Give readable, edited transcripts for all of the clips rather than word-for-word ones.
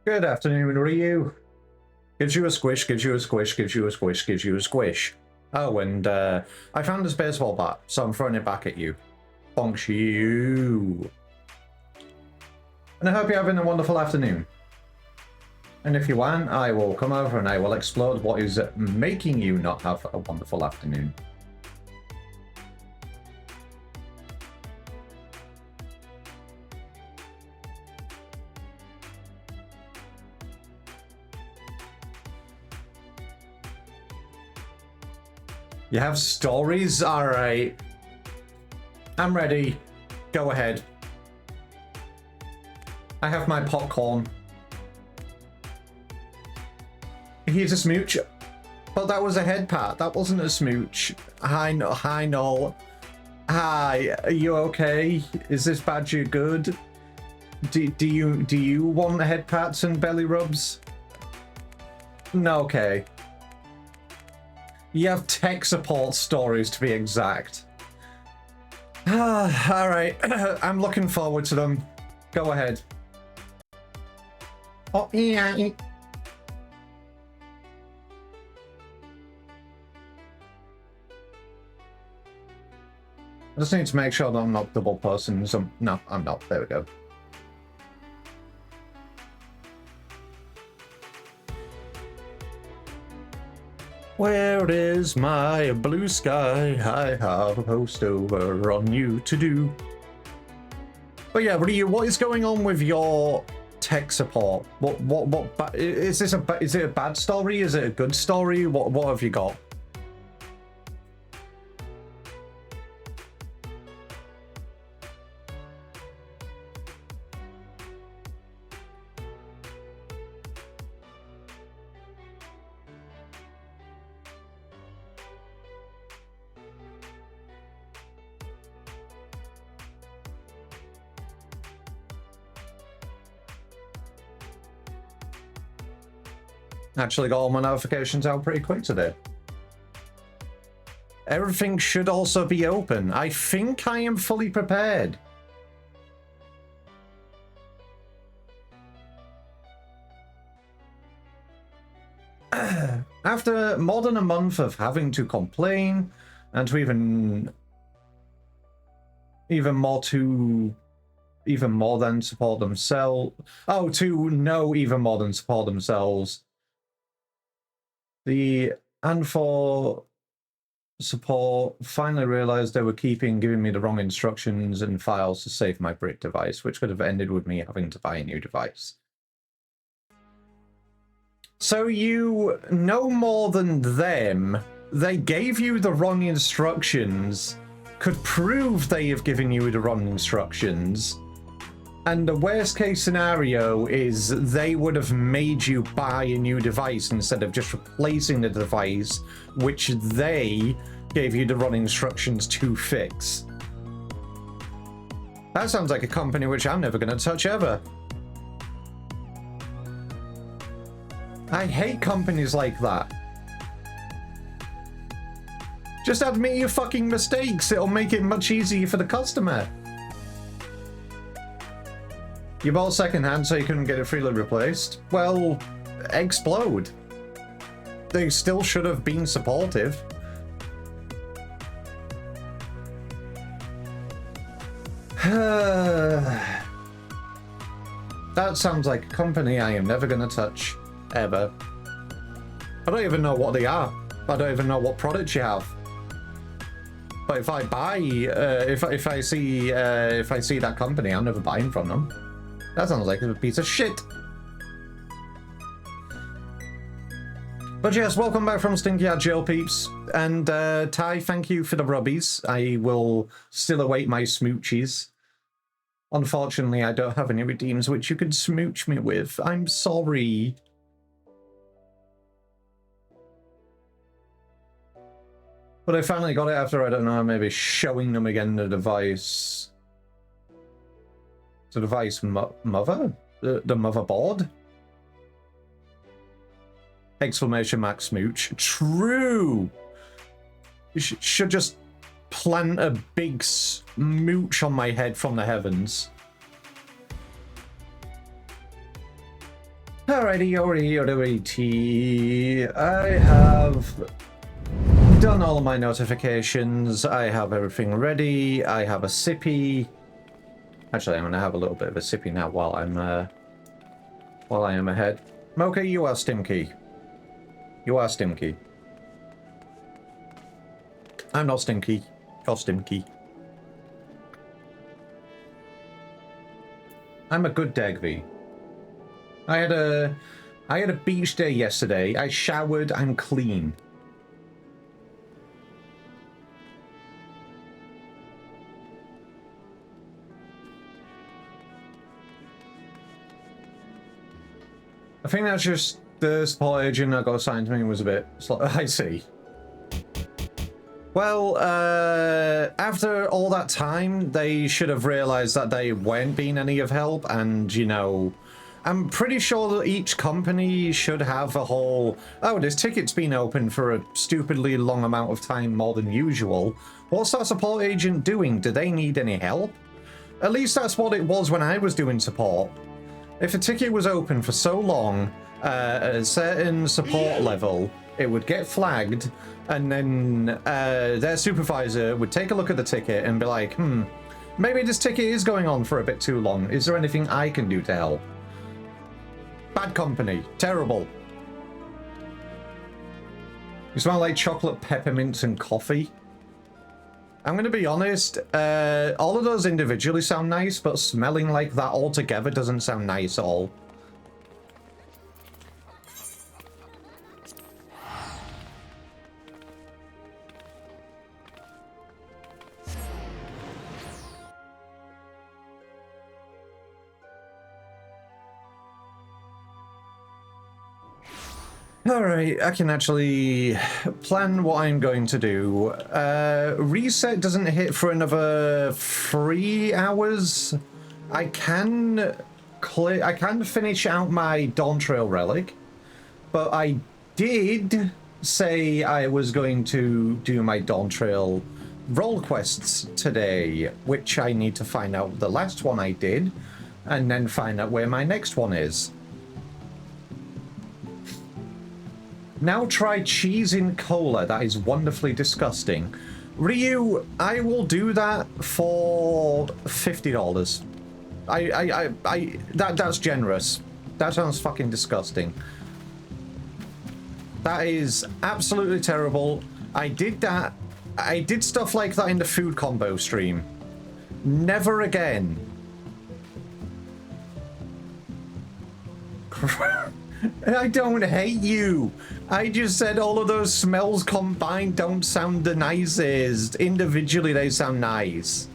Good afternoon, Ryu. Gives you a squish, gives you a squish, gives you a squish, gives you a squish. Oh, and I found this baseball bat, so I'm throwing it back at you. Bonks you. And I hope you're having a wonderful afternoon. And if you aren't, I will come over and I will explode what is making you not have a wonderful afternoon. You have stories? Alright. I'm ready. Go ahead. I have my popcorn. Here's a smooch. But that was a head pat. That wasn't a smooch. Hi, Noel. Hi, are you okay? Is this badger good? Do you want head pats and belly rubs? No, okay. You have tech support stories, to be exact. All right. I'm looking forward to them. Go ahead. Oh, yeah. I just need to make sure that I'm not double posting some. No, I'm not. There we go. Where is my blue sky? I have a post over on you to do. But yeah, Ryu, what is going on with your tech support? What is this is it a bad story? Is it a good story? What have you got? Actually got all my notifications out pretty quick today. Everything should also be open. I think I am fully prepared. After more than a month of having to complain and to even more than support themselves. Oh, to know even more than support themselves. The Anfor support finally realized they were giving me the wrong instructions and files to save my brick device, which could have ended with me having to buy a new device. So you know more than them. They gave you the wrong instructions, could prove they have given you the wrong instructions. And the worst case scenario is they would have made you buy a new device instead of just replacing the device, which they gave you the wrong instructions to fix. That sounds like a company which I'm never going to touch ever. I hate companies like that. Just admit your fucking mistakes. It'll make it much easier for the customer. You bought secondhand so you couldn't get it freely replaced? Well, explode. They still should have been supportive. That sounds like a company I am never going to touch, ever. I don't even know what they are. I don't even know what products you have. But if I buy, if I see that company, I'm never buying from them. That sounds like a piece of shit. But yes, welcome back from Stinky at Jail, peeps. And Ty, thank you for the rubbies. I will still await my smoochies. Unfortunately, I don't have any redeems which you could smooch me with. I'm sorry. But I finally got it after, I don't know, maybe showing them again the device. The device mother? The motherboard? Exclamation mark smooch. True! You should just plant a big smooch on my head from the heavens. Alrighty, alrighty. I have done all of my notifications. I have everything ready. I have a sippy. Actually, I'm gonna have a little bit of a sippy now while I am ahead. Mocha, you are Stimkey. You are Stimkey. I'm not Stimkey. You're Stimkey. I'm a good Dagby. I had a beach day yesterday. I showered. I'm clean. I think that's just the support agent that got assigned to me was a bit slow. I see. Well, after all that time, they should have realized that they weren't being any of help, and, you know, I'm pretty sure that each company should have a whole, oh, this ticket's been open for a stupidly long amount of time more than usual. What's that support agent doing? Do they need any help? At least that's what it was when I was doing support. If a ticket was open for so long, at a certain support level, it would get flagged, and then their supervisor would take a look at the ticket and be like, maybe this ticket is going on for a bit too long. Is there anything I can do to help? Bad company. Terrible. You smell like chocolate, peppermints, and coffee. I'm going to be honest, all of those individually sound nice, but smelling like that all together doesn't sound nice at all. Alright, I can actually plan what I'm going to do. Reset doesn't hit for another 3 hours. I can finish out my Dawn Trail relic, but I did say I was going to do my Dawn Trail role quests today, which I need to find out the last one I did, and then find out where my next one is. Now try cheese in cola. That is wonderfully disgusting. Ryu, I will do that for $50. That's generous. That sounds fucking disgusting. That is absolutely terrible. I did that. I did stuff like that in the food combo stream. Never again. I don't hate you. I just said all of those smells combined don't sound the nicest. Individually, they sound nice.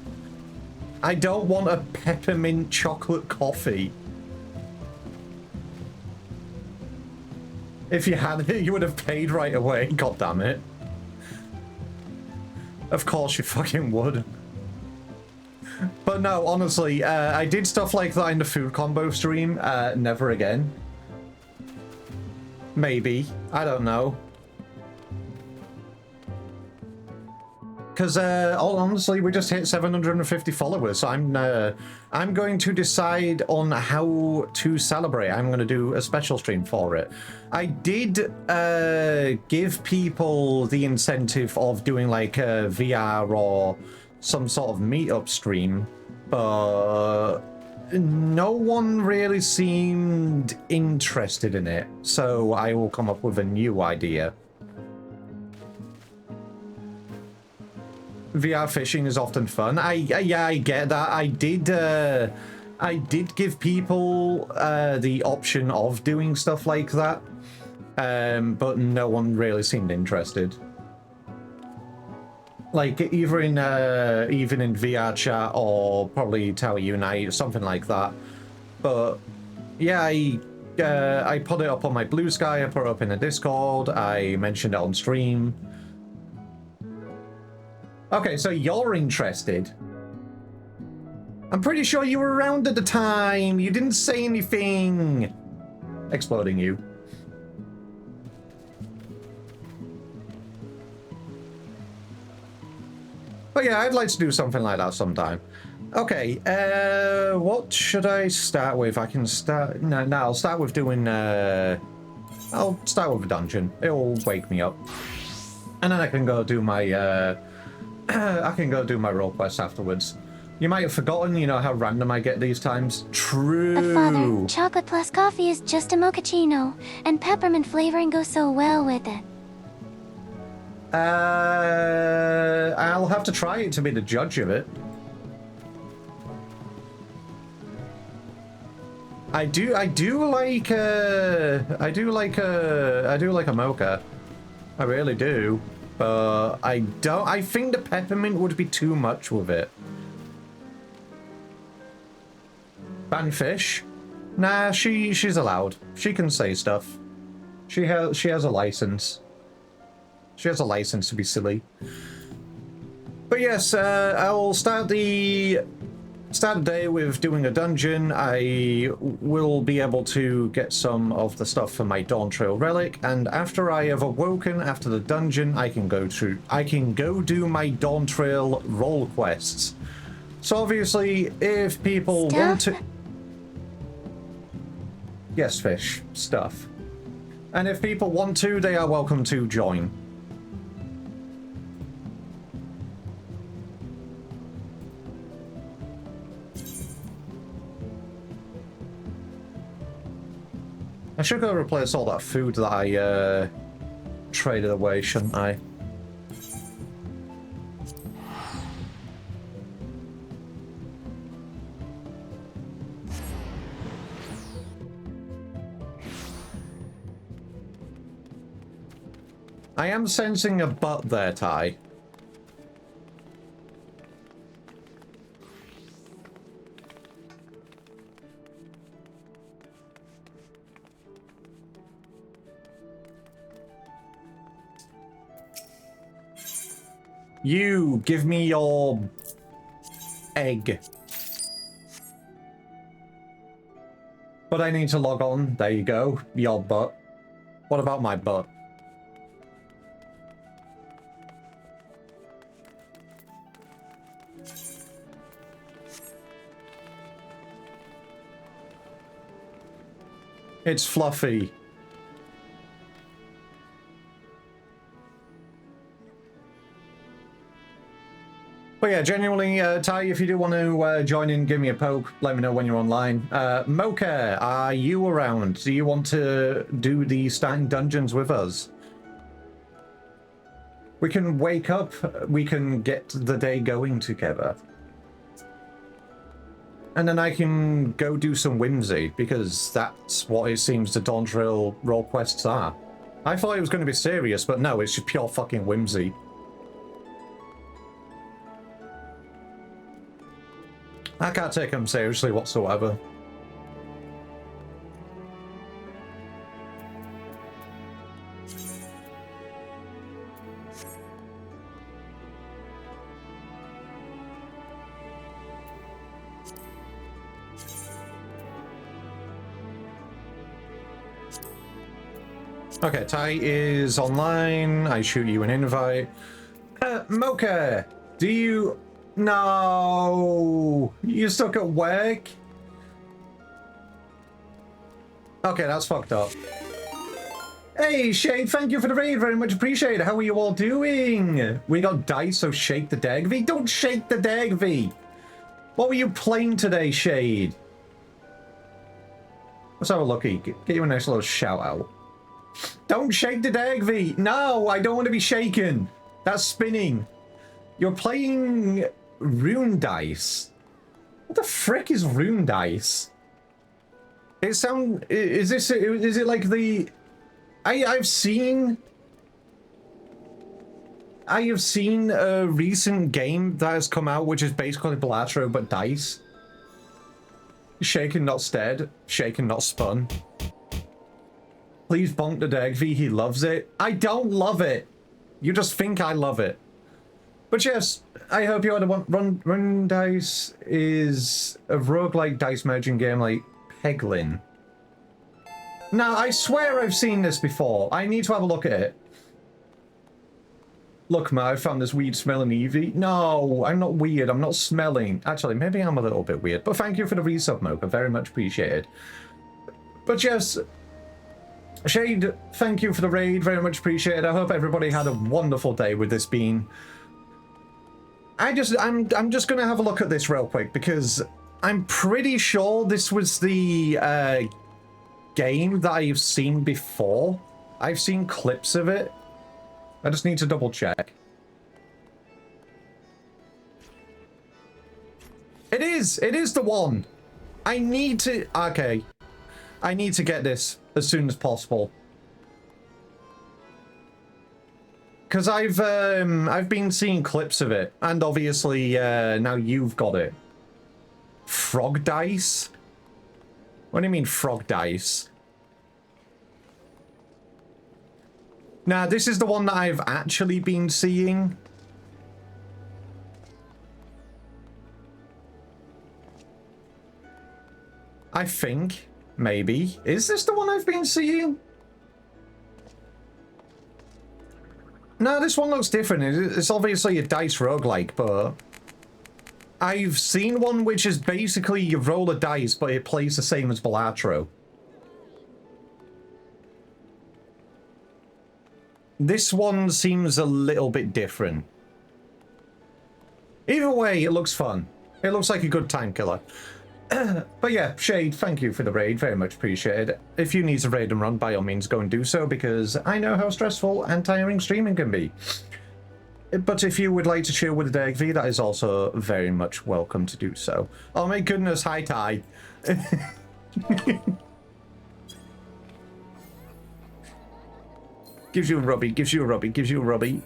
I don't want a peppermint chocolate coffee. If you had it, you would have paid right away. God damn it. Of course you fucking would. But no, honestly, I did stuff like that in the food combo stream. Never again. Maybe. I don't know. Because, honestly, we just hit 750 followers, so I'm going to decide on how to celebrate. I'm going to do a special stream for it. I did give people the incentive of doing, like, a VR or some sort of meetup stream, but no one really seemed interested in it, so I will come up with a new idea. VR fishing is often fun. Yeah, I get that. I did give people the option of doing stuff like that, but no one really seemed interested. Like, either in even in VR chat or probably Tower Unite, something like that. But yeah, I put it up on my Blue Sky, I put it up in the Discord, I mentioned it on stream. Okay, so you're interested. I'm pretty sure you were around at the time. You didn't say anything. Exploding you. But yeah, I'd like to do something like that sometime. Okay, what should I start with? I can start... No, I'll start with doing, I'll start with a dungeon. It'll wake me up. And then I can go do my, I can go do my role quest afterwards. You might have forgotten, you know, how random I get these times. True. But Father, chocolate plus coffee is just a mochaccino, and peppermint flavoring goes so well with it. I'll have to try it to be the judge of it. I do like a mocha. I really do. But I think the peppermint would be too much with it. Ban fish? Nah, she's allowed. She can say stuff. She has a license. She has a license to be silly. But yes, I'll start the day with doing a dungeon. I will be able to get some of the stuff for my Dawn Trail relic, and after I have awoken after the dungeon, I can go do my Dawn Trail role quests. So obviously, if people want to... Yes, fish. Stuff. And if people want to, they are welcome to join. I should go replace all that food that I traded away, shouldn't I? I am sensing a butt there, Ty. You, give me your egg. But I need to log on. There you go. Your butt. What about my butt? It's fluffy. But yeah, genuinely, Ty, if you do want to join in, give me a poke, let me know when you're online. Mocha, are you around? Do you want to do the starting dungeons with us? We can wake up, we can get the day going together. And then I can go do some whimsy, because that's what it seems the Dawn Trail role quests are. I thought it was going to be serious, but no, it's just pure fucking whimsy. I can't take them seriously whatsoever. Okay, Ty is online. I shoot you an invite. Mocha, do you... No, you're stuck at work? Okay, that's fucked up. Hey, Shade, thank you for the raid. Very much appreciated. How are you all doing? We got dice, so shake the dag, V. Don't shake the dag, V. What were you playing today, Shade? Let's have a looky. Get you a nice little shout out. Don't shake the dag, V. No, I don't want to be shaken. That's spinning. You're playing rune dice. What the frick is rune dice? It sound... Is it like the... I have seen a recent game that has come out which is basically Balatro but dice. Shaken not stead, shaken not spun. Please bonk the dag, V, he loves it. I don't love it. You just think I love it. But yes, I hope you had a Run Dice is a roguelike dice merging game like Peglin. Now, I swear I've seen this before. I need to have a look at it. Look, Matt, I found this weird smelling Eevee. No, I'm not weird. I'm not smelling. Actually, maybe I'm a little bit weird. But thank you for the resub, Mocha. Very much appreciated. But yes, Shade, thank you for the raid. Very much appreciated. I hope everybody had a wonderful day with this bean. I'm just going to have a look at this real quick because I'm pretty sure this was the game that I've seen before. I've seen clips of it. I just need to double check. It is the one. I need to, okay. I need to get this as soon as possible. Because I've been seeing clips of it, and obviously now you've got it. Frog dice? What do you mean frog dice? Nah, this is the one that I've actually been seeing. I think, maybe. Is this the one I've been seeing? No, this one looks different. It's obviously a dice roguelike, but I've seen one which is basically you roll a dice, but it plays the same as Balatro. This one seems a little bit different. Either way, it looks fun. It looks like a good time killer. But yeah, Shade, thank you for the raid. Very much appreciated. If you need to raid and run, by all means, go and do so, because I know how stressful and tiring streaming can be. But if you would like to chill with the Derek V, that is also very much welcome to do so. Oh my goodness, hi Ty. Gives you a rubby, gives you a rubby, gives you a rubby.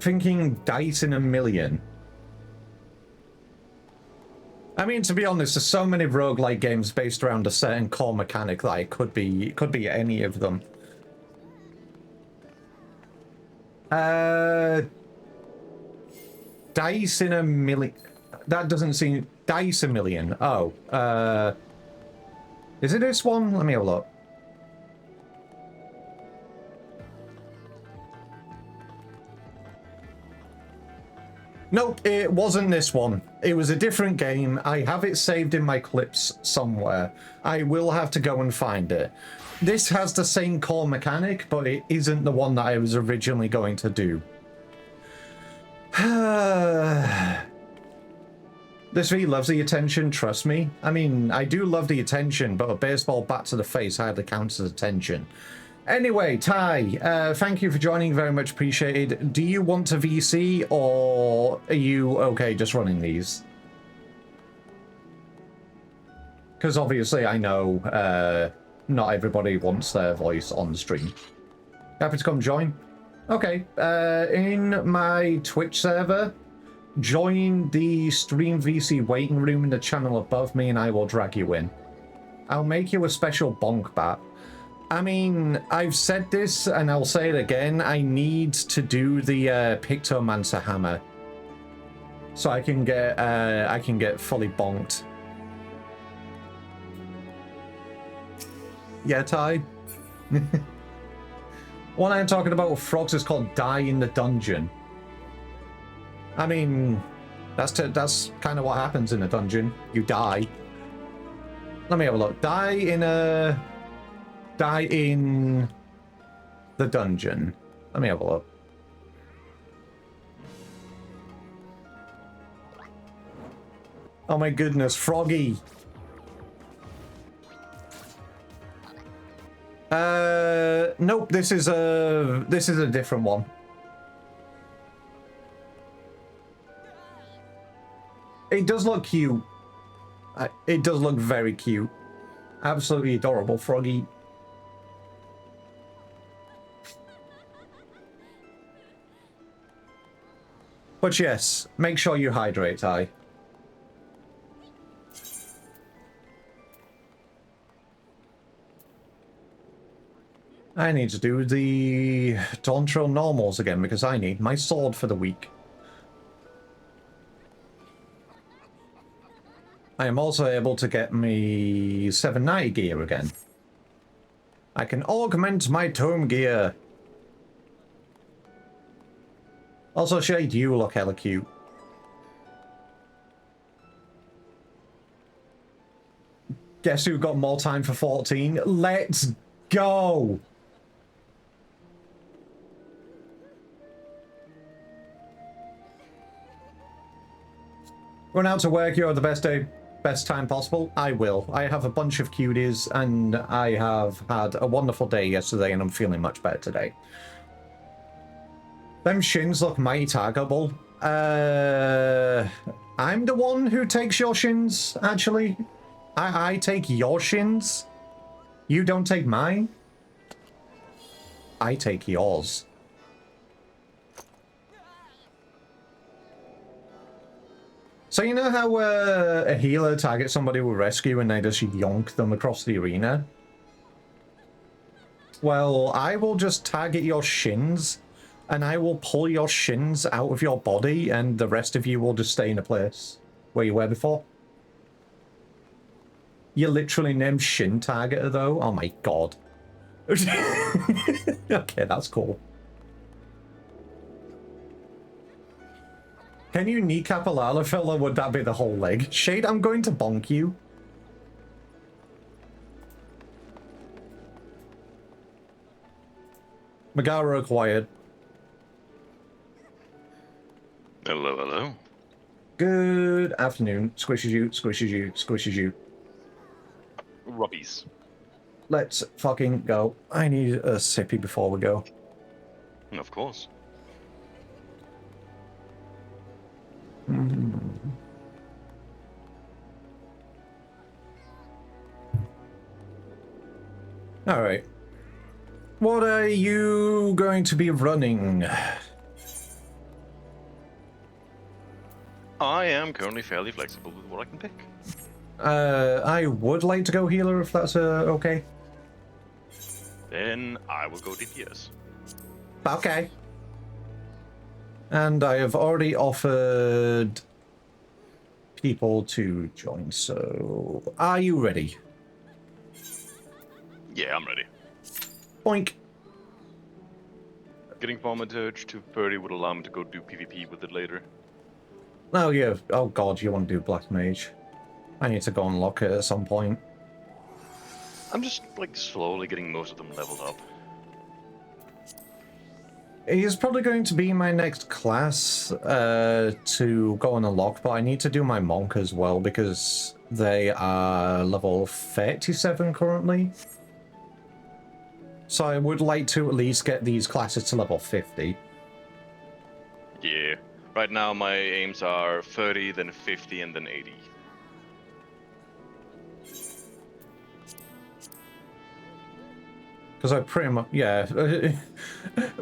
Thinking dice in a million. I mean, to be honest, there's so many roguelike games based around a certain core mechanic that it could be any of them. Dice in a million. That doesn't seem... Dice a million. Oh. Is it this one? Let me have a look. Nope, it wasn't this one. It was a different game. I have it saved in my clips somewhere. I will have to go and find it. This has the same core mechanic, but it isn't the one that I was originally going to do. This V loves the attention, trust me. I mean, I do love the attention, but a baseball bat to the face hardly counts as attention. Anyway, Ty, thank you for joining, very much appreciated. Do you want to VC, or are you okay just running these? Because obviously I know not everybody wants their voice on the stream. Happy to come join? Okay, in my Twitch server, join the Stream VC waiting room in the channel above me and I will drag you in. I'll make you a special bonk bat. I mean, I've said this and I'll say it again. I need to do the Pictomancer hammer so I can get fully bonked. Yeah, Ty. One I'm talking about with frogs is called Die in the Dungeon. I mean, that's kind of what happens in a dungeon. You die. Let me have a look. Die in the dungeon. Let me have a look. Oh my goodness, Froggy. Nope, this is a different one. It does look cute. It does look very cute. Absolutely adorable, Froggy. But yes, make sure you hydrate, Ty. I need to do the Dawntrail normals again because I need my sword for the week. I am also able to get me 790 gear again. I can augment my tome gear. Also, Shade, you look hella cute. Guess who got more time for 14? Let's go! Run out to work, you're the best time possible. I will. I have a bunch of cuties, and I have had a wonderful day yesterday, and I'm feeling much better today. Them shins look mighty targetable. I'm the one who takes your shins, actually. I take your shins. You don't take mine. I take yours. So you know how a healer targets somebody with rescue and they just yonk them across the arena? Well, I will just target your shins, and I will pull your shins out of your body, and the rest of you will just stay in a place where you were before. You're literally named Shin Targeter, though? Oh my god. Okay, that's cool. Can you kneecap a Lalafell, or would that be the whole leg? Shade, I'm going to bonk you. Megara acquired. Hello, hello. Good afternoon. Squishes you, squishes you, squishes you. Robbies. Let's fucking go. I need a sippy before we go. Of course. Alright. What are you going to be running? I am currently fairly flexible with what I can pick. I would like to go healer if that's okay. Then I will go DPS. Okay. And I have already offered people to join, so are you ready? Yeah, I'm ready. Boink. Getting Thaumaturge to 30 would allow me to go do PvP with it later. Oh yeah, oh god, you want to do Black Mage. I need to go unlock it at some point. I'm just, like, slowly getting most of them leveled up. He's probably going to be my next class to go and unlock, but I need to do my Monk as well because they are level 37 currently. So I would like to at least get these classes to level 50. Yeah. Right now my aims are 30, then 50, and then 80. Because I pretty much, yeah,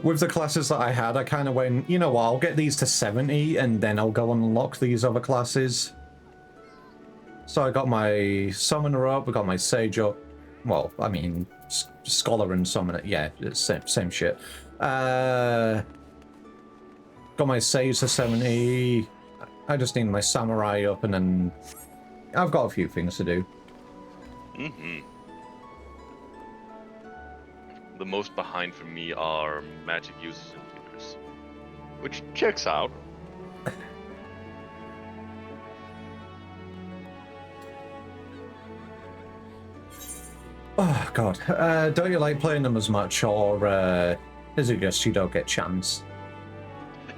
with the classes that I had, I kind of went, you know what, I'll get these to 70 and then I'll go and unlock these other classes. So I got my Summoner up, I got my Sage up. Well, I mean, Scholar and Summoner, yeah, it's same shit. Got my Sage to 70. I just need my Samurai up and then I've got a few things to do. The most behind for me are magic users and healers. Which checks out. Oh god, don't you like playing them as much, or is it just you don't get chance?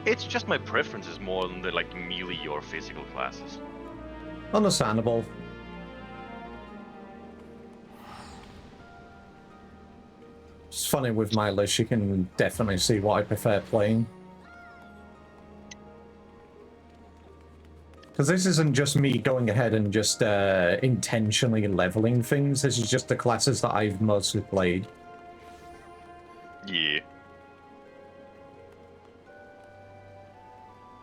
It's just my preferences more than the, like, melee or physical classes. Understandable. It's funny with my list, you can definitely see what I prefer playing. Because this isn't just me going ahead and just intentionally leveling things, this is just the classes that I've mostly played. Yeah.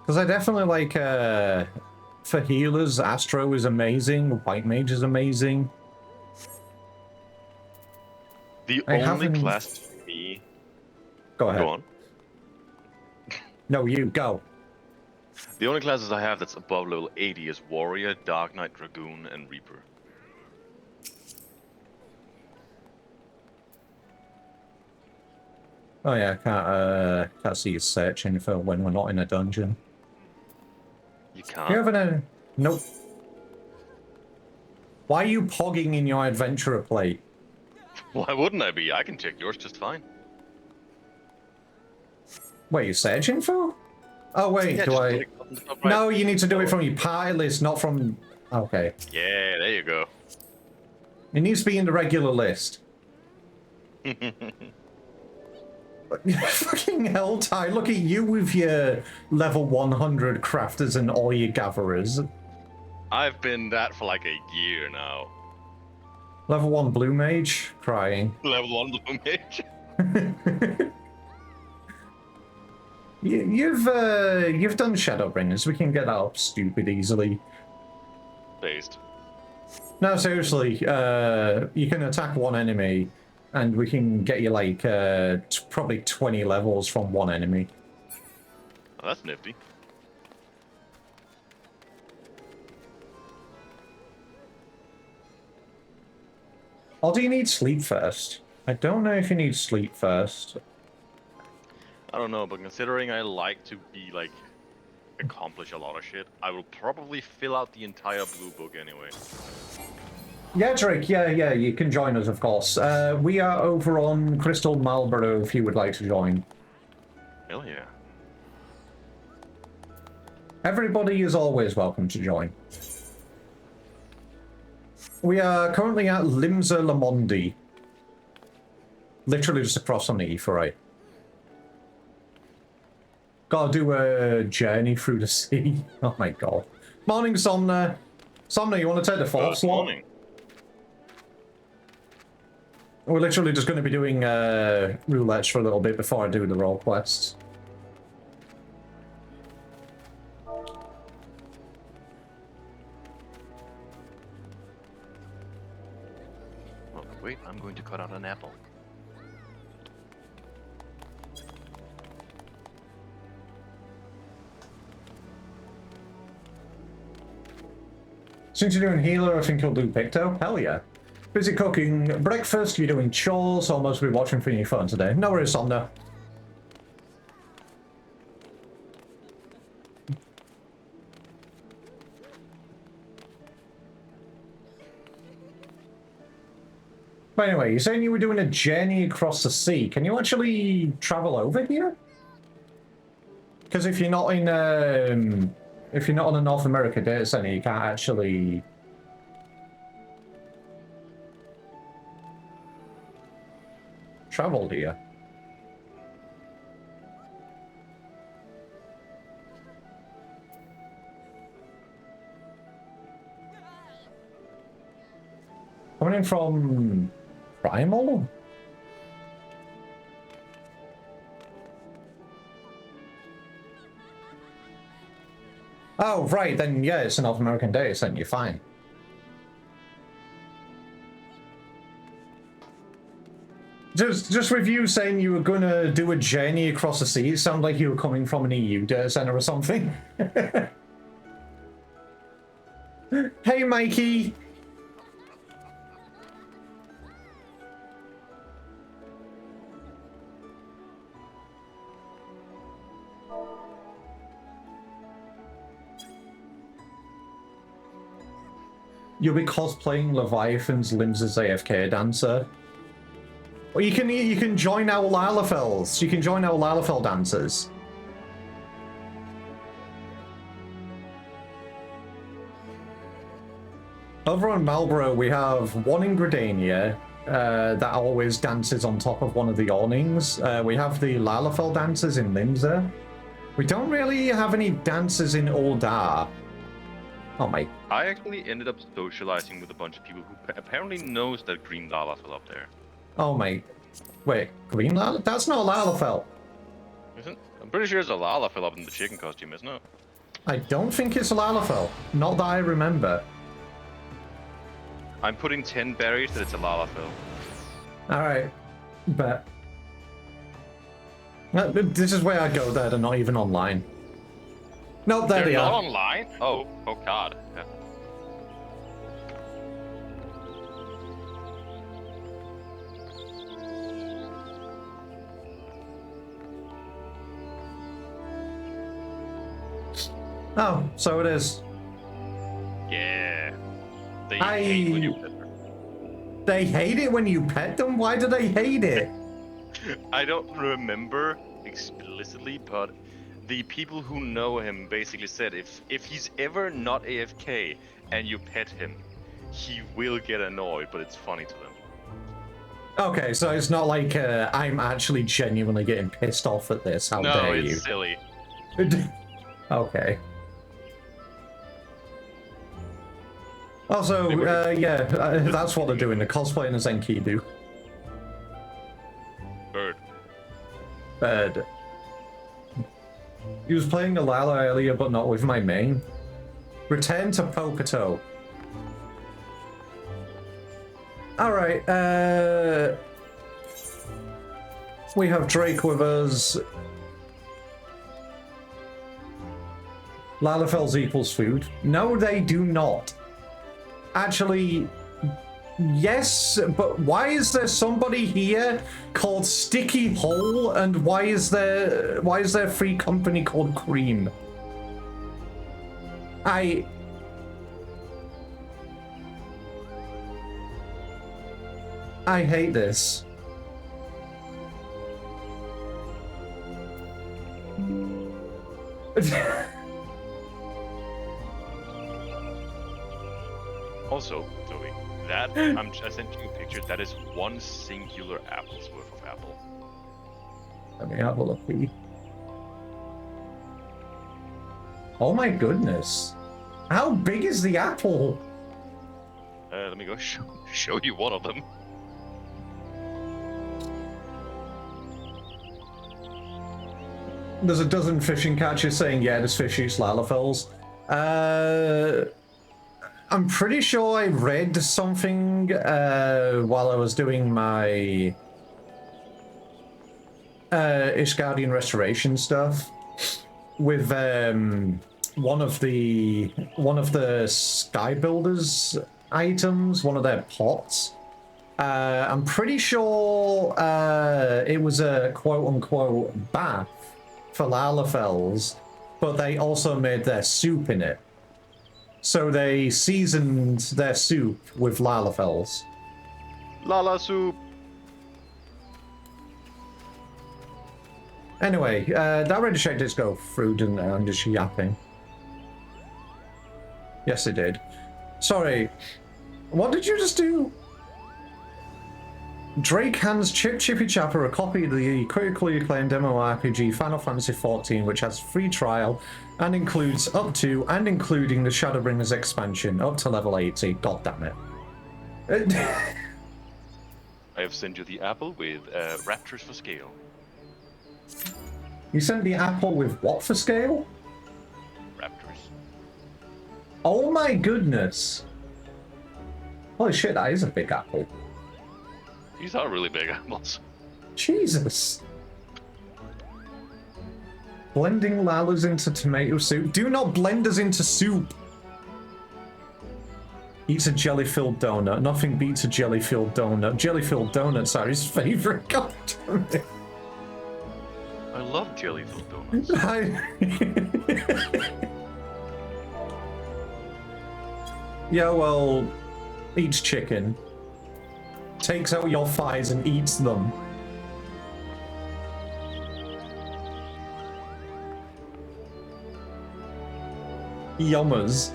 Because I definitely like, for healers, Astro is amazing, White Mage is amazing. The only class for me... Go ahead. Go on. No, you, go. The only classes I have that's above level 80 is Warrior, Dark Knight, Dragoon, and Reaper. Oh yeah, can't see you searching for when we're not in a dungeon. You You can't. having a... Nope. Why are you pogging in your adventurer plate? Why wouldn't I be? I can check yours just fine. Wait, you're searching for? Oh wait, Yeah, do just I... click on the top right. No, you need to do it from your party list, not from... Okay. Yeah, there you go. It needs to be in the regular list. Fucking hell, Ty, look at you with your level 100 crafters and all your gatherers. I've been that for like a year now. Level 1 blue mage, crying. Level 1 blue mage. You've done Shadowbringers, we can get that up stupid easily. Based. No, seriously, you can attack one enemy, and we can get you like probably 20 levels from one enemy. Oh, that's nifty. Or do you need sleep first? I don't know if you need sleep first. I don't know, but considering I like to be like accomplish a lot of shit, I will probably fill out the entire blue book anyway. Yeah, Drake, yeah, you can join us, of course. We are over on Crystal Marlborough if you would like to join. Hell yeah. Everybody is always welcome to join. We are currently at Limsa Lamondi. Literally just across on the E4A. Gotta do a journey through the sea. Oh my god. Morning, Somna. Somna, you want to take the fourth slot? Morning. We're literally just going to be doing roulettes for a little bit before I do the role quests. Oh, wait, I'm going to cut out an apple. Since you're doing healer, I think you'll do Picto. Hell yeah. Busy cooking breakfast, you're doing chores, or must be watching for your phone today. No worries, Somna. But anyway, you're saying you were doing a journey across the sea. Can you actually travel over here? Because if you're not in, if you're not on a North America data center, you can't actually travel here. Coming in from Primal? Oh, right, then yeah, it's a North American data center, you're fine. Just with you saying you were gonna do a journey across the sea, it sounded like you were coming from an EU data center or something. Hey, Mikey! You'll be cosplaying Leviathan's Limsa's AFK dancer. Or you can join our Lalafels. You can join our Lalafel dancers. Over on Marlborough, we have one in Gridania that always dances on top of one of the awnings. We have the Lalafel dancers in Limsa. We don't really have any dancers in Uldar. Oh my. I actually ended up socializing with a bunch of people who apparently knows that Green Lala's up there. Oh my. Wait, Green Lala? That's not Lalafel. Isn't? I'm pretty sure it's a Lalafell up in the chicken costume, isn't it? I don't think it's a Lalafell. Not that I remember. I'm putting 10 berries that it's a Lalafell. Alright. Bet. This is where I go there, they're not even online. No, there they They're not are. online? Oh god. Yeah. Oh, so it is. Yeah. They hate when you pet her. They hate it when you pet them? Why do they hate it? I don't remember explicitly, but the people who know him basically said if he's ever not AFK and you pet him, he will get annoyed, but it's funny to them. Okay, so it's not like I'm actually genuinely getting pissed off at this. How No, dare it's you? silly. Okay. Also, yeah, that's what they're doing. They're cosplaying as Enkidu. Bird. Bird. He was playing a Lala earlier, but not with my main. Return to Poketo. Alright, we have Drake with us. Lalafells equals food. No, they do not. Actually, yes, but why is there somebody here called Sticky Hole, and why is there a free company called Cream? I hate this. Also, Toby, that I sent you a picture. That is one singular apple's worth of apple. Let me have a look. Oh my goodness. How big is the apple? Let me go show you one of them. There's a dozen fishing catchers saying, yeah, this fish eats Lalafells. I'm pretty sure I read something while I was doing my Ishgardian restoration stuff with one of the Sky Builders items, one of their pots. I'm pretty sure it was a quote-unquote bath for Lalafells, but they also made their soup in it. So they seasoned their soup with Lalafells. Lala soup. Anyway, that already checked its go through, didn't it? I'm just yapping. Yes, it did. Sorry. What did you just do? Drake hands Chip Chippy Chapper a copy of the critically acclaimed MMORPG Final Fantasy XIV, which has free trial and includes up to and including the Shadowbringers expansion up to level 80. God damn it. I have sent you the apple with raptors for scale. You sent the apple with what for scale? Raptors. Oh my goodness. Holy shit, that is a big apple. These are really big apples. Jesus. Blending Lalas into tomato soup. Do not blend us into soup. Eats a jelly-filled donut. Nothing beats a jelly-filled donut. Jelly-filled donuts are his favorite. God damn it. I love jelly-filled donuts. Yeah, well, eats chicken. Takes out your thighs and eats them. Yummers.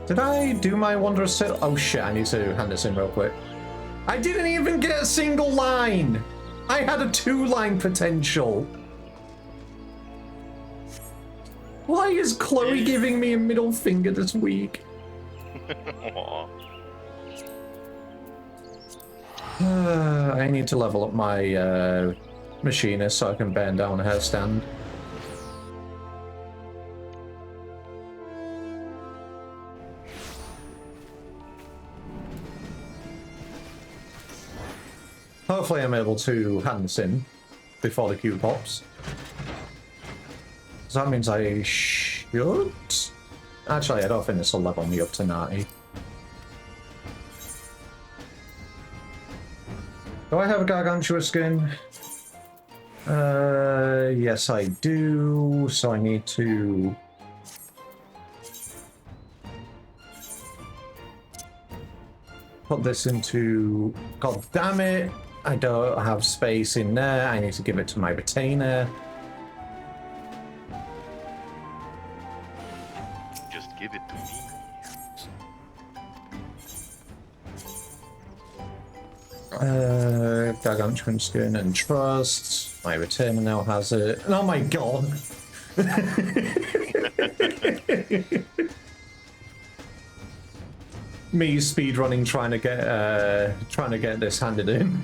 Did I do my wondrous sit? Oh shit, I need to hand this in real quick. I didn't even get a single line! I had a 2-line potential. Why is Chloe giving me a middle finger this week? I need to level up my machinist so I can burn down her stand. Hopefully I'm able to hand this in before the queue pops. So that means I should... Actually, I don't think this will level me up to 90. Do I have a Gargantua skin? Yes, I do. So I need to... put this into... God damn it! I don't have space in there. I need to give it to my retainer. Just give it to me. Gargantuan Skin and Trust. My retainer now has it. And oh my god! Me speedrunning trying to get this handed in.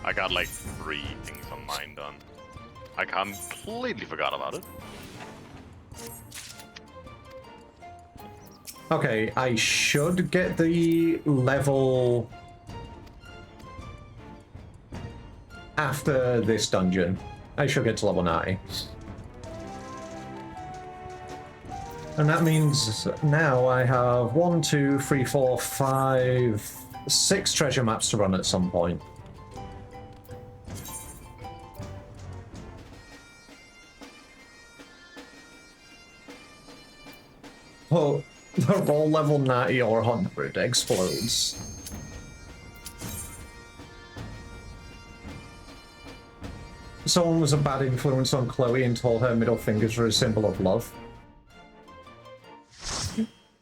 I got like 3 things on mine done. I completely forgot about it. Okay, I should get the level after this dungeon. I should get to level 90. And that means now I have 1, 2, 3, 4, 5, 6 treasure maps to run at some point. Oh, they're all level 90 or 100 explodes. Someone was a bad influence on Chloe and told her middle fingers were a symbol of love.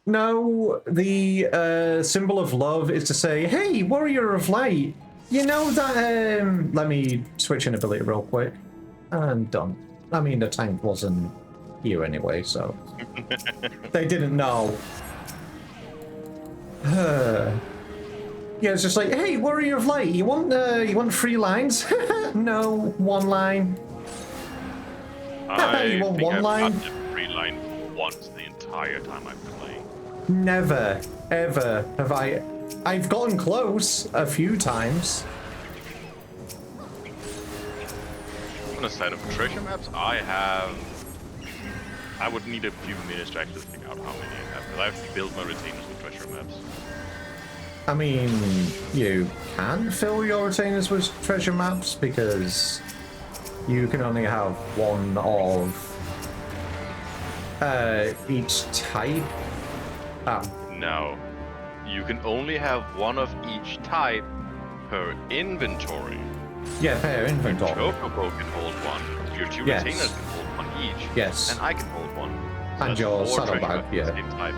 No, the symbol of love is to say, hey, warrior of light, you know that, let me switch an ability real quick. And done. I mean, the tank wasn't here anyway, so... They didn't know. Yeah, it's just like, hey, warrior of light, you want 3 lines? No, 1 line. You want 1 line? I've gotten 3 lines once the entire time I've played. Never, ever have I... I've gotten close a few times. On the side of treasure maps, I would need a few minutes to actually figure out how many I have, because I have to build my retainers with treasure maps. I mean, you can fill your retainers with treasure maps, because you can only have 1 of each type. No. You can only have 1 of each type per inventory. Yeah, per inventory. Your Chocobo can hold 1. Your 2 Yes. retainers can hold 1 each. Yes. And I can hold 1. So And that's your 4 saddlebag, treasure maps of yeah. the same type.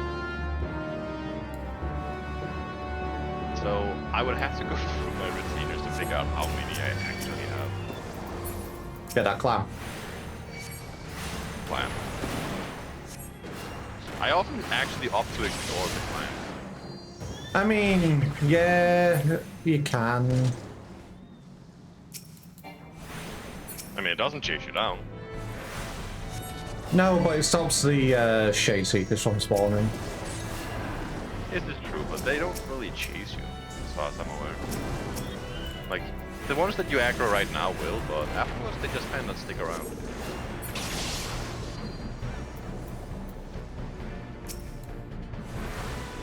So I would have to go through my retainers to figure out how many I actually have. Get that clam. Clam. I often actually opt to ignore the clam. I mean, yeah, you can. I mean, it doesn't chase you down. No, but it stops the Shade Seekers from spawning. This is true, but they don't really chase you, as far as I'm aware. Like, the ones that you aggro right now will, but afterwards they just kind of stick around.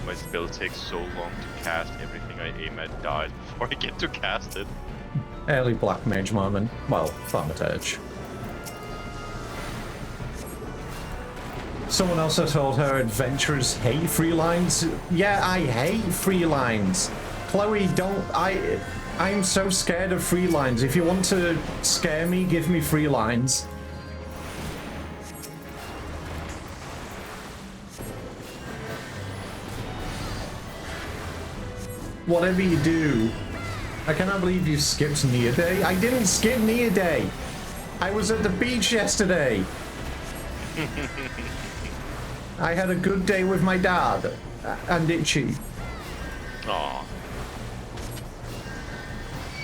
My spell takes so long to cast, everything I aim at dies before I get to cast it. Early Black Mage moment. Well, Thaumaturge. Someone else has told her adventurers hate free lines. Yeah, I hate free lines. Chloe, don't... I'm so scared of free lines. If you want to scare me, give me free lines. Whatever you do, I cannot believe you skipped Nia Day. I didn't skip Nia Day. I was at the beach yesterday. I had a good day with my dad and Itchy. Aww.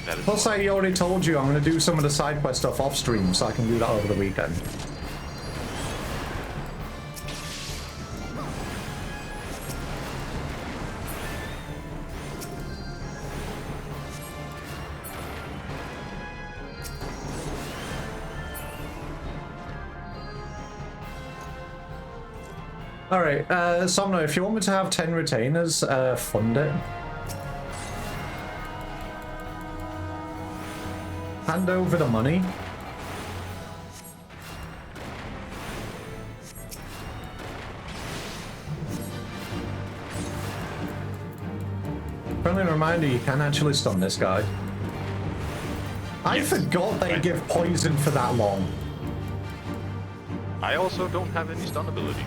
Plus, I already told you I'm going to do some of the side quest stuff off stream, so I can do that over the weekend. Alright, Somno, if you want me to have 10 retainers, fund it. hand over the money. Friendly reminder, you can actually stun this guy. I forgot they give poison for that long. I also don't have any stun ability.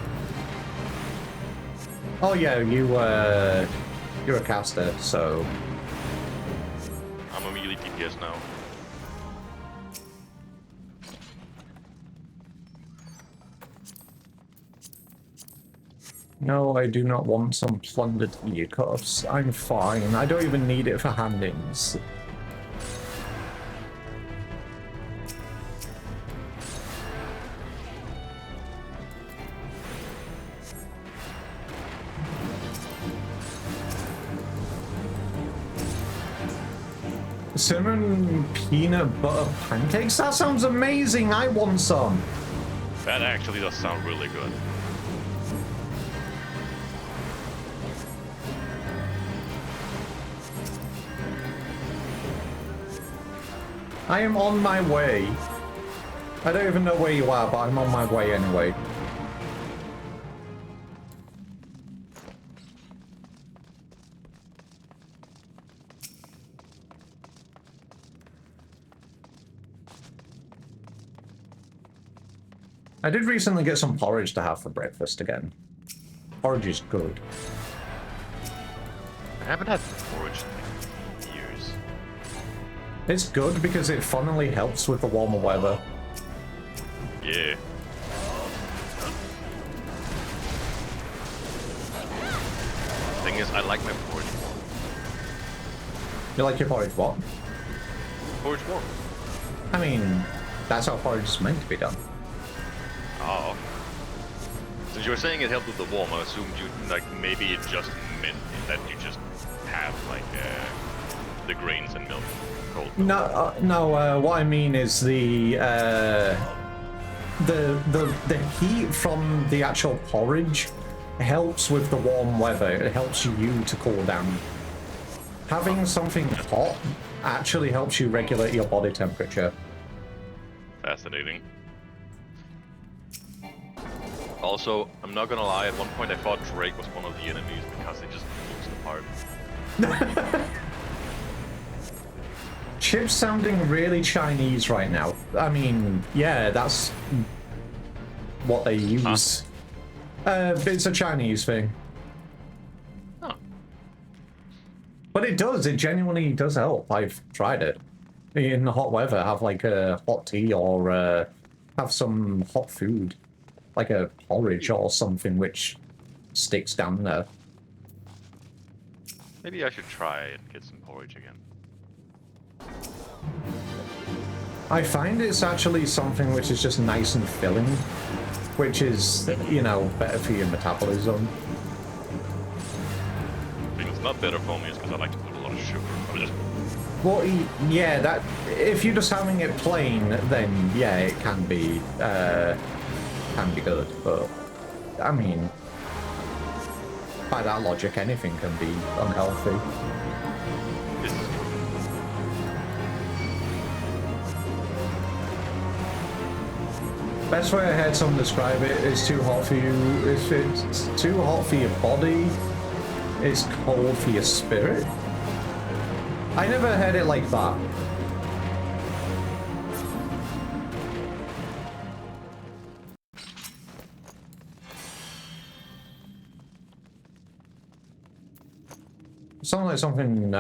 Oh yeah, you're a caster, so... I'm a melee DPS now. No, I do not want some plundered ear-cuffs. I'm fine. I don't even need it for handings. Cinnamon peanut butter pancakes? That sounds amazing! I want some! That actually does sound really good. I am on my way. I don't even know where you are, but I'm on my way anyway. I did recently get some porridge to have for breakfast again. Porridge is good. I haven't had porridge in years. It's good because it funnily helps with the warmer weather. Yeah. Thing is, I like my porridge warm. You like your porridge what? Porridge warm. I mean, that's how porridge is meant to be done. Oh. Since you were saying it helped with the warm, I assumed you, like, maybe it just meant that you just have, like, the grains and milk. Cold milk. No, what I mean is the heat from the actual porridge helps with the warm weather. It helps you to cool down. Having something hot actually helps you regulate your body temperature. Fascinating. Also, I'm not gonna lie, at one point I thought Drake was one of the enemies because they just looks the part. Chip's sounding really Chinese right now. I mean, yeah, that's what they use. It's a Chinese thing. Huh. But it does, it genuinely does help. I've tried it. In the hot weather, have like a hot tea or have some hot food. Like a porridge or something which sticks down there. Maybe I should try and get some porridge again. I find it's actually something which is just nice and filling, which is, you know, better for your metabolism. I think it's not better for me, it's because I like to put a lot of sugar. Well, yeah, that if you're just having it plain, then yeah, it can be good, but I mean, by that logic, anything can be unhealthy. This is true. Best way I heard someone describe it is too hot for you. If it's too hot for your body, it's cold for your spirit. I never heard it like that. Sounds like something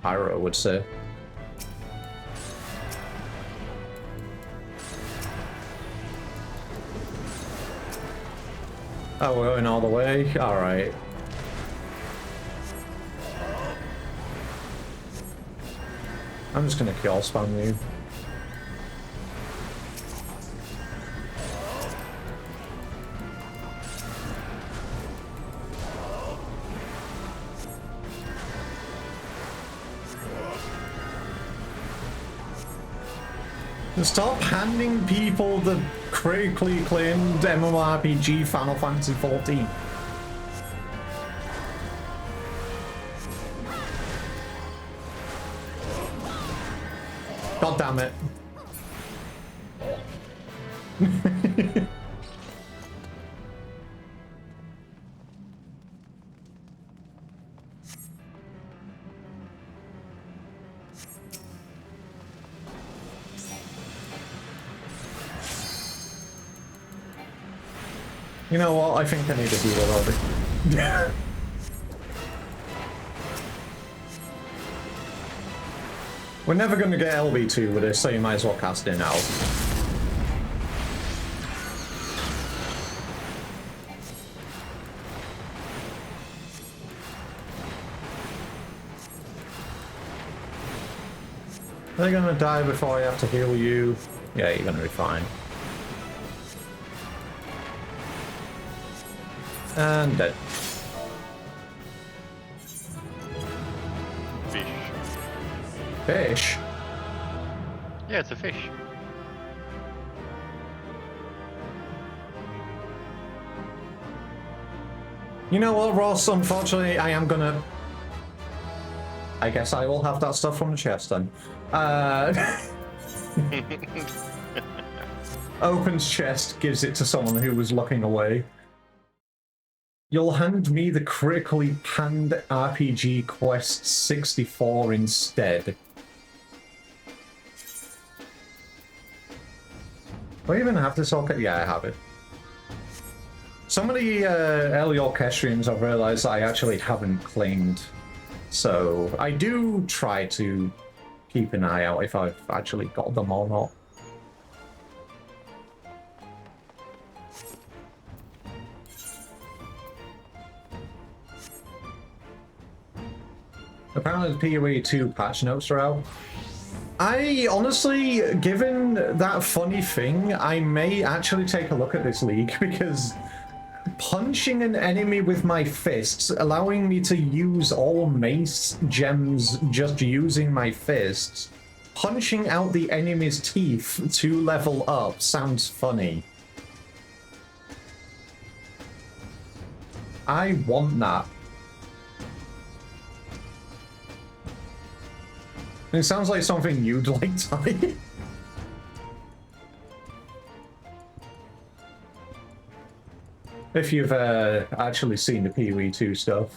Pyro would say. Oh, we're going all the way? Alright. I'm just gonna kill spam you. Stop handing people the critically acclaimed MMORPG Final Fantasy XIV. God You know what? I think I need to do that already. We're never going to get LB2 with this, so you might as well cast it now. Are they gonna die before I have to heal you? Yeah, you're gonna be fine. And dead. Fish. Fish? Yeah, it's a fish. You know what, Ross? Unfortunately, I am gonna... I guess I will have that stuff from the chest then. Opens chest, gives it to someone who was looking away. You'll hand me the critically panned RPG Quest 64 instead. Do I even have this all? Yeah, I have it. Some of the early orchestrions I've realized I actually haven't claimed. So I do try to keep an eye out if I've actually got them or not. Apparently the PoE 2 patch notes are out. I honestly, given that funny thing, I may actually take a look at this league because punching an enemy with my fists, allowing me to use all mace gems just using my fists, punching out the enemy's teeth to level up sounds funny. I want that. It sounds like something you'd like, Ty. If you've actually seen the PoE 2 stuff.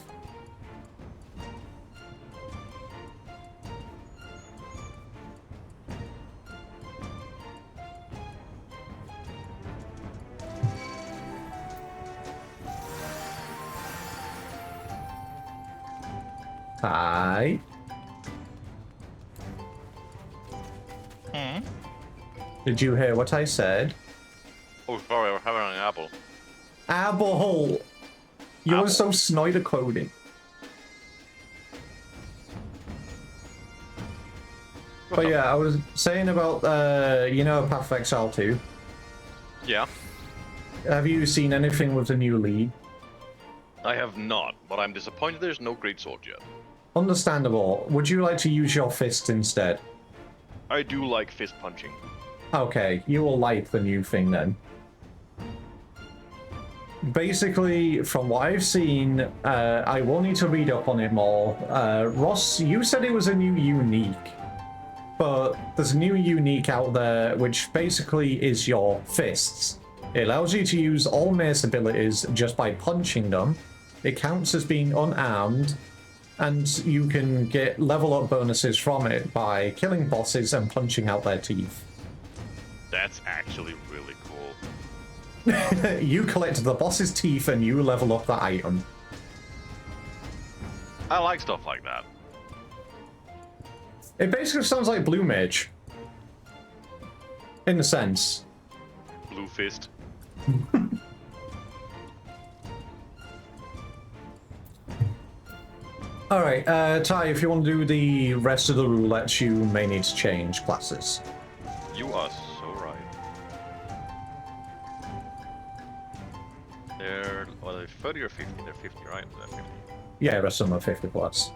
Hi. Did you hear what I said? Oh, sorry, we're having an apple. Apple! You're Apple. so Snyder coding. But yeah, I was saying about, you know, Path of Exile 2. Yeah. Have you seen anything with the new league? I have not, but I'm disappointed there's no great sword yet. Understandable. Would you like to use your fists instead? I do like fist punching. Okay, you will like the new thing then. Basically, from what I've seen, I will need to read up on it more. Ross, you said it was a new unique. But there's a new unique out there, which basically is your fists. It allows you to use all mace abilities just by punching them. It counts as being unarmed, and you can get level up bonuses from it by killing bosses and punching out their teeth. That's actually really cool. You collect the boss's teeth and you level up the item. I like stuff like that. It basically sounds like Blue Mage. In a sense. Blue fist. Alright, Ty, if you want to do the rest of the roulettes, you may need to change classes. You are so right. They're, well, they're 30 or 50? They're 50, right? They're 50. Yeah, rest of them are 50 plus.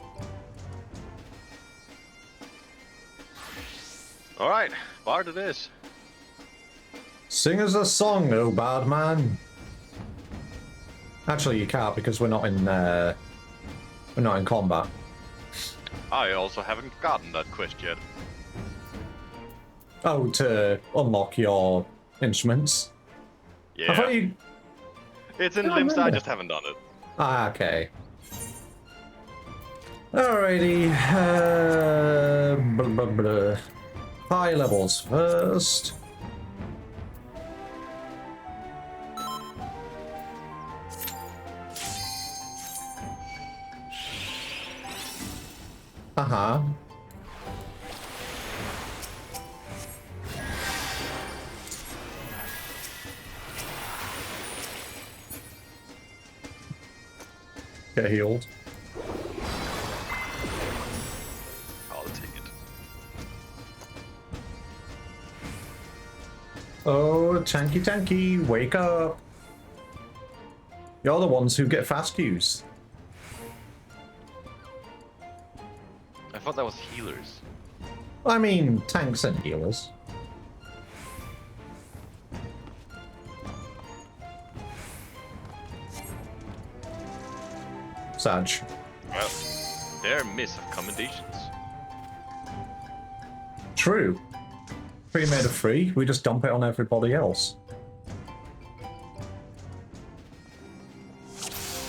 Alright, Bard it is. Sing us a song, oh bad man. Actually, you can't because we're not in combat. I also haven't gotten that quest yet. Oh, to unlock your instruments. I Yeah. thought you... It's in I Limbs, I remember. just haven't done it. Ah, okay. Alrighty. Blah, blah, blah. High levels first. Uh-huh. Get healed. I'll take it. Oh, tanky, wake up. You're the ones who get fast queues. I thought that was healers. I mean, tanks and healers. Sag. Well, they're miss of commendations. True. Free made of free, we just dump it on everybody else.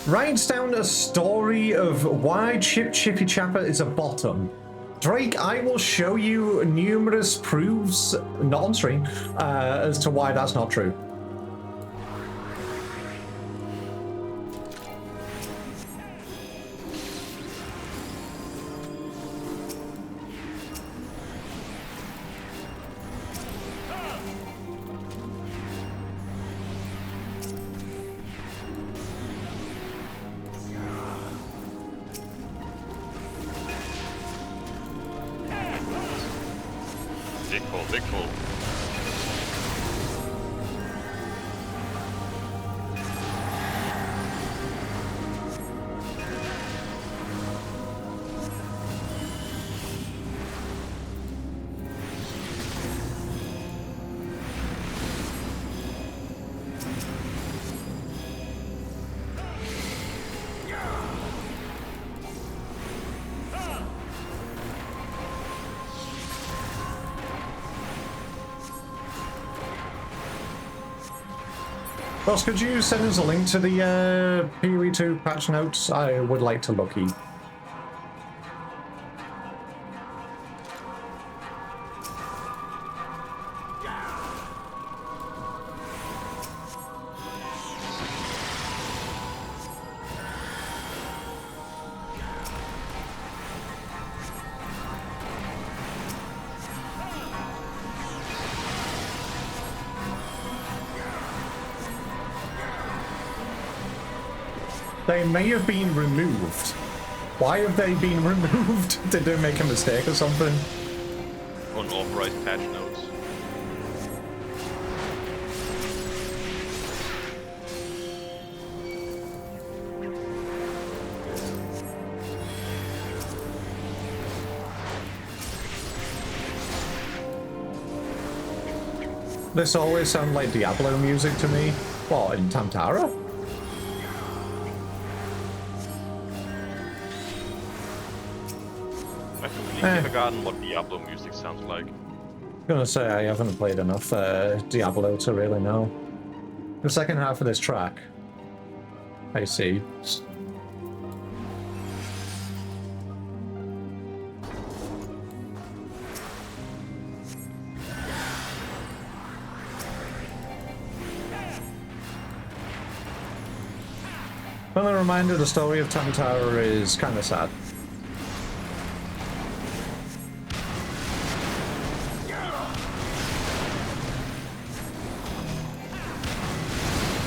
Writes down a story of why Chippy Chapper is a bottom. Drake, I will show you numerous proofs, not on stream, as to why that's not true. Big pull. Ross, could you send us a link to the PoE2 patch notes? I would like to look. They may have been removed. Why have they been removed? Did they make a mistake or something? Unauthorized patch notes. This always sounds like Diablo music to me. What, in Tamtara? I've completely forgotten what Diablo music sounds like. Gonna say I haven't played enough Diablo to really know. The second half of this track. I see. Well, a reminder, the story of Tamtara is kind of sad.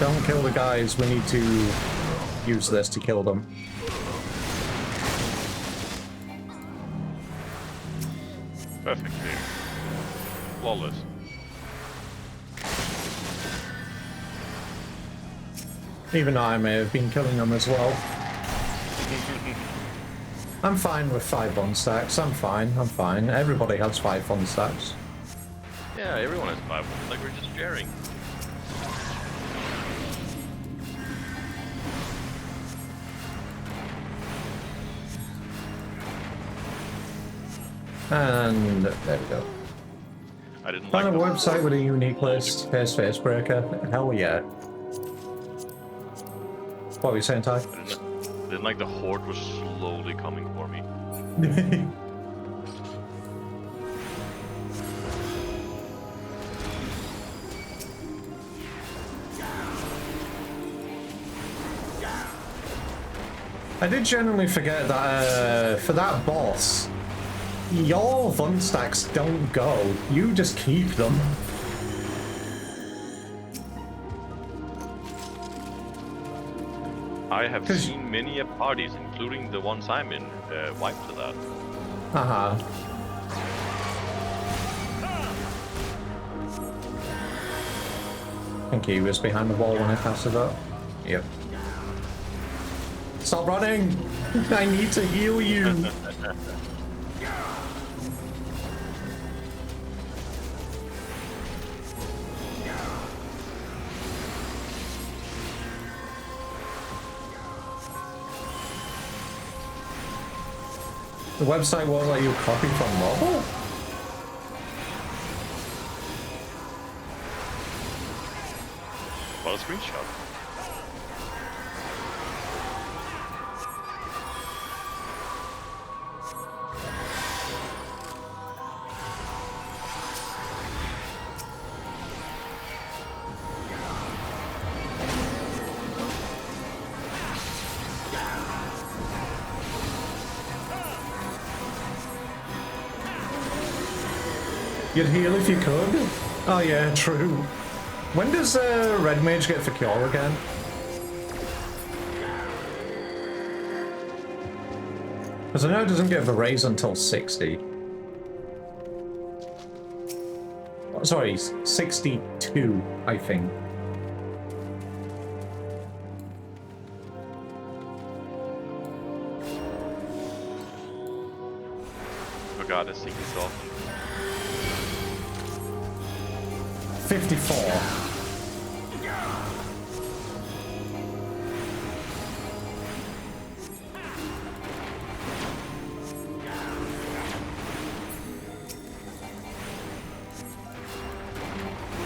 Don't kill the guys, we need to use this to kill them. Perfect clear. Flawless. Even though I may have been killing them as well. I'm fine with 5 fun stacks, I'm fine. Everybody has 5 fun stacks. Yeah, everyone has 5. Like we're just sharing. And there we go. I didn't Find like a the website with a unique list. Here's Facebreaker. Hell yeah. What were you saying, Ty? I didn't like the horde was slowly coming for me. I did genuinely forget that for that boss, your Vun stacks don't go. You just keep them. I have seen many parties, including the ones I'm in, wipe to that. Haha. I think he was behind the wall when I passed it up. Yep. Stop running! I need to heal you! The website won't let you copy from mobile? What a screenshot. You'd heal if you could? Oh yeah, true. When does Red Mage get for cure again? Because I know it doesn't get the raise until 60. Oh, sorry, 62, I think. Forgot a secret dolphin. 54.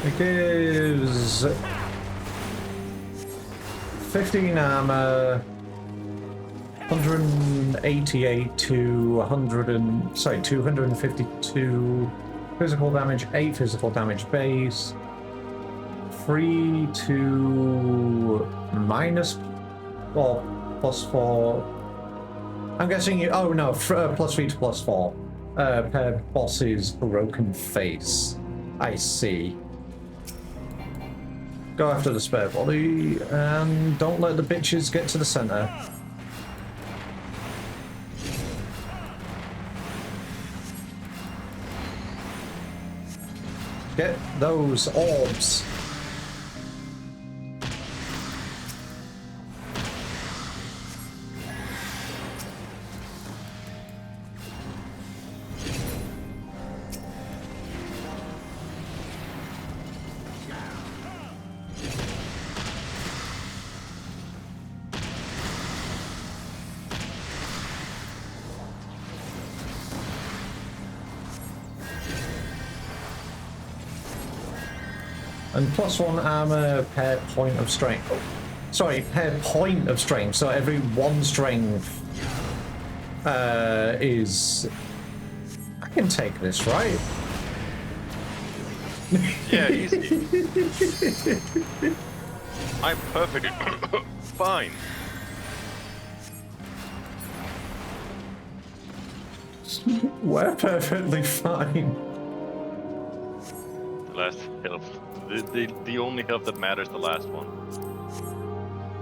It gives 15 armor, 188 to 252 physical damage, 8 physical damage base, 3 to minus, well, plus 4. I'm guessing you, oh no, plus 3 to plus 4. Per boss's broken face. I see. Go after the spare body, and don't let the bitches get to the center. Get those orbs. And plus 1 armor per point of strength. Oh, sorry, per point of strength. So every 1 strength is... I can take this, right? Yeah, easy. I'm perfectly fine. We're perfectly fine. The last health. The only health that matters, the last one.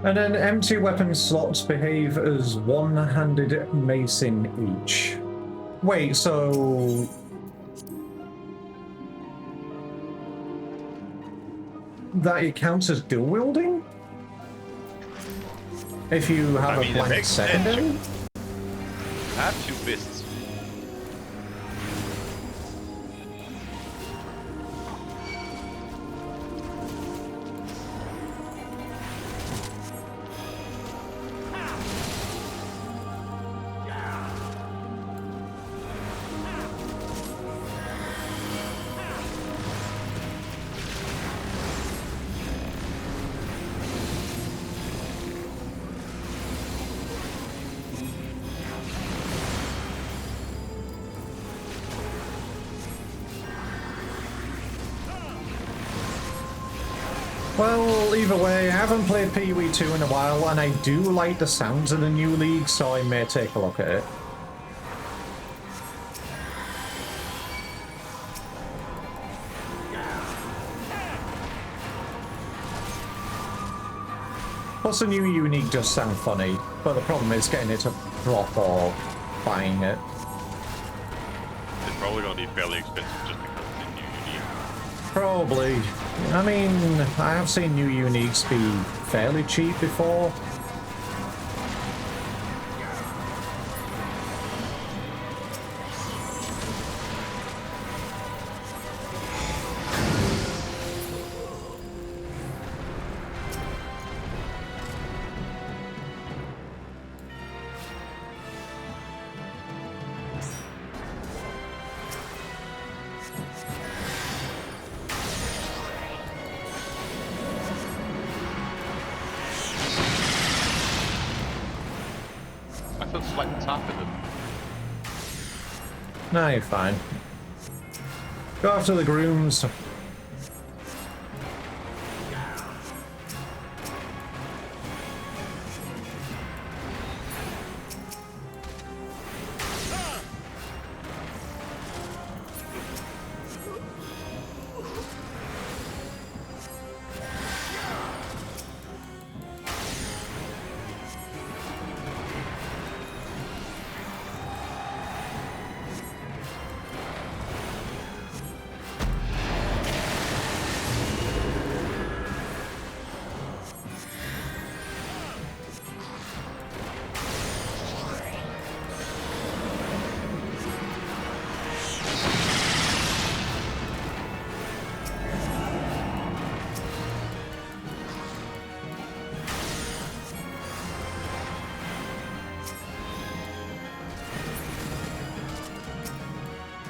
And then empty weapon slots behave as one-handed mason each. Wait, so... that it counts as dual wielding? If you have a blank secondary? You have 2 fists. Well, either way, I haven't played PoE 2 in a while, and I do like the sounds of the new league, so I may take a look at it. Plus, the new unique does sound funny, but the problem is getting it to drop or buying it. It's probably gonna be fairly expensive just because it's a new unique. Probably. I mean, I have seen new uniques be fairly cheap before. I feel slightly tough in them. Nah, you're fine. Go after the grooms.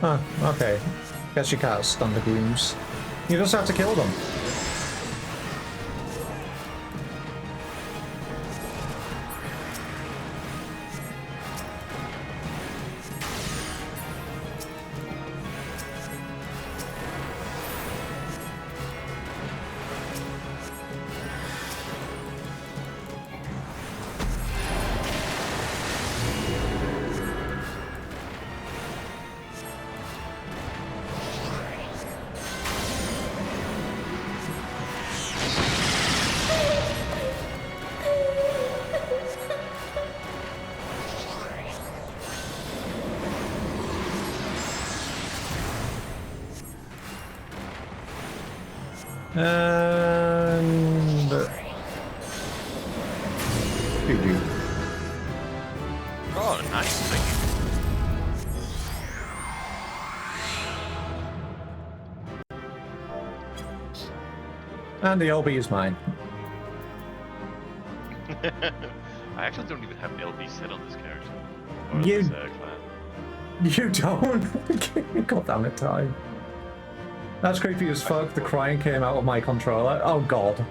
Huh, okay. Guess you can't stun the grooms. You just have to kill them. And GG. Oh, nice. Thank you. And the LB is mine. I actually don't even have LB set on this character. Or You- this clan. You don't? God damn it, Ty. That's creepy as fuck. The crying came out of my controller. Oh god.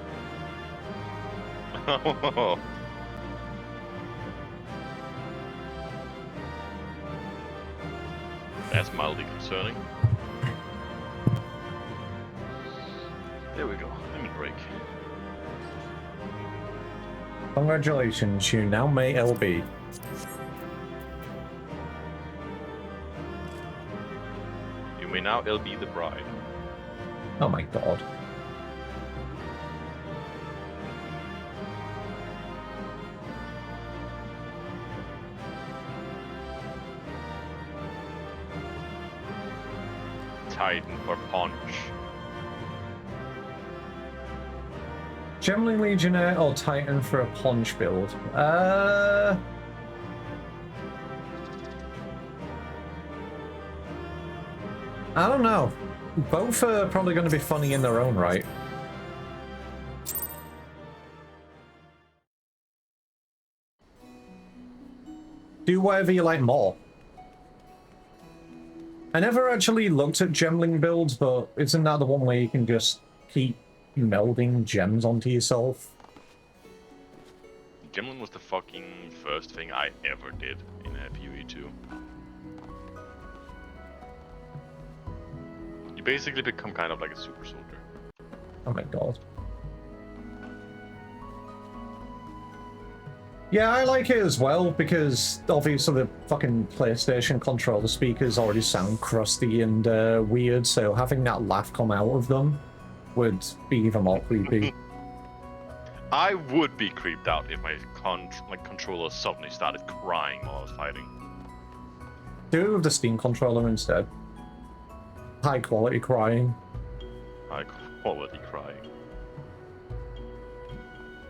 That's mildly concerning. There we go. Limit break. Congratulations, you now may LB. You may now LB the bride. Oh my god. Titan or Punch. Gemling Legionnaire or Titan for a Punch build? I don't know. Both are probably going to be funny in their own right. Do whatever you like more. I never actually looked at gemling builds, but isn't that the one where you can just keep melding gems onto yourself? Gemlin was the fucking first thing I ever did in PoE 2. You basically become kind of like a super soldier. Oh my god. Yeah, I like it as well, because obviously the fucking PlayStation controller speakers already sound crusty and weird, so having that laugh come out of them would be even more creepy. I would be creeped out if my controller suddenly started crying while I was fighting. Do it with the Steam controller instead. High quality crying. High quality crying.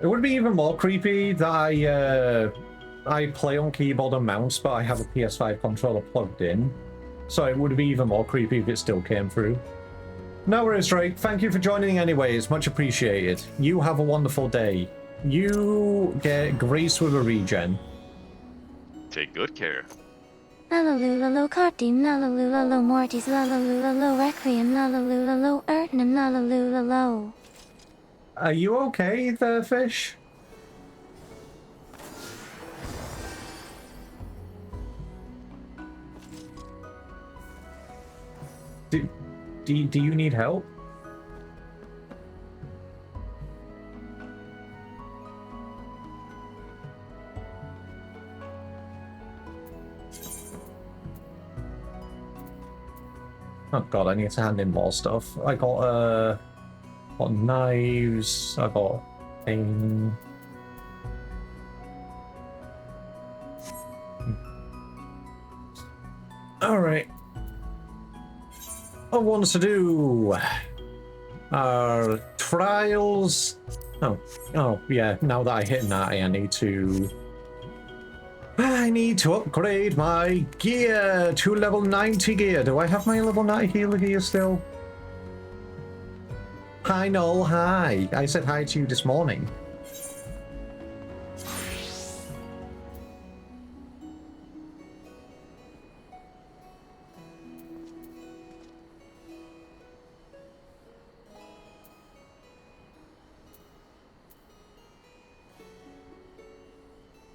It would be even more creepy that I play on keyboard and mouse, but I have a PS5 controller plugged in. So it would be even more creepy if it still came through. No worries, Drake. Thank you for joining anyways. Much appreciated. You have a wonderful day. You get graced with a regen. Take good care. Lalalulalo Cartoon, Lalalulalo Mortis, Lalalulalo Requiem, Lalalulalo Ertnum, Lalalulalo. Are you okay there, fish? Do you need help? Oh god, I need to hand in more stuff. I got knives, I got pain. Alright. I want to do trials. Oh yeah, now that I hit 90, I need to upgrade my gear to level 90 gear. Do I have my level 90 healer gear still? Hi Noel, hi. I said hi to you this morning.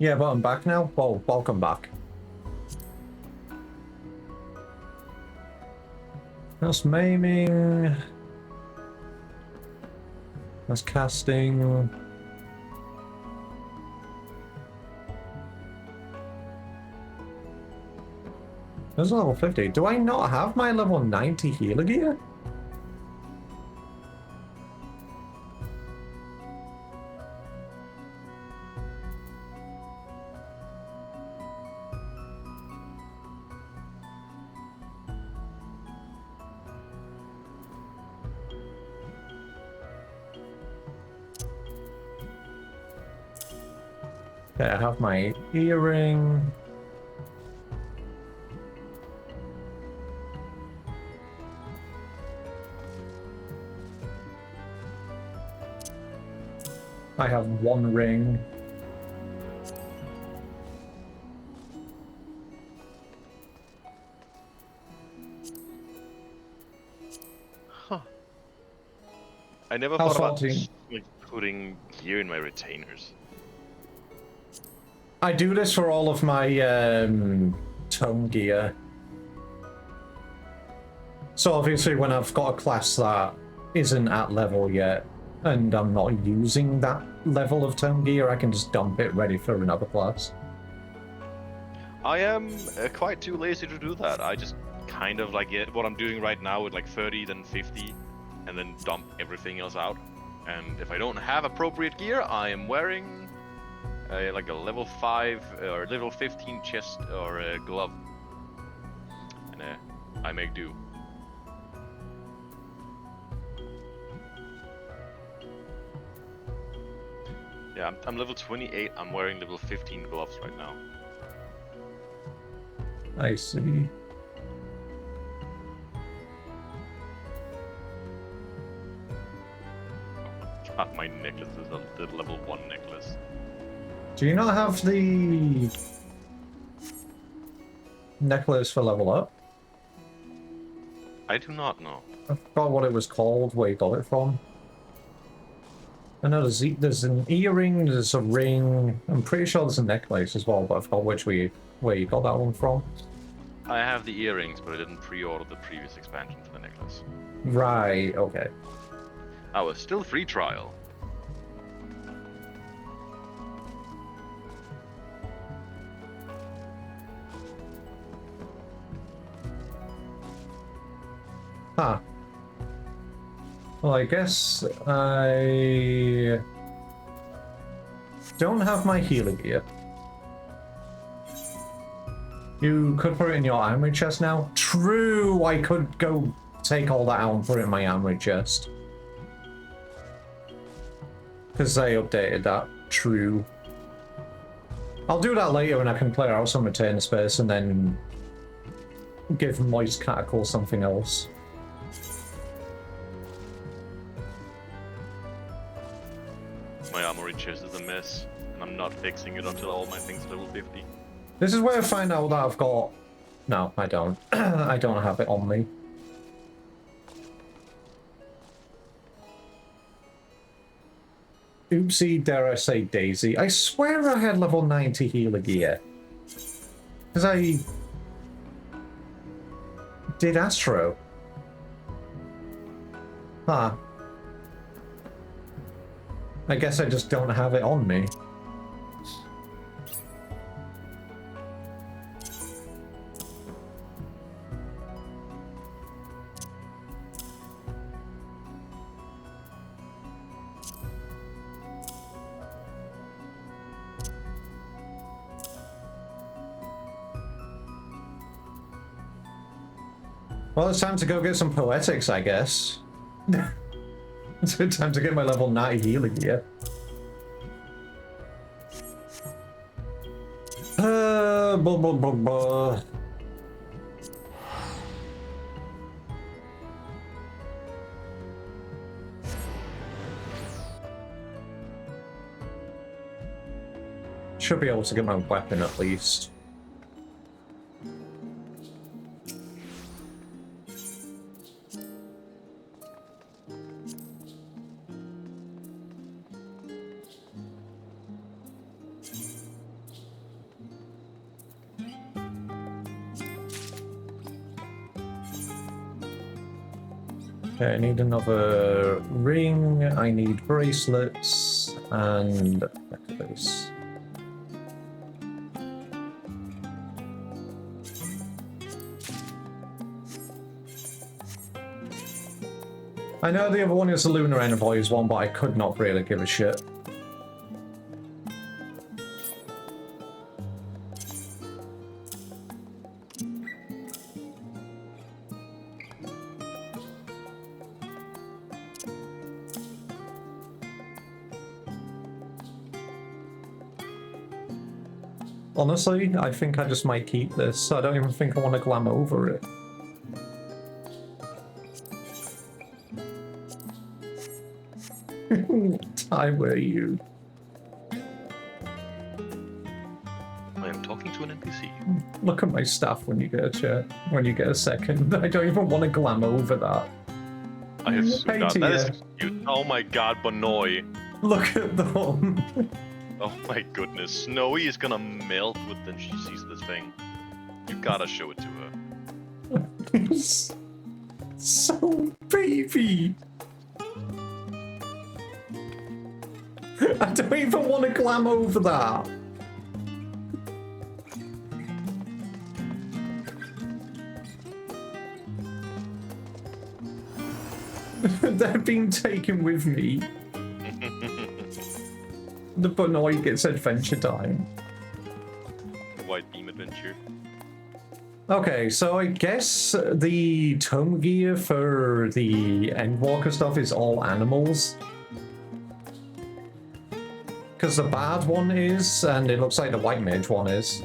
Yeah, but I'm back now. Well, welcome back. That's maiming. That's casting. That's level 50. Do I not have my level 90 healer gear? Okay, I have my earring. I have one ring. Huh. I never How's thought about 14? like, putting gear in my retainers. I do this for all of my tome gear. So obviously when I've got a class that isn't at level yet, and I'm not using that level of tome gear, I can just dump it ready for another class. I am quite too lazy to do that. I just kind of like get what I'm doing right now with like 30, then 50, and then dump everything else out. And if I don't have appropriate gear, I am wearing like a level 5 or level 15 chest or a glove. And I make do. Yeah, I'm level 28, I'm wearing level 15 gloves right now. I see. God, my necklace is the level 1 necklace. Do you not have the necklace for level up? I do not know. I forgot what it was called, where you got it from. I know there's an earring, there's a ring, I'm pretty sure there's a necklace as well, but I forgot where you got that one from. I have the earrings, but I didn't pre-order the previous expansion for the necklace. Right, okay. I was still free trial. Huh. Well, I guess I don't have my healer gear. You could put it in your armory chest now. True, I could go take all that out and put it in my armory chest. Because they updated that. True. I'll do that later when I can clear out some retainer space and then give Moist Catacle something else. My armory chest is a mess, and I'm not fixing it until all my things are level 50. This is where I find out that I've got... No, I don't. I don't have it on me. Oopsie, dare I say daisy. I swear I had level 90 healer gear. Because I... did Astro. Huh. I guess I just don't have it on me. Well, it's time to go get some poetics, I guess. It's time to get my level 90 healing gear. Blah, blah, blah, blah. Should be able to get my weapon at least. Okay, I need another ring, I need bracelets, and necklace. I know the other one is the Lunar Envoys one, but I could not really give a shit. Honestly, I think I just might keep this. I don't even think I want to glam over it. What time were you? I am talking to an NPC. Look at my stuff when you get a second. I don't even want to glam over that. I have so Hey, that Tia. is cute. Oh my god, Bonoy. Look at them. Oh my goodness. Snowy is gonna melt when she sees this thing. You gotta show it to her. So baby. I don't even want to glam over that. They're being taken with me. The Bonoy gets adventure time. White Beam Adventure. Okay, so I guess the tome gear for the Endwalker stuff is all animals. Because the bad one is, and it looks like the white mage one is.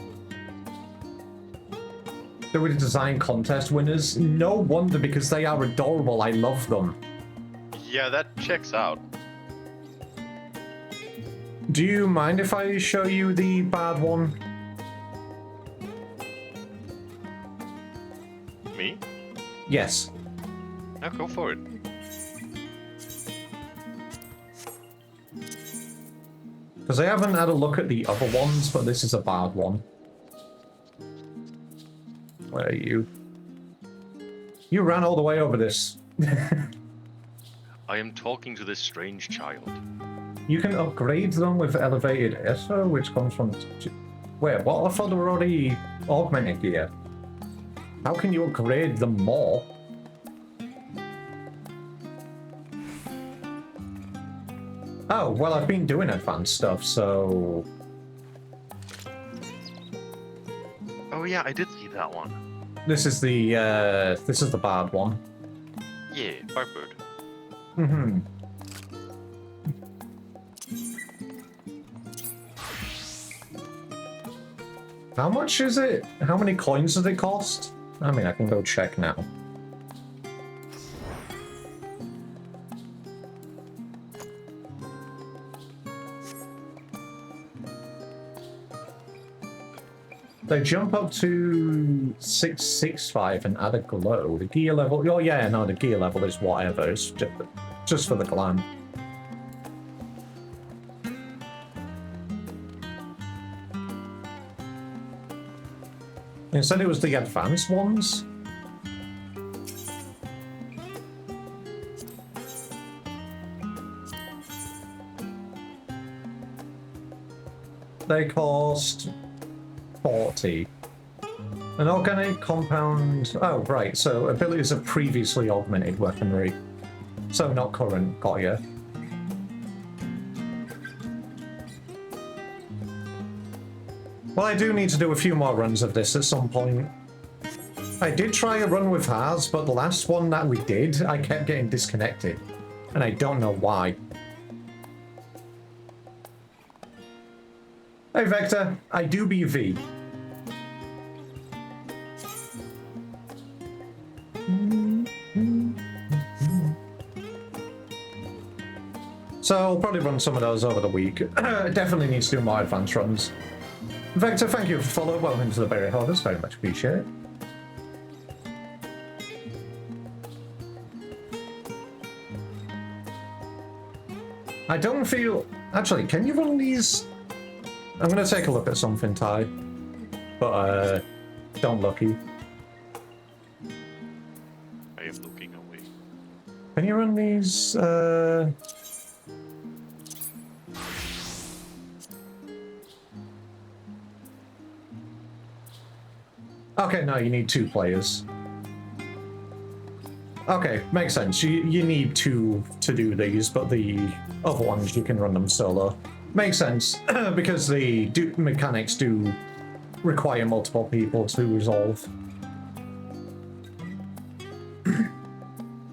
They were design contest winners. No wonder, because they are adorable. I love them. Yeah, that checks out. Do you mind if I show you the bad one? Me? Yes. Now go for it. Because I haven't had a look at the other ones, but this is a bad one. Where are you? You ran all the way over this. I am talking to this strange child. You can upgrade them with elevated Ether, which comes from... Wait, what? I thought they were already augmented gear. How can you upgrade them more? Oh, well, I've been doing advanced stuff, so... Oh yeah, I did see that one. This is the bad one. Yeah, Barbird. Mm-hmm. How much is it? How many coins does it cost? I mean, I can go check now. They jump up to 665 and add a glow. The gear level... Oh, yeah, no, the gear level is whatever. It's just for the glam. Instead it was the advanced ones. They cost 40. An organic compound... Oh, right, so abilities of previously augmented weaponry. So not current, got ya. Well, I do need to do a few more runs of this at some point. I did try a run with Haas, but the last one that we did, I kept getting disconnected. And I don't know why. Hey Vector, I do be V. So I'll probably run some of those over the week. Definitely needs to do more advanced runs. Vector, thank you for following. Welcome to the Berry Harvest. Very much appreciate it. I don't feel... Actually, can you run these? I'm going to take a look at something, Ty. But, don't looky. I am looking away. Can you run these, Okay, no, you need 2 players. Okay, makes sense. You need 2 to do these, but the other ones, you can run them solo. Makes sense, because the mechanics do require multiple people to resolve.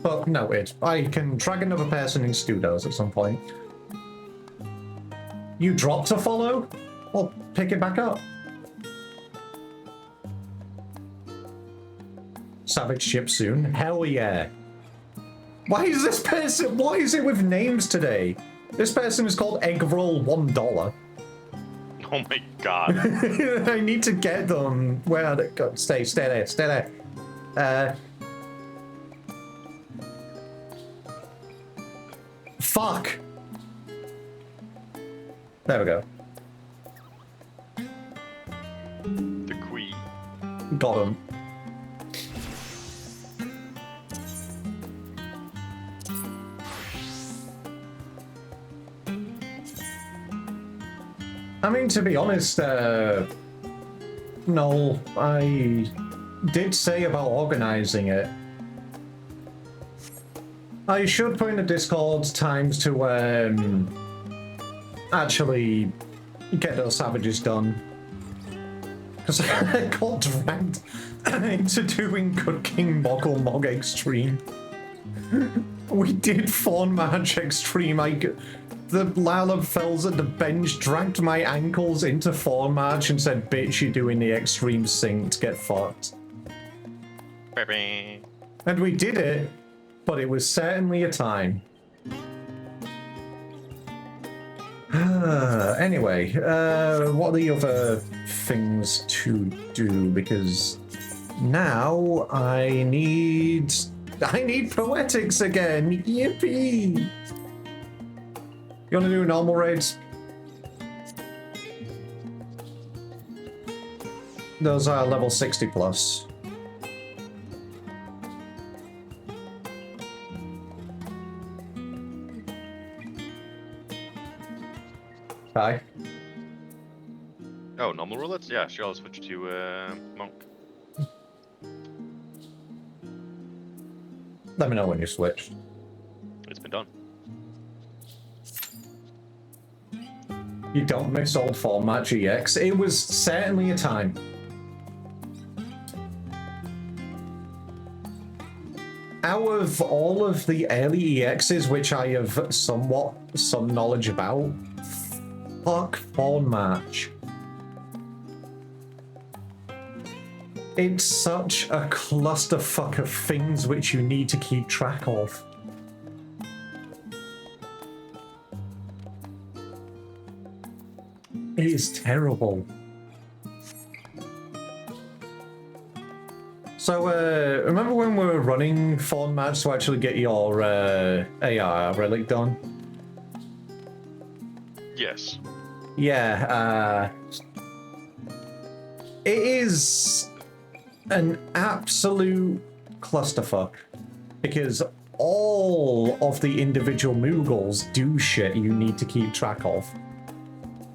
But noted. I can drag another person in Studios at some point. You dropped a follow? I'll pick it back up. Savage ship soon. Hell yeah. Why is this person... Why is it with names today? This person is called Eggroll $1. Oh my god. I need to get them. Where are they? Go, stay there, stay there. Fuck. There we go. The queen. Got him. I mean, to be honest, Noel, I did say about organizing it. I should put in the Discord times to actually get those savages done. Because I got dragged into doing Good King Moggle Mog Extreme. We did Fawn March Extreme. The Lalabfels at the bench dragged my ankles into Fawn March and said, bitch, you're doing the extreme synced, get fucked. And we did it, but it was certainly a time. Anyway, what are the other things to do? Because now I need poetics again. Yippee! You want to do normal raids? Those are level 60 plus. Hi. Oh, normal roulettes? Yeah, sure, I'll switch to monk. Let me know when you switch. It's been done. You don't miss old format GX. It was certainly a time. Out of all of the early EXs, which I have some knowledge about, fuck Fawn March. It's such a clusterfuck of things which you need to keep track of. It is terrible. So, remember when we were running Fawn Match to actually get your AR relic done? Yes. Yeah, it is an absolute clusterfuck because all of the individual Moogles do shit you need to keep track of.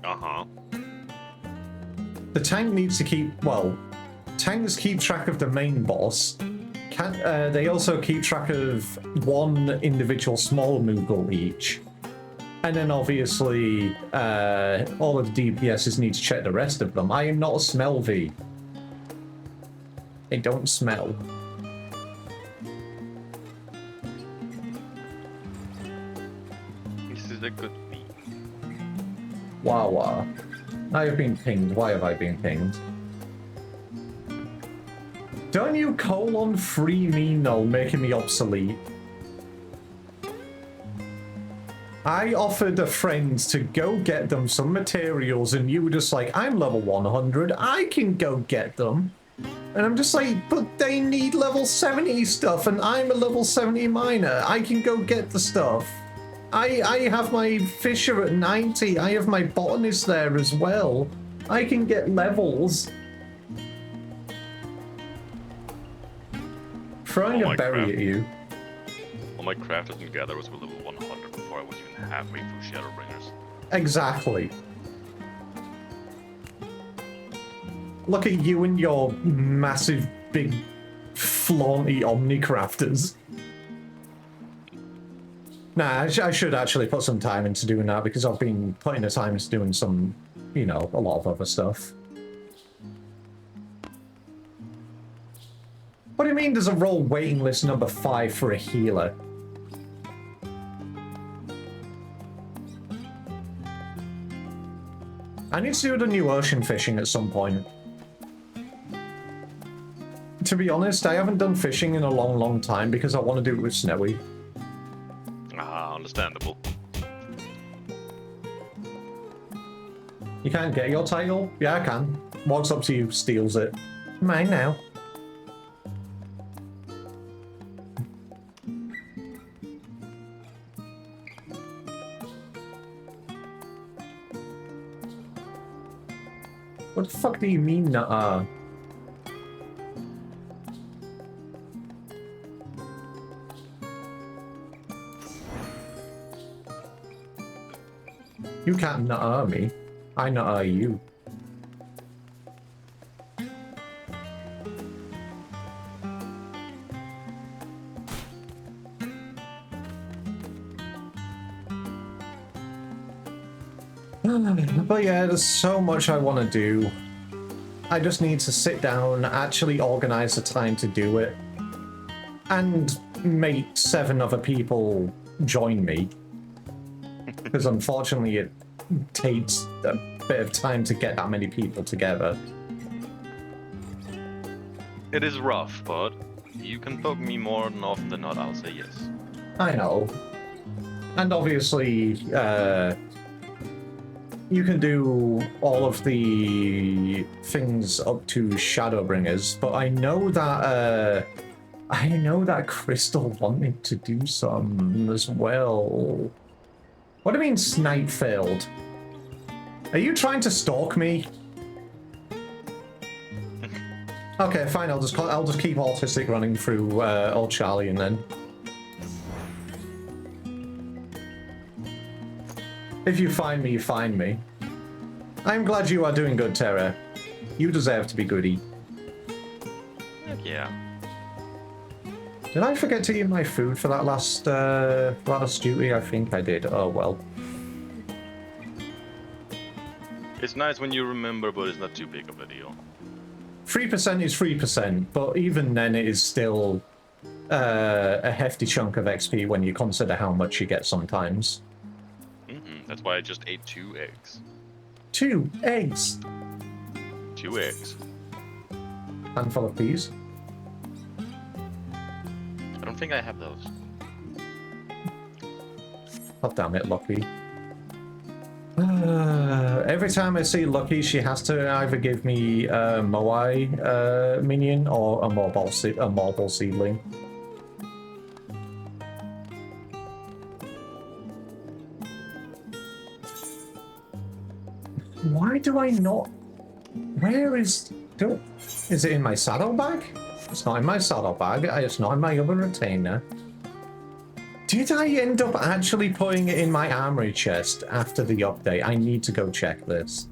Uh-huh. The tank needs to keep, well, tanks keep track of the main boss. They also keep track of one individual small Moogle each. And then obviously, all of the DPSs need to check the rest of them. I am not a smell V. I don't smell. This is a good V. Wawa. I have been pinged. Why have I been pinged? Don't you free me, no, making me obsolete. I offered a friend to go get them some materials and you were just like, I'm level 100, I can go get them. And I'm just like, but they need level 70 stuff and I'm a level 70 miner. I can go get the stuff. I have my fisher at 90. I have my botanist there as well. I can get levels. Throwing a berry at you. All my crafters and gatherers were level 100 before I was even halfway through Shadowbringers. Exactly. Look at you and your massive, big, flaunty Omnicrafters. Nah, I should actually put some time into doing that because I've been putting the time into doing some, you know, a lot of other stuff. What do you mean there's a role waiting list number 5 for a healer? I need to do the new ocean fishing at some point. To be honest, I haven't done fishing in a long, long time because I want to do it with Snowy. Ah, understandable. You can't get your title? Yeah, I can. Walks up to you, steals it. Mine now. What the fuck do you mean, nuh-uh? You can't nuh-uh me. I nuh-uh you. But yeah, there's so much I want to do. I just need to sit down, actually organize the time to do it, and make 7 other people join me. Because unfortunately it takes a bit of time to get that many people together. It is rough, but you can poke me more often than not, I'll say yes. I know. And obviously, you can do all of the things up to Shadowbringers, but I know that Crystal wanted to do some as well. What do you mean snipe failed? Are you trying to stalk me? Okay, fine. I'll just keep autistic running through old Charlie and then. If you find me, you find me. I'm glad you are doing good, Terra. You deserve to be goody. Heck yeah. Did I forget to eat my food for that last duty? I think I did. Oh well. It's nice when you remember, but it's not too big of a deal. 3% is 3%, but even then it is still a hefty chunk of XP when you consider how much you get sometimes. That's why I just ate 2 eggs. 2 eggs! 2 eggs. Handful of peas. I don't think I have those. Oh, damn it, Lucky. Every time I see Lucky, she has to either give me a Moai minion or a marble seedling. Why do I not... Where is... Is it in my saddlebag? It's not in my saddlebag. It's not in my other retainer. Did I end up actually putting it in my armory chest after the update? I need to go check this.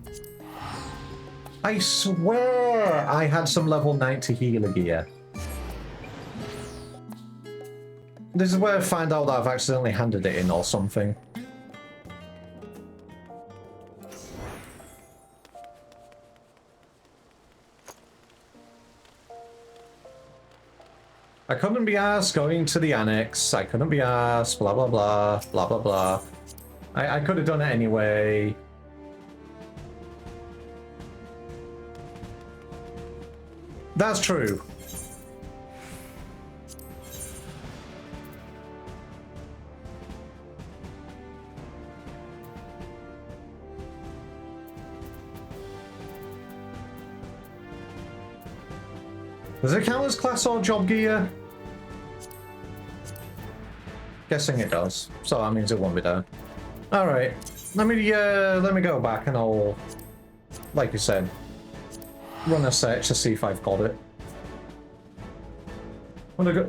I swear I had some level 90 healer gear. This is where I find out that I've accidentally handed it in or something. I couldn't be asked going to the annex. I couldn't be asked, blah, blah, blah, blah, blah, blah. I could have done it anyway. That's true. Does it count as class or job gear? Guessing it does. So that means it won't be there. Alright. Let me go back and I'll, like you said, run a search to see if I've got it.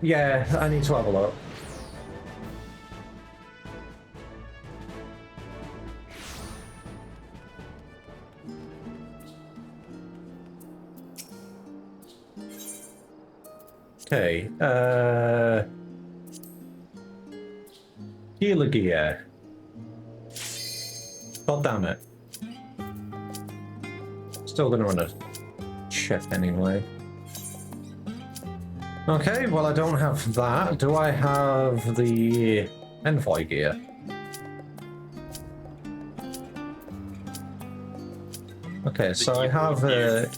Yeah, I need to have a look. Okay, healer gear. God damn it. Still gonna run a check anyway. Okay, well I don't have that. Do I have the envoy gear? Okay, so I have a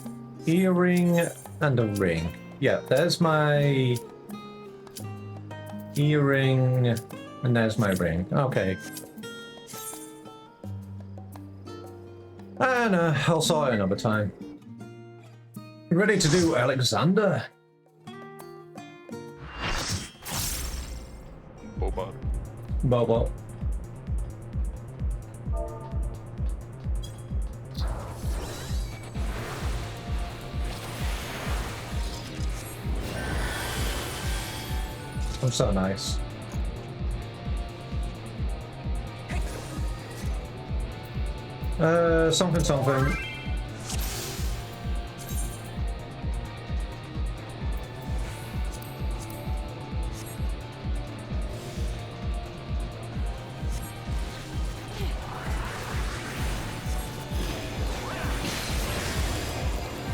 earring and a ring. Yeah, there's my earring, and there's my ring. Okay. And I'll sort it another time. Ready to do Alexander? Boba. Bobo. I'm so nice. Something, something.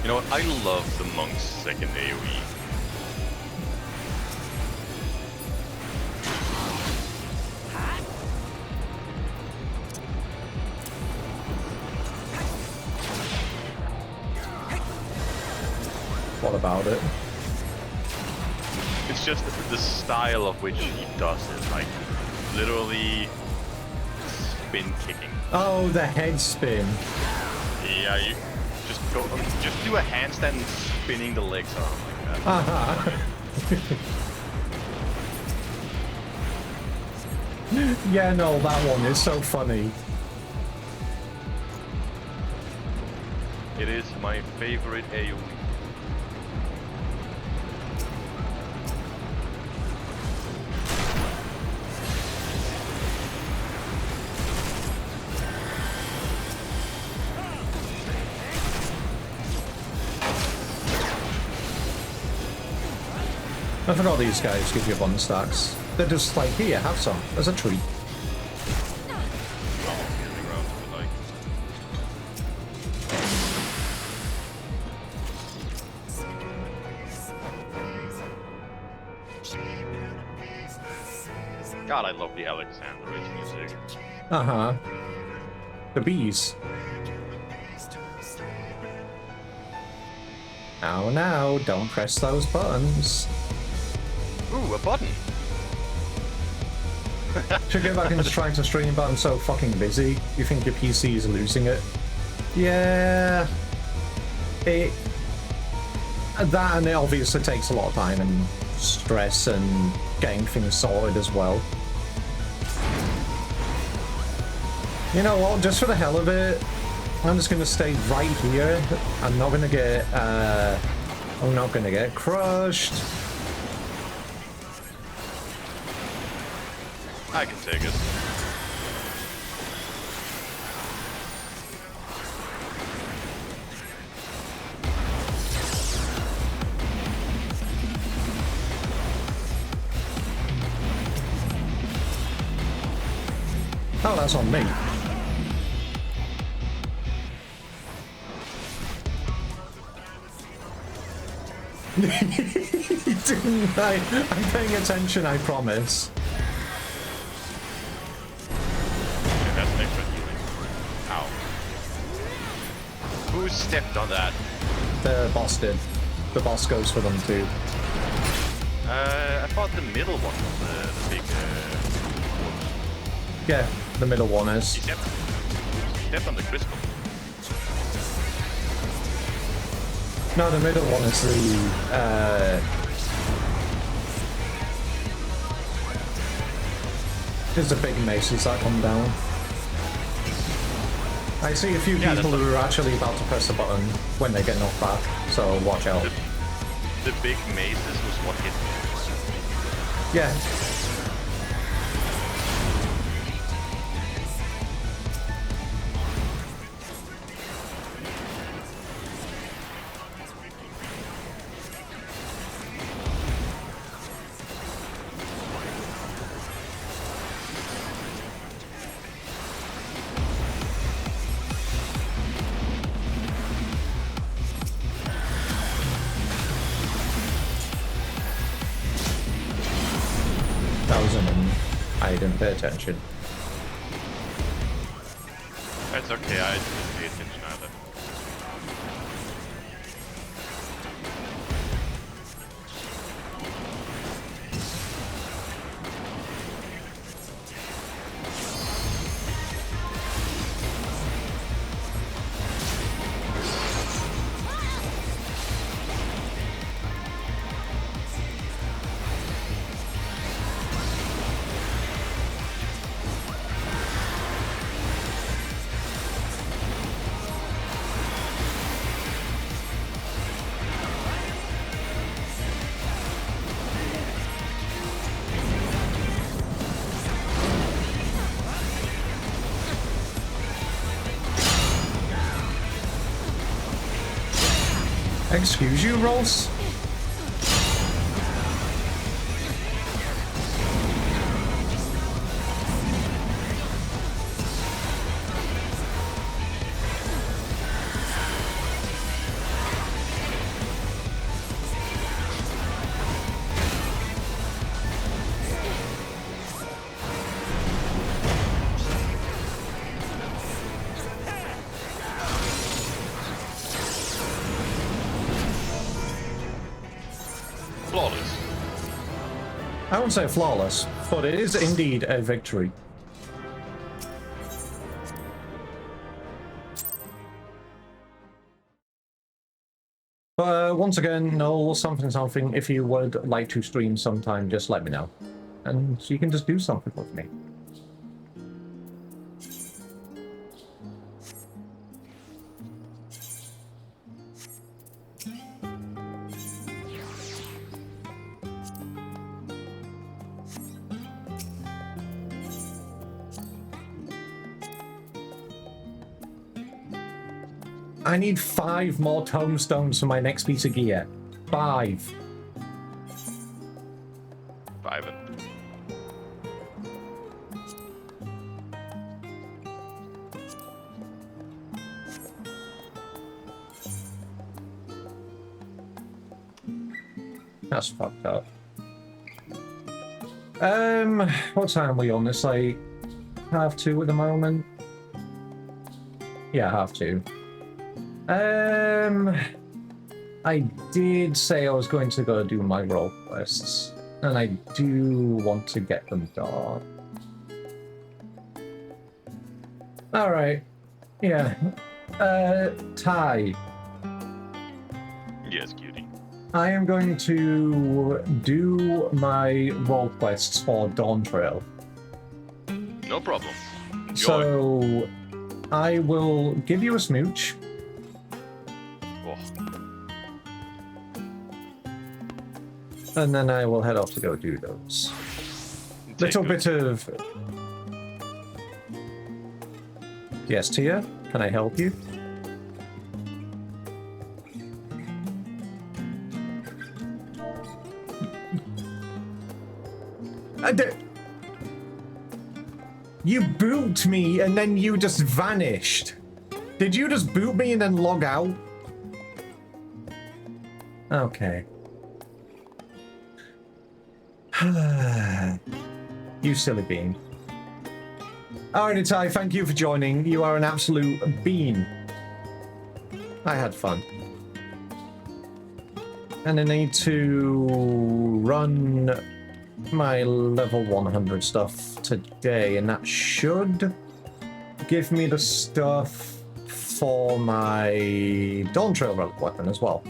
You know what? I love the monk's second AoE. What about it? It's just the style of which he does it, like literally spin kicking. Oh, the head spin. Yeah, you just do a handstand spinning the legs around like that. Uh-huh. Yeah, no, that one is so funny. It is my favorite AoE. I forgot these guys give you bun stacks. They're just like, here, have some, as a treat. God, I love the Alexander Rage music. Uh-huh. The bees. Now, don't press those buttons. Ooh, a button. Should go back and try to stream, but I'm so fucking busy. You think your PC is losing it? Yeah. That, and it obviously takes a lot of time and stress and getting things sorted as well. You know what, just for the hell of it, I'm just gonna stay right here. I'm not gonna get crushed. I can take it. Oh, that's on me. I'm paying attention, I promise. Okay, that's an extra healing. Ow. Who stepped on that? The boss did. The boss goes for them too. I thought the middle one was the big Yeah, the middle one is. He stepped on the crystal. No, the middle one is the big maces that come down. I see a few people who are actually about to press the button when they get knocked back, so watch out. The big maces was what hit me. Yeah. I didn't pay attention. That's okay, I didn't pay attention either. Excuse you, Rolls? Flawless. I wouldn't say flawless, but it is indeed a victory. But once again, no something, if you would like to stream sometime, just let me know. And so you can just do something with me. I need 5 more tomestones for my next piece of gear. 5. 5. That's fucked up. What time are we on? It's like 2:30 at the moment. Yeah, 2:30. I did say I was going to go do my role quests, and I do want to get them done. Alright. Yeah. Ty. Yes, cutie. I am going to do my role quests for Dawn Trail. No problem. Enjoy. So, I will give you a smooch. Oh, And then I will head off to go do those. take Little good- bit of... Yes, Tia? Can I help you? You boot me and then you just vanished. Did you just boot me and then log out? Okay. You silly bean. Alrighty, Ty, thank you for joining. You are an absolute bean. I had fun. And I need to run my level 100 stuff today, and that should give me the stuff for my Dawn Trail relic weapon as well.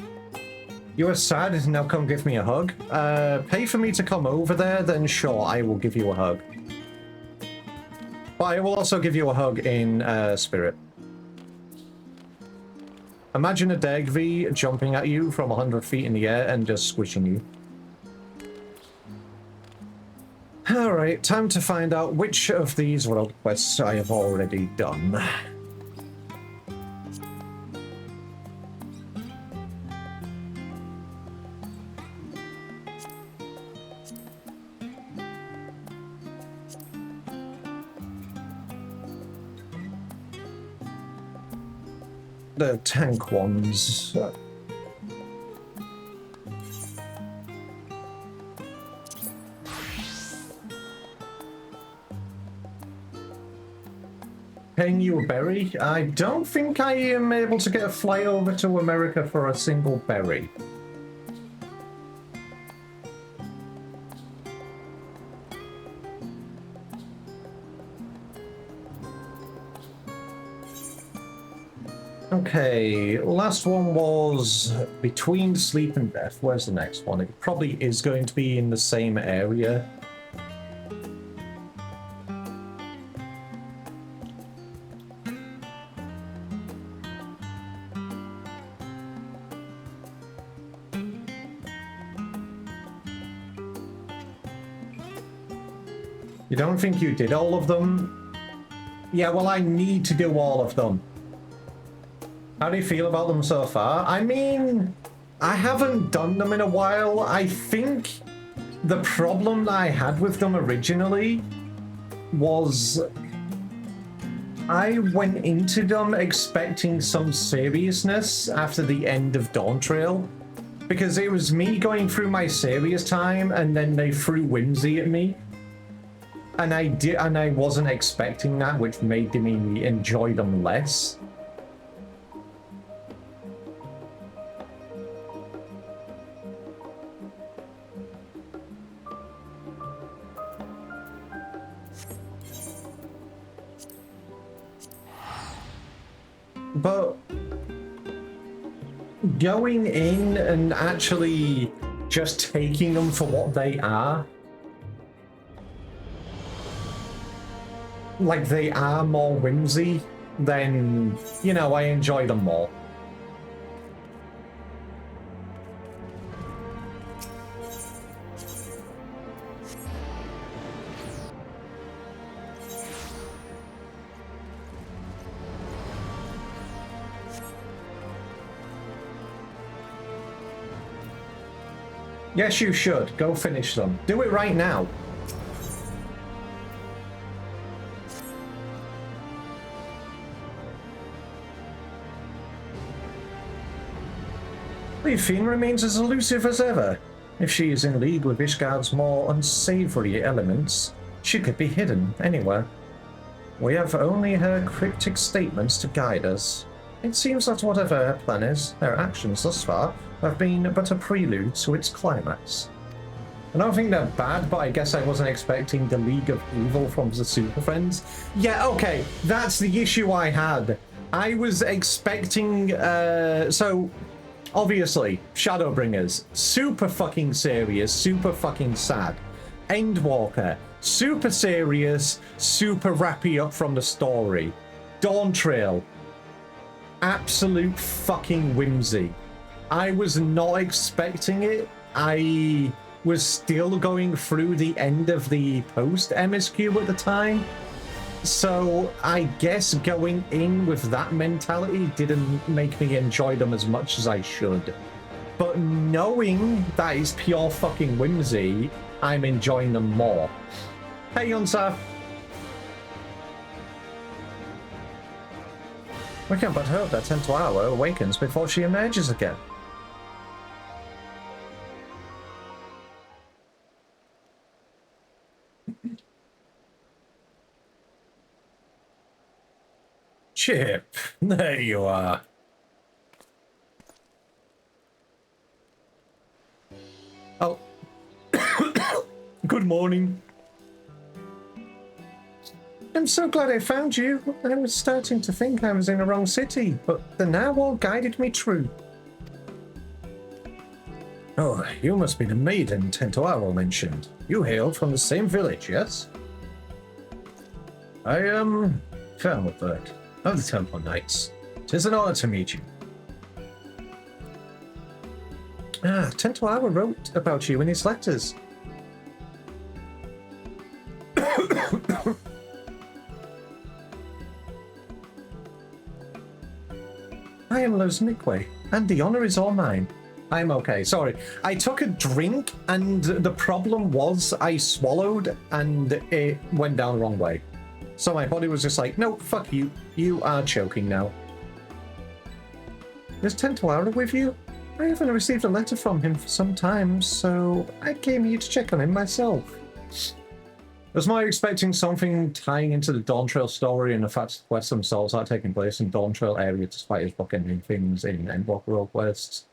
You are sad? Now come give me a hug. Pay for me to come over there, then sure, I will give you a hug. But I will also give you a hug in spirit. Imagine a Dagvi jumping at you from 100 feet in the air and just squishing you. Alright, time to find out which of these world quests I have already done. The tank ones. Paying you a berry? I don't think I am able to get a flight over to America for a single berry. Okay, last one was Between Sleep and Death. Where's the next one? It probably is going to be in the same area. You don't think you did all of them? Yeah, well, I need to do all of them. How do you feel about them so far? I mean, I haven't done them in a while. I think the problem that I had with them originally was I went into them expecting some seriousness after the end of Dawn Trail, because it was me going through my serious time and then they threw whimsy at me. And I wasn't expecting that, which made me enjoy them less. But going in and actually just taking them for what they are, like they are more whimsy, then, you know, I enjoy them more. Yes, you should. Go finish them. Do it right now. The Fiend remains as elusive as ever. If she is in league with Ishgard's more unsavory elements, she could be hidden anywhere. We have only her cryptic statements to guide us. It seems that whatever her plan is, her actions thus far have been but a prelude to its climax. I don't think they're bad, but I guess I wasn't expecting the League of Evil from the Super Friends. Yeah, okay, that's the issue I had. I was expecting, so, obviously, Shadowbringers, super fucking serious, super fucking sad. Endwalker, super serious, super wrappy up from the story. Dawntrail, absolute fucking whimsy. I was not expecting it. I was still going through the end of the post-MSQ at the time. So I guess going in with that mentality didn't make me enjoy them as much as I should. But knowing that is pure fucking whimsy, I'm enjoying them more. Hey, Yunsa. We can but hope that Tentower awakens before she emerges again. Chip, there you are. Oh. Good morning. I'm so glad I found you. I was starting to think I was in the wrong city, but the narwhal guided me true. Oh, you must be the maiden Tentoaro mentioned. You hail from the same village, yes? I am Fairwoodbird of the Temple Knights. 'Tis an honor to meet you. Tentoaro wrote about you in his letters. I am Los Nikwe, and the honor is all mine. I'm okay, sorry. I took a drink, and the problem was I swallowed, and it went down the wrong way. So my body was just like, no, fuck you. You are choking now. Is Tentoaro with you? I haven't received a letter from him for some time, so I came here to check on him myself. Was more expecting something tying into the Dawntrail story and the fact that quests themselves are taking place in Dawntrail area despite his bookending things in Endwalker World quests.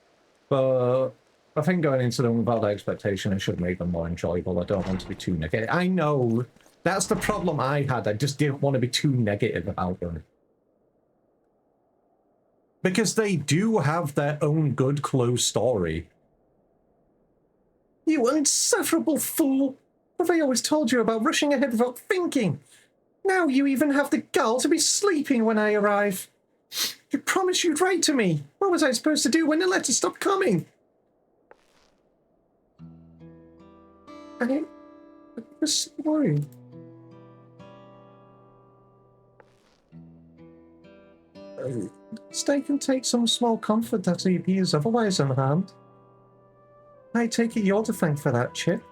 But I think going into them without that expectation, it should make them more enjoyable. I don't want to be too negative. I know, that's the problem I had. I just didn't want to be too negative about them. Because they do have their own good closed story. You insufferable fool! Have I always told you about rushing ahead without thinking? Now you even have the gall to be sleeping when I arrive. You promised you'd write to me. What was I supposed to do when the letter stopped coming? I was worried. Stay can take some small comfort that he appears otherwise unharmed. I take it you're to thank for that, Chip.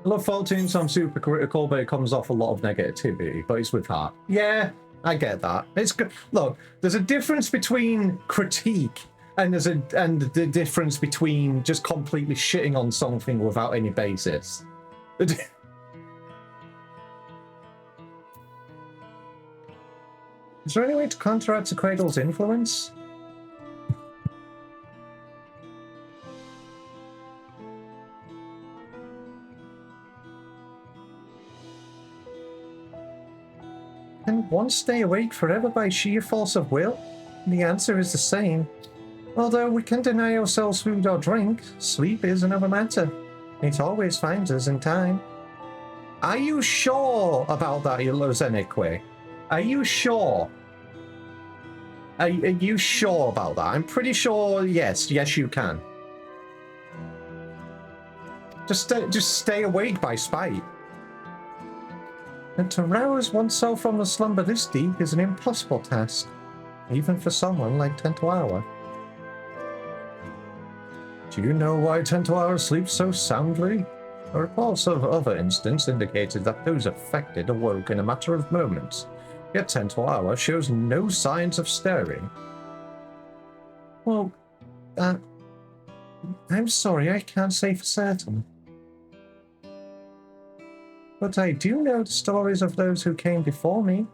I love 14, so I'm super critical, but it comes off a lot of negativity, but it's with heart. Yeah, I get that. It's good. Look, there's a difference between critique and the difference between just completely shitting on something without any basis. Is there any way to counteract the Cradle's influence? Can one stay awake forever by sheer force of will? The answer is the same. Although we can deny ourselves food or drink, sleep is another matter. It always finds us in time. Are you sure about that, Ilozenique? Are you sure? Are you sure about that? I'm pretty sure, yes you can. Just stay awake by spite. And to rouse oneself from the slumber this deep is an impossible task, even for someone like Tentoara. Do you know why Tentoara sleeps so soundly? Reports of other incidents indicated that those affected awoke in a matter of moments, yet Tentoara shows no signs of stirring. Well, I'm sorry, I can't say for certain. But I do know the stories of those who came before me.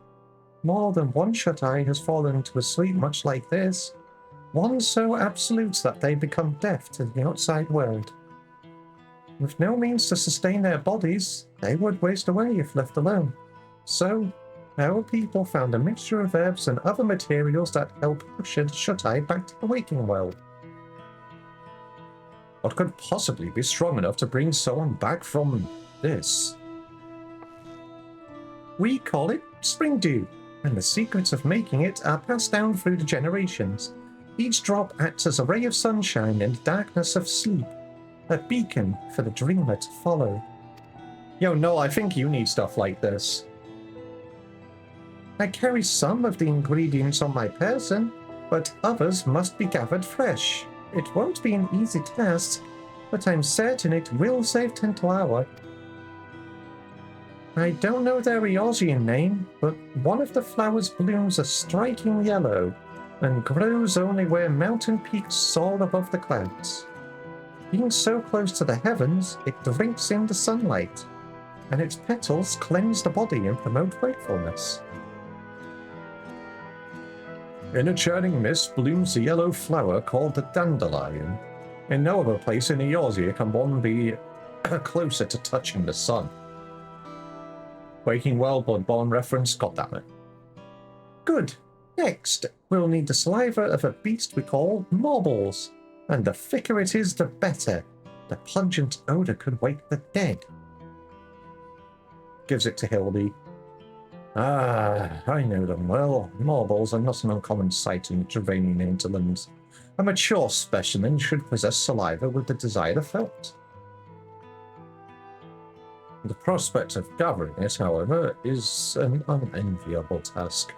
More than one shut-eye has fallen into a sleep much like this. One so absolute that they become deaf to the outside world. With no means to sustain their bodies, they would waste away if left alone. So, our people found a mixture of herbs and other materials that help push a shut-eye back to the waking world. What could possibly be strong enough to bring someone back from this? We call it spring dew, and the secrets of making it are passed down through the generations. Each drop acts as a ray of sunshine in the darkness of sleep, a beacon for the dreamer to follow. Yo, no, I think you need stuff like this. I carry some of the ingredients on my person, but others must be gathered fresh. It won't be an easy task, but I'm certain it will save Tentalawa. I don't know their Eorzean name, but one of the flowers blooms a striking yellow and grows only where mountain peaks soar above the clouds. Being so close to the heavens, it drinks in the sunlight, and its petals cleanse the body and promote wakefulness. In a churning mist blooms a yellow flower called the dandelion. In no other place in Eorzea can one be closer to touching the sun. Waking well, Bloodborne reference, goddammit. Good. Next, we'll need the saliva of a beast we call marbles, and the thicker it is, the better. The pungent odor could wake the dead. Gives it to Hildy. Ah, I know them well. Marbles are not an uncommon sight in Dravanian hinterlands. A mature specimen should possess saliva with the desired effect. The prospect of gathering it, however, is an unenviable task.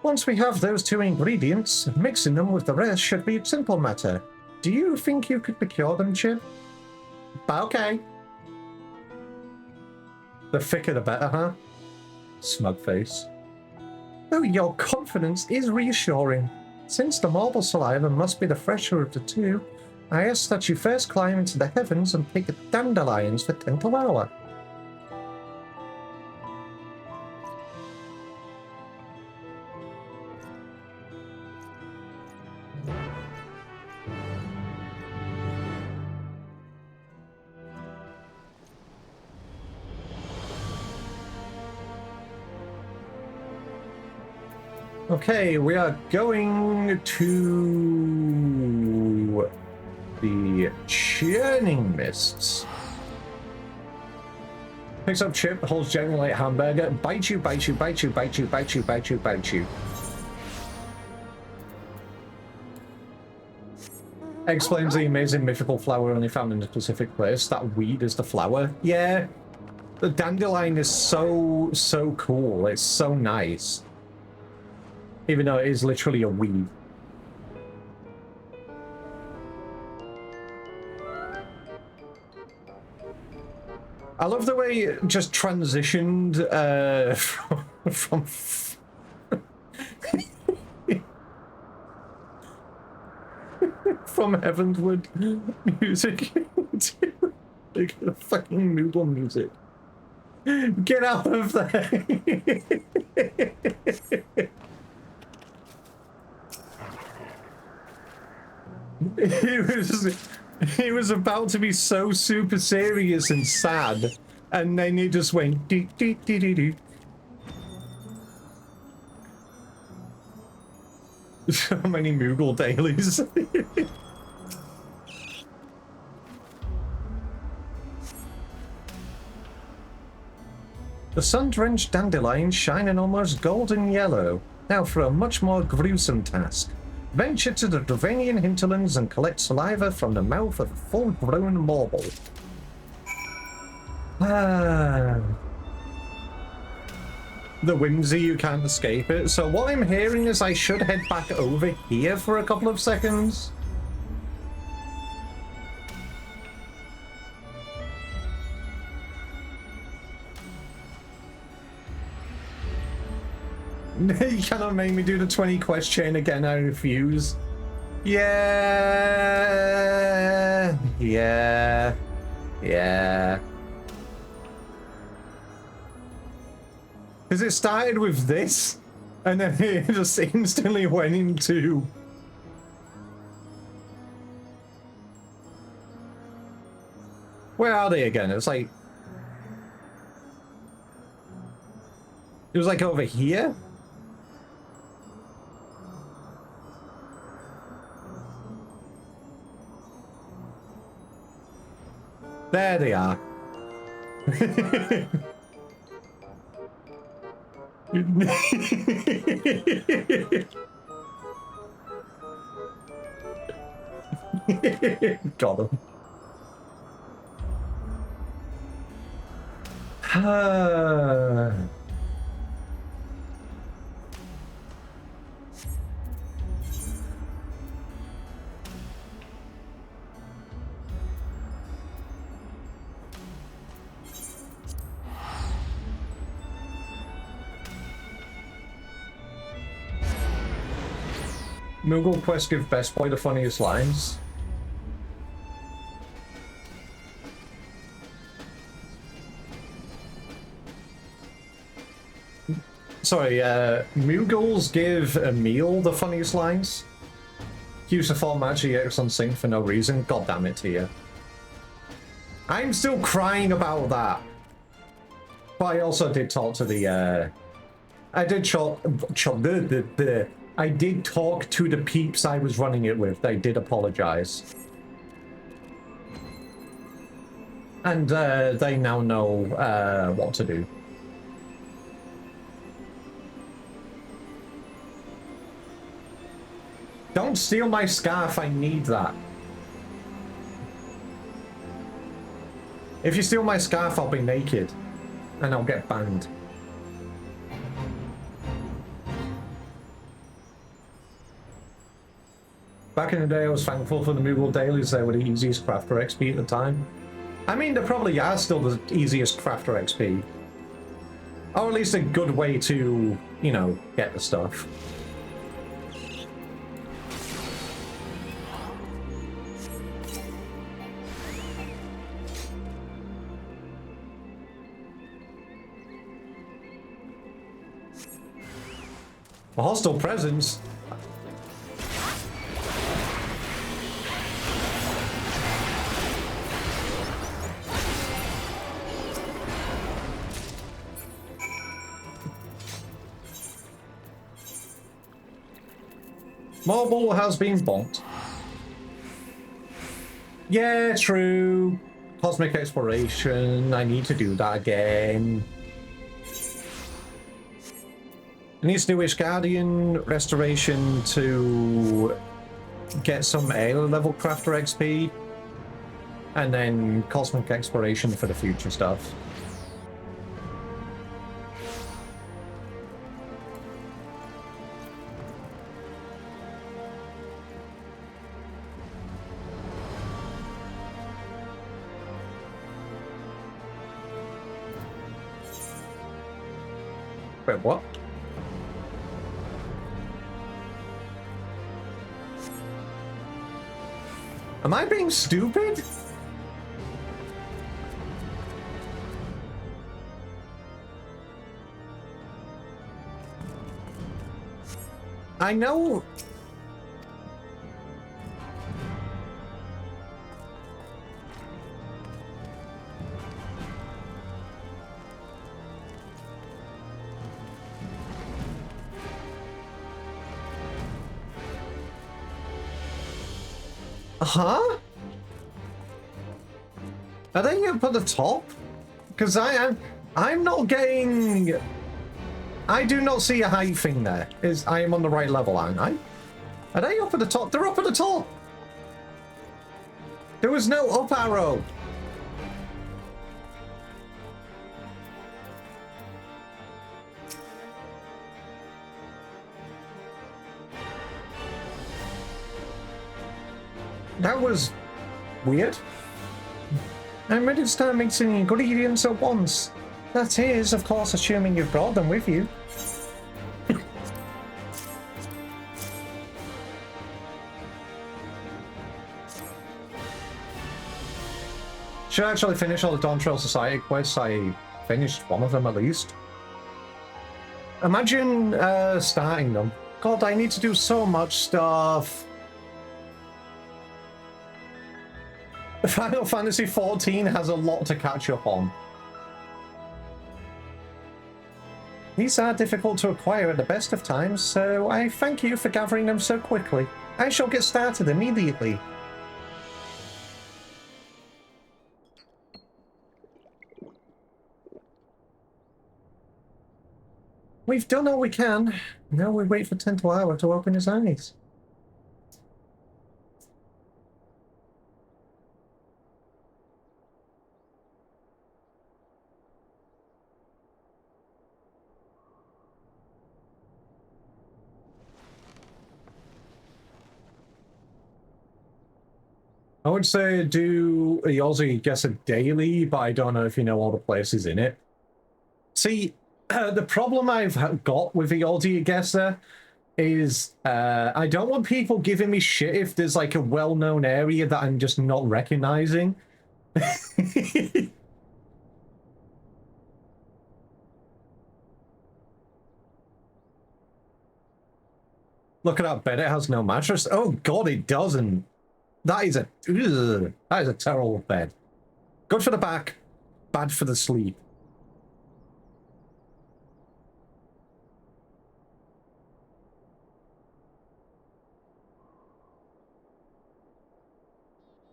Once we have those two ingredients, mixing them with the rest should be a simple matter. Do you think you could procure them, Chip? Okay. The thicker the better, huh? Smug face. Oh, your confidence is reassuring. Since the marble saliva must be the fresher of the two, I ask that you first climb into the heavens and pick dandelions for Tentalawa. Okay, we are going to the churning mists. Picks up Chip, holds gently like hamburger, bite you, bite you, bite you, bite you, bite you, bite you, bite you. Explains the amazing mythical flower only found in a specific place. That weed is the flower. Yeah, the dandelion is so cool. It's so nice. Even though it is literally a weed. I love the way it just transitioned from from Heavenwood music to like fucking noodle music. Get out of there! He was about to be so super serious and sad, and then he just went dee dee dee dee dee. So many Moogle dailies. The sun-drenched dandelions shine an almost golden yellow. Now for a much more gruesome task. Venture to the Dravanian hinterlands and collect saliva from the mouth of a full-grown marble. Ah. The whimsy, you can't escape it. So what I'm hearing is I should head back over here for a couple of seconds. You cannot make me do the 20 quest chain again, I refuse. Yeah. Yeah. Yeah. Because it started with this, and then it just instantly went into... Where are they again? It's like... It was like over here? There they are. Got him. Moogle Quest give Best Boy the funniest lines. Sorry, Moogles give Emil the funniest lines. Use the full Magic X on sync for no reason. God damn it to you. I'm still crying about that. But I also did talk to the I did talk to the peeps I was running it with. They did apologize. And they now know what to do. Don't steal my scarf, I need that. If you steal my scarf, I'll be naked. And I'll get banned. Back in the day, I was thankful for the Moogle dailies. They were the easiest crafter XP at the time. I mean, they probably are still the easiest crafter XP. Or at least a good way to, you know, get the stuff. A hostile presence? Marble has been bonked. Yeah, true. Cosmic exploration. I need to do that again. I need to do Wish Guardian restoration to get some A level crafter XP. And then cosmic exploration for the future stuff. Wait, what? Am I being stupid? I know... Huh? Are they up at the top? Because I'm not getting... I do not see a height thing there. I am on the right level, aren't I? Are they up at the top? They're up at the top! There was no up arrow! That was weird. I'm ready to start mixing ingredients at once. That is, of course, assuming you've brought them with you. Should actually finish all the Dawn Trail Society quests. I finished one of them at least. Imagine starting them. God, I need to do so much stuff. Final Fantasy XIV has a lot to catch up on. These are difficult to acquire at the best of times, so I thank you for gathering them so quickly. I shall get started immediately. We've done all we can. Now we wait for Tentoawa to open his eyes. I would say do a Aussie guess a daily, but I don't know if you know all the places in it. See, the problem I've got with the Aussie guesser is I don't want people giving me shit if there's like a well-known area that I'm just not recognizing. Look at that bed, it has no mattress. Oh god, it doesn't. That is a terrible bed. Good for the back, bad for the sleep.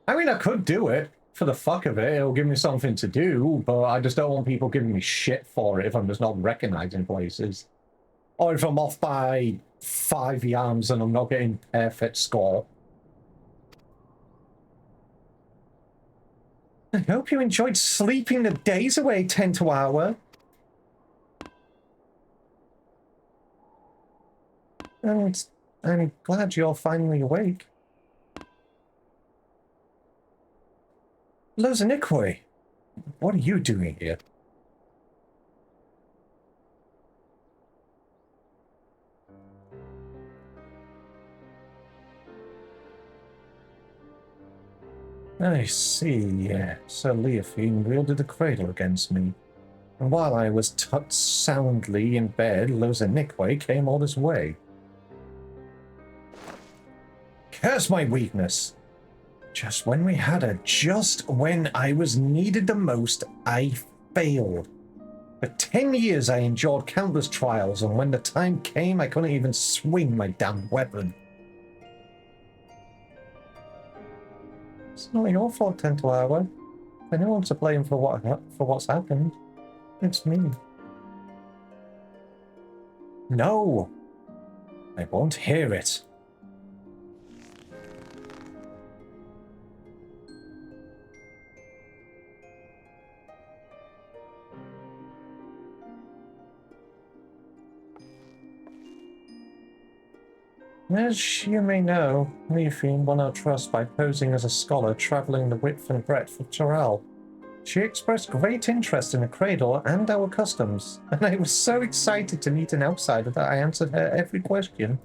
I mean, I could do it for the fuck of it. It'll give me something to do, but I just don't want people giving me shit for it if I'm just not recognizing places. Or if I'm off by 5 yams and I'm not getting perfect score. I hope you enjoyed sleeping the days away, Tentoawa. And I'm glad you're finally awake. Lozanikoi, what are you doing here? I see, yeah. So Leofine wielded the cradle against me. And while I was tucked soundly in bed, Lozanikoi came all this way. Curse my weakness! Just when we had her, just when I was needed the most, I failed. For 10 years I endured countless trials, and when the time came, I couldn't even swing my damn weapon. It's not your fault, Tentoawa. I know I'm to blame for what's happened. It's me. No! I won't hear it. As you may know, Leofine won our trust by posing as a scholar travelling the width and breadth of Toral. She expressed great interest in the cradle and our customs, and I was so excited to meet an outsider that I answered her every question.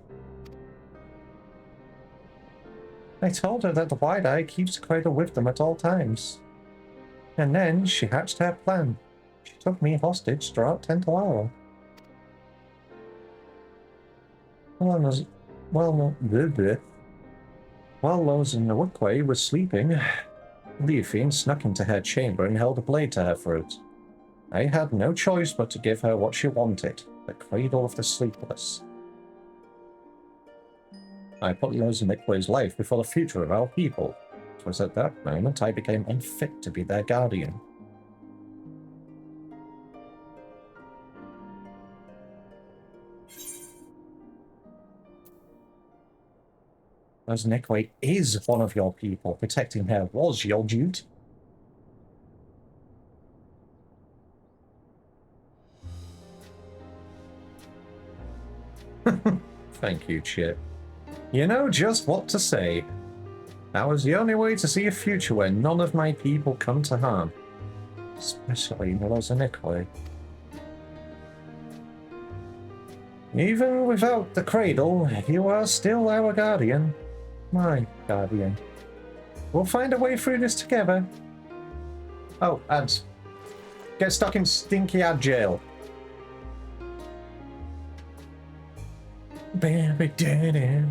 I told her that the Wide Eye keeps the cradle with them at all times. And then she hatched her plan. She took me hostage throughout Tentoawa. While Lozanikoi was sleeping, Leofine snuck into her chamber and held a blade to her throat. I had no choice but to give her what she wanted, the cradle of the sleepless. I put Lozanikwoi's life before the future of our people. It was at that moment I became unfit to be their guardian. Lozanikoi is one of your people. Protecting her was your duty. Thank you, Chip. You know just what to say. That was the only way to see a future where none of my people come to harm. Especially Lozanikoi. Even without the cradle, you are still our guardian. My guardian. We'll find a way through this together. Oh, ads. Get stuck in stinky ad jail. Baby, daddy.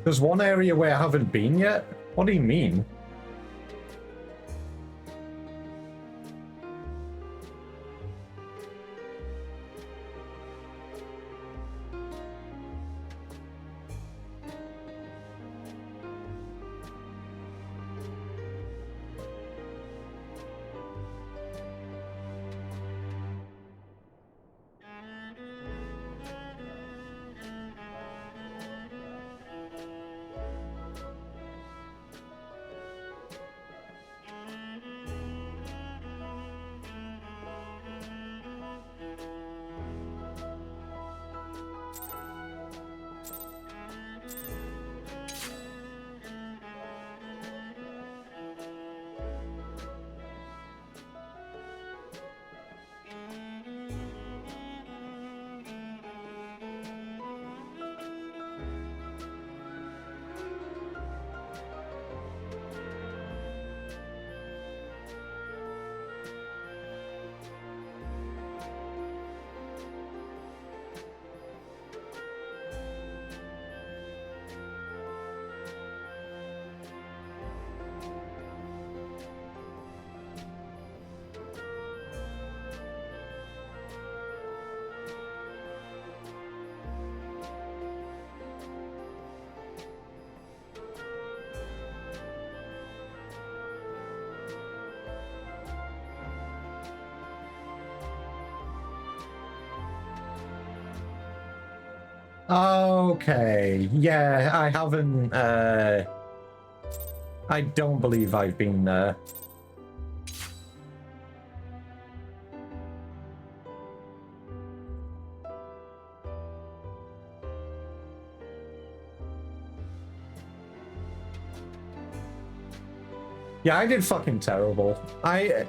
There's one area where I haven't been yet? What do you mean? Okay, yeah, I haven't, I don't believe I've been there. Yeah, I did fucking terrible. I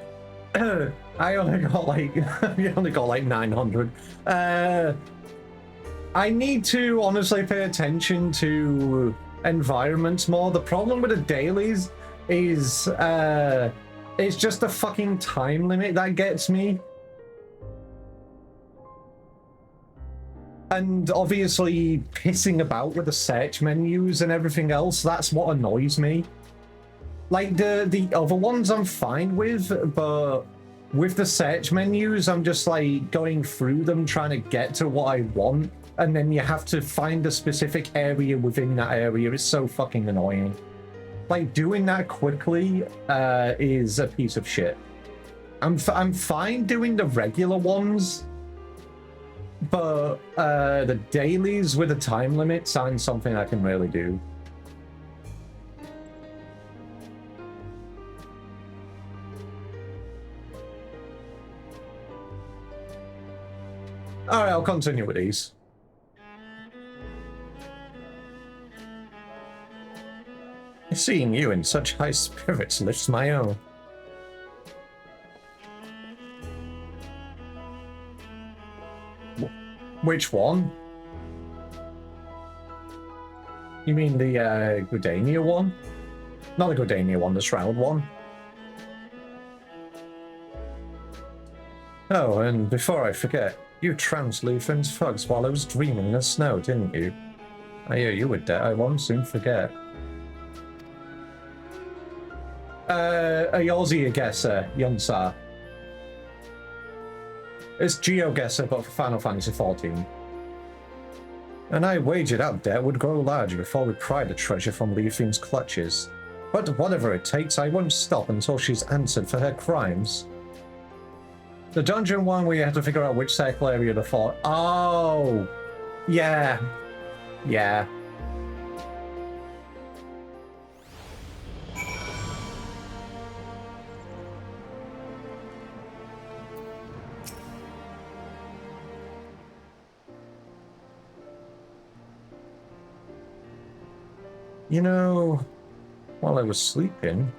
only got like, I only got like 900. I need to honestly pay attention to environments more. The problem with the dailies is It's just the fucking time limit that gets me. And obviously pissing about with the search menus and everything else, that's what annoys me. Like, the other ones I'm fine with, but with the search menus, I'm just like going through them trying to get to what I want, and then you have to find a specific area within that area. It's so fucking annoying. Like, doing that quickly is a piece of shit. I'm fine doing the regular ones, but the dailies with the time limits aren't something I can really do. Alright, I'll continue with these. Seeing you in such high spirits lifts my own. Which one? You mean the Gudania one? Not the Gudania one, the Shroud one. Oh, and before I forget, you trounced Luthen's fugs while I was dreaming in the snow, didn't you? I hear you were dead, I won't soon forget. A Aussie guesser, Yonsar. It's GeoGuessr, but for Final Fantasy XIV. And I wagered our debt would grow larger before we pry the treasure from Leofine's clutches. But whatever it takes, I won't stop until she's answered for her crimes. The dungeon one where you have to figure out which circle area to fall. Oh! Yeah. Yeah. You know, while I was sleeping,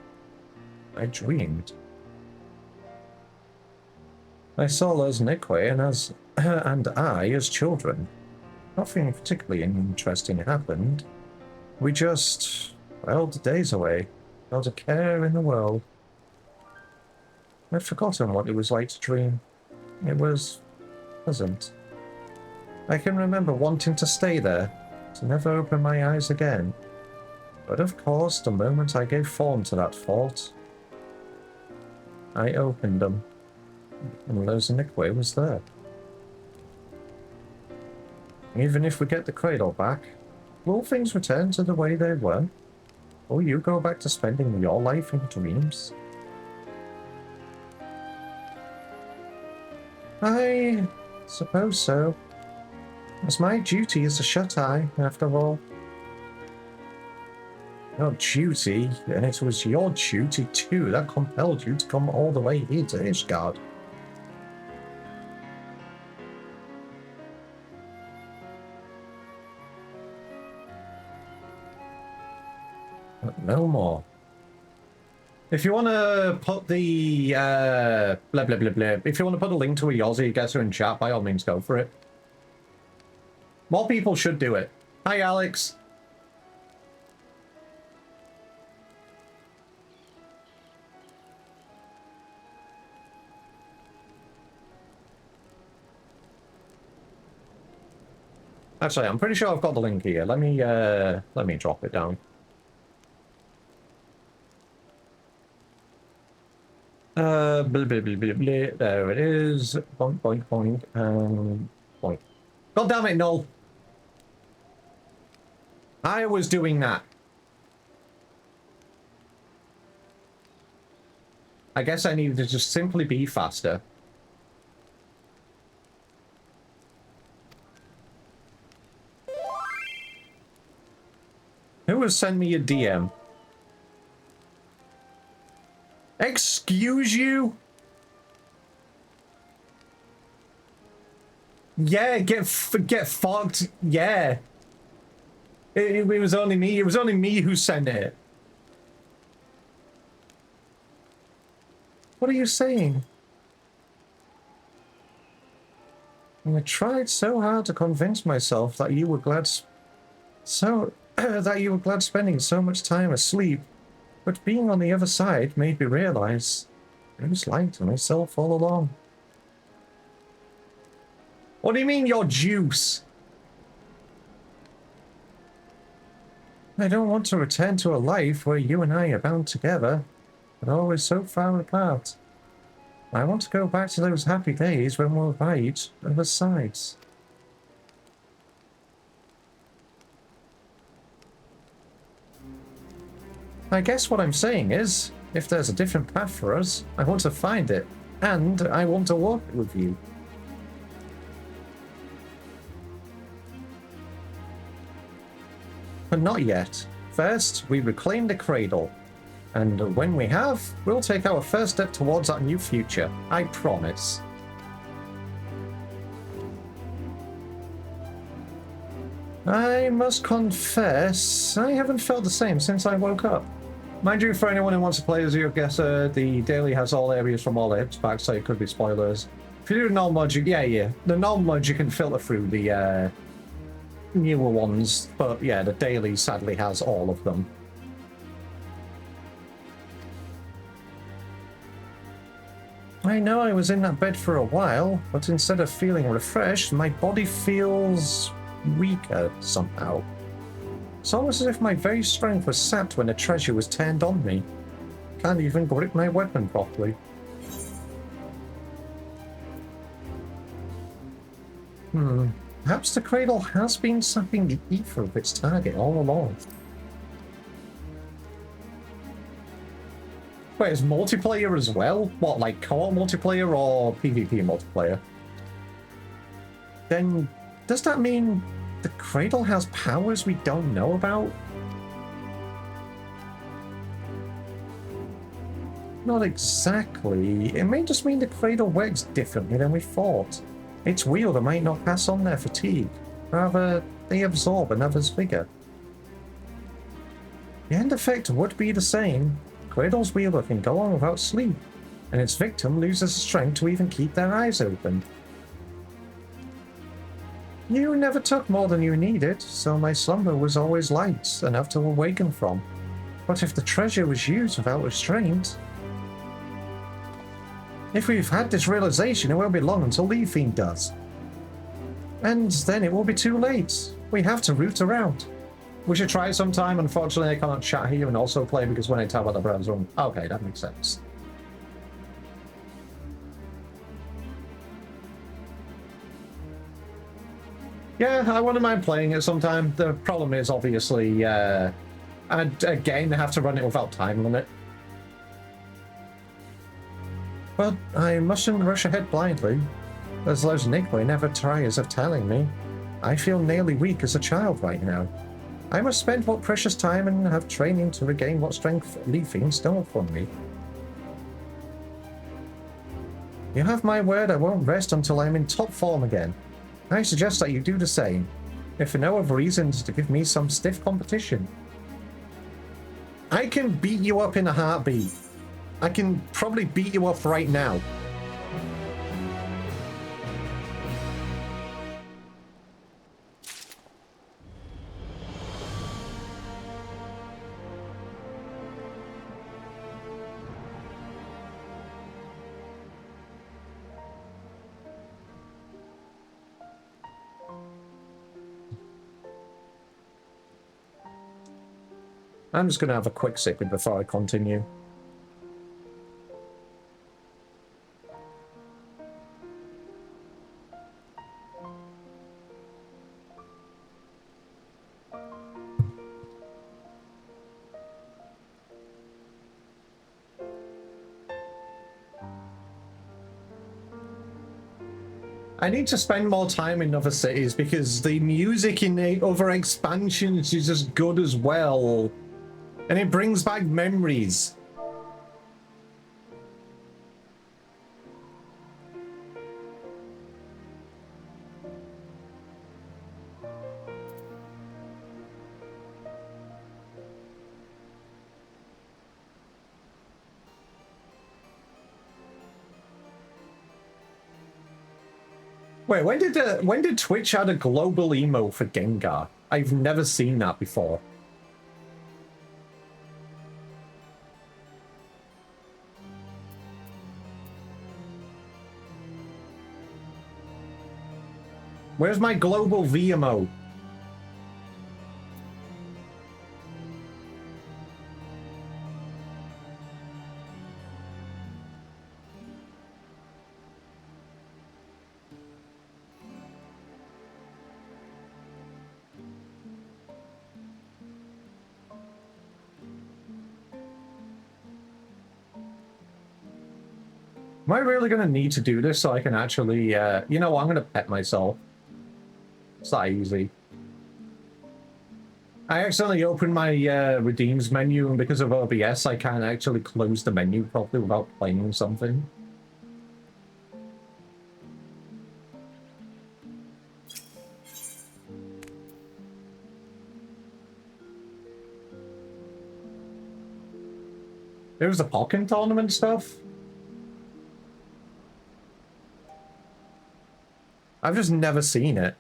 I dreamed. I saw us Nikwe and I as children. Nothing particularly interesting happened. We just whiled the days away, without a care in the world. I'd forgotten what it was like to dream. It was pleasant. I can remember wanting to stay there, to never open my eyes again. But of course, the moment I gave form to that thought, I opened them, and Lozanikwe was there. Even if we get the cradle back, will things return to the way they were? Will you go back to spending your life in dreams? I suppose so. It's my duty as a shut-eye, after all. Your duty, and it was your duty too, that compelled you to come all the way here to Ishgard. But no more. If you want to put the, blah blah blah blah, if you want to put a link to a Yossi guesser in chat, by all means go for it. More people should do it. Hi Alex. Actually, I'm pretty sure I've got the link here. Let me drop it down. Blah, blah, blah, blah, blah. There it is. Boink, boink, boink, and boink. God damn it, Null. I was doing that. I guess I needed to just simply be faster. Who has sent me a DM? Excuse you? Yeah, get fucked. Yeah. It was only me. It was only me who sent it. What are you saying? I tried so hard to convince myself that you were glad spending so much time asleep, But being on the other side made me realize I was lying to myself all along. What do you mean you're juice? I don't want to return to a life where you and I are bound together, but always so far apart. I want to go back to those happy days when we're by each other's sides. I guess what I'm saying is, if there's a different path for us, I want to find it, and I want to walk it with you. But not yet. First, we reclaim the cradle. And when we have, we'll take our first step towards our new future. I promise. I must confess, I haven't felt the same since I woke up. Mind you, for anyone who wants to play as your guesser, the daily has all areas from all episodes back, so it could be spoilers. If you do the normal mod, yeah. The normal mod, you can filter through the newer ones, but yeah, the daily sadly has all of them. I know I was in that bed for a while, but instead of feeling refreshed, my body feels weaker somehow. It's almost as if my very strength was sapped when the treasure was turned on me. Can't even grip my weapon properly. Perhaps the cradle has been sapping the ether of its target all along. Wait, is multiplayer as well? What, like co-op multiplayer or PvP multiplayer? Then, does that mean the cradle has powers we don't know about? Not exactly. It may just mean the cradle works differently than we thought. Its wielder might not pass on their fatigue. Rather, they absorb another's vigor. The end effect would be the same. Cradle's wielder can go on without sleep, and its victim loses the strength to even keep their eyes open. You never took more than you needed, so my slumber was always light, enough to awaken from. But if the treasure was used without restraint... If we've had this realization, it won't be long until Leaf Fiend does. And then it will be too late. We have to root around. We should try it sometime. Unfortunately, I can't chat here and also play because when I tap out the browser... Okay, that makes sense. Yeah, I wouldn't mind playing it sometime. The problem is, obviously, I'd again have to run it without time limit. But I mustn't rush ahead blindly. As those Nickboy never tires of telling me, I feel nearly weak as a child right now. I must spend what precious time and have training to regain what strength Leaf Fiend stole from me. You have my word, I won't rest until I'm in top form again. I suggest that you do the same, if for no other reason to give me some stiff competition. I can beat you up in a heartbeat. I can probably beat you up right now. I'm just going to have a quick sip before I continue. I need to spend more time in other cities because the music in the other expansions is just good as well. And it brings back memories. Wait, when did Twitch add a global emo for Gengar? I've never seen that before. Where's my global VMO? Am I really going to need to do this so I can actually, you know what, I'm going to pet myself. It's that easy. I accidentally opened my redeems menu, and because of OBS, I can't actually close the menu properly without playing something. There was the Pokken tournament stuff. I've just never seen it.